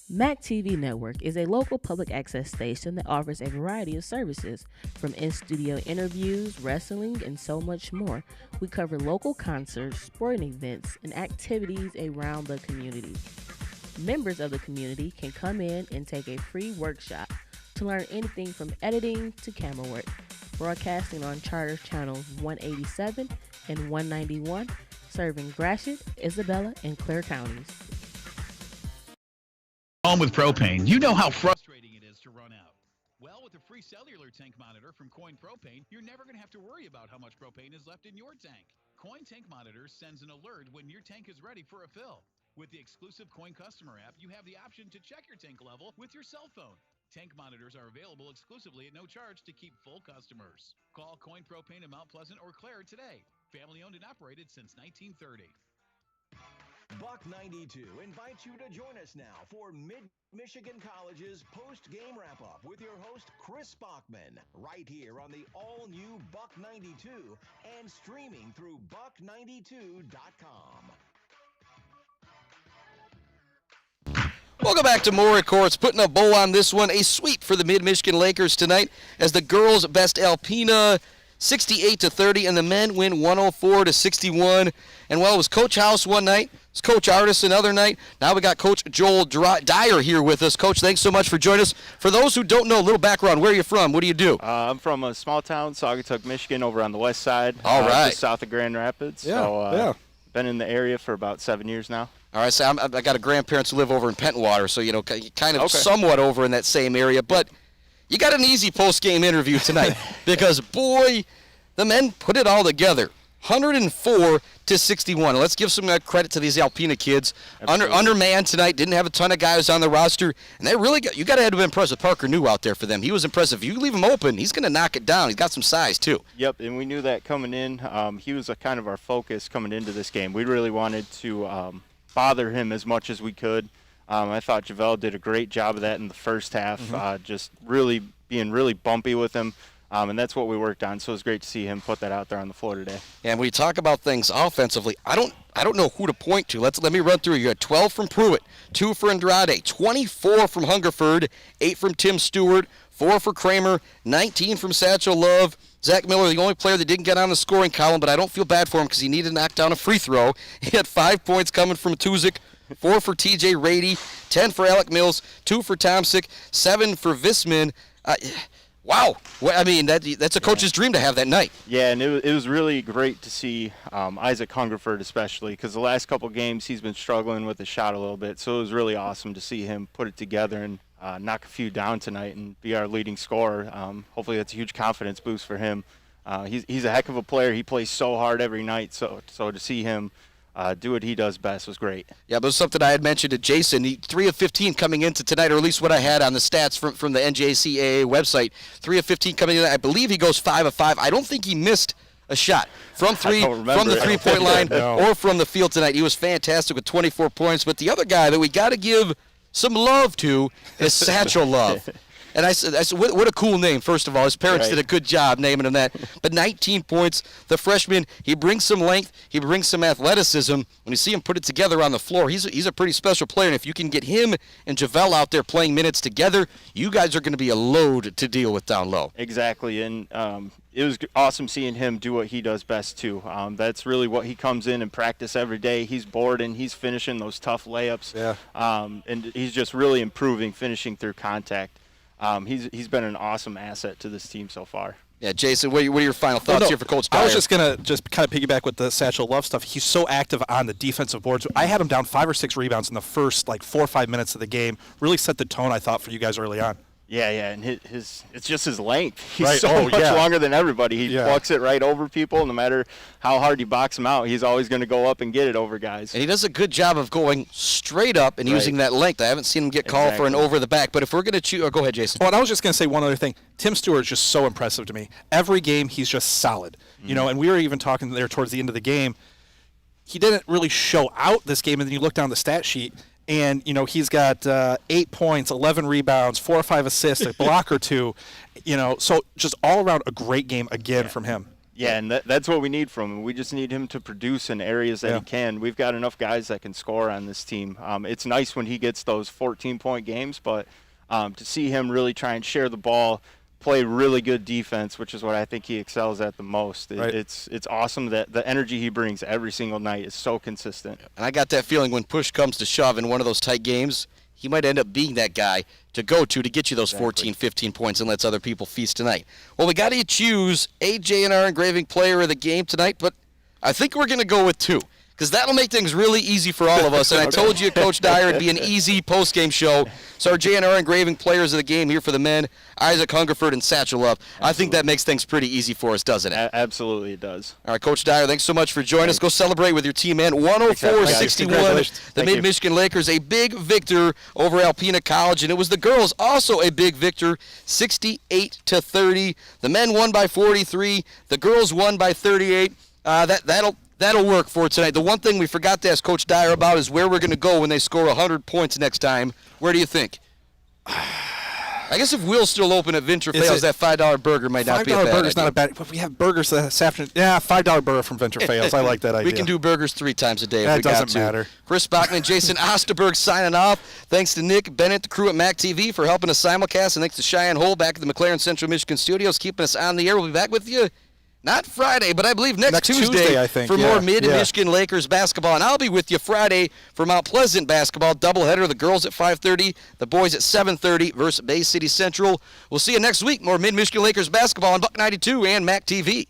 great. MAC TV Network is a local public access station that offers a variety of services, from in-studio interviews, wrestling, and so much more. We cover local concerts, sporting events, and activities around the community. Members of the community can come in and take a free workshop to learn anything from editing to camera work. Broadcasting on Charter Channels 187 and 191, serving Gratiot, Isabella, and Clare counties. Home with propane, you know how frustrating it is to run out. Well, with a free cellular tank monitor from Coin Propane, you're never going to have to worry about how much propane is left in your tank. Coin Tank Monitor sends an alert when your tank is ready for a fill. With the exclusive Coin Customer app, you have the option to check your tank level with your cell phone. Tank monitors are available exclusively at no charge to keep full customers. Call Coin Propane in Mount Pleasant or Clare today. Family owned and operated since 1930. Buck 92 invites you to join us now for Mid-Michigan College's post-game wrap-up with your host, Chris Bachman, right here on the all-new Buck 92 and streaming through buck92.com. Welcome back to Maury Courts. Putting a bow on this one. A sweep for the Mid-Michigan Lakers tonight as the girls best Alpena 68-30 and the men win 104-61. And while it was Coach House one night, it's Coach Artis another night. Now we got Coach Joel Dyer here with us. Coach, thanks so much for joining us. For those who don't know, a little background, where are you from? What do you do? I'm from a small town, Saugatuck, Michigan, over on the west side. All right. Just south of Grand Rapids. Yeah, yeah. Been in the area for about 7 years now. All right, so I got a grandparents who live over in Pentwater, so, kind of somewhat over in that same area. But you got an easy post-game interview tonight because, boy, the men put it all together. 104-61. Let's give some credit to these Alpena kids. Undermanned tonight, didn't have a ton of guys on the roster, and they really you got to have been impressed with Parker New out there for them. He was impressive. If you leave him open, he's going to knock it down. He's got some size too. Yep, and we knew that coming in. He was kind of our focus coming into this game. We really wanted to bother him as much as we could. I thought Javelle did a great job of that in the first half, just really being really bumpy with him. And that's what we worked on, so it was great to see him put that out there on the floor today. And when you talk about things offensively, I don't know who to point to. Let me run through. You had 12 from Pruitt, 2 for Andrade, 24 from Hungerford, 8 from Tim Stewart, 4 for Kramer, 19 from Satchel Love. Zach Miller, the only player that didn't get on the scoring column, but I don't feel bad for him because he needed to knock down a free throw. He had 5 points coming from Tuzik, 4 for TJ Rady, 10 for Alec Mills, 2 for Tomsick, 7 for Visman. Wow. Well, I mean, that's a coach's dream to have that night. Yeah, and it was really great to see Isaac Hungerford especially because the last couple games he's been struggling with the shot a little bit. So it was really awesome to see him put it together and knock a few down tonight and be our leading scorer. Hopefully that's a huge confidence boost for him. He's a heck of a player. He plays so hard every night. So to see him do what he does best was great. Yeah, but it was something I had mentioned to Jason. He 3 of 15 coming into tonight, or at least what I had on the stats from the NJCAA website. 3 of 15 coming in. I believe he goes 5 of 5. I don't think he missed a shot from from the three-point line or from the field tonight. He was fantastic with 24 points. But the other guy that we got to give some love to is Satchel Love. And I said, what a cool name, first of all. His parents did a good job naming him that. But 19 points, the freshman, he brings some length, he brings some athleticism. When you see him put it together on the floor, he's a pretty special player. And if you can get him and Javelle out there playing minutes together, you guys are going to be a load to deal with down low. Exactly, and it was awesome seeing him do what he does best, too. That's really what he comes in and practice every day. He's bored and he's finishing those tough layups. Yeah. And he's just really improving, finishing through contact. He's been an awesome asset to this team so far. Yeah, Jason, what are your final thoughts here for Coach Dyer? I was just going to kind of piggyback with the Satchel Love stuff. He's so active on the defensive boards. I had him down 5 or 6 rebounds in the first 4 or 5 minutes of the game. Really set the tone, I thought, for you guys early on. Yeah, and it's just his length. He's so much longer than everybody. He plucks it right over people. No matter how hard you box him out, he's always going to go up and get it over guys. And he does a good job of going straight up and using that length. I haven't seen him get called for an over the back. But if we're going to choose, go ahead, Jason. Well, and I was just going to say one other thing. Tim Stewart is just so impressive to me. Every game, he's just solid. You know, and we were even talking there towards the end of the game. He didn't really show out this game, and then you look down the stat sheet. And, he's got 8 points, 11 rebounds, 4 or 5 assists, a block or 2. So just all around a great game again from him. Yeah, and that's what we need from him. We just need him to produce in areas that he can. We've got enough guys that can score on this team. It's nice when he gets those 14-point games, but to see him really try and share the ball, play really good defense, which is what I think he excels at the most. Right. It's awesome that the energy he brings every single night is so consistent. And I got that feeling when push comes to shove in one of those tight games, he might end up being that guy to go to get you those 14, 15 points and lets other people feast tonight. Well, we got to choose a J&R Engraving player of the game tonight, but I think we're going to go with 2. Because that'll make things really easy for all of us. And I told you, Coach Dyer, it'd be an easy post-game show. So our J&R Engraving players of the game here for the men, Isaac Hungerford and Satchel Love. I think that makes things pretty easy for us, doesn't it? Absolutely, it does. All right, Coach Dyer, thanks so much for joining us. Go celebrate with your team, man. 104-61, the Mid-Michigan Lakers, a big victor over Alpena College. And it was the girls also a big victor, 68-30. The men won by 43. The girls won by 38. That'll work for tonight. The one thing we forgot to ask Coach Dyer about is where we're going to go when they score 100 points next time. Where do you think? I guess if Will's still open at Venture Fails, that $5 burger might not be a bad idea. $5 burger's not a bad. But we have burgers this afternoon. Yeah, $5 burger from Venture Fails. I like that idea. We can do burgers 3 times a day if we got to. That doesn't matter. Chris Bachman, Jason Osterberg signing off. Thanks to Nick Bennett, the crew at Mac TV for helping us simulcast, and thanks to Cheyenne Hole back at the McLaren Central Michigan Studios keeping us on the air. We'll be back with you. Not Friday, but I believe next Tuesday I think, for more Mid-Michigan Lakers basketball. And I'll be with you Friday for Mount Pleasant basketball. Doubleheader, the girls at 5:30, the boys at 7:30 versus Bay City Central. We'll see you next week. More Mid-Michigan Lakers basketball on Buck 92 and Mac TV.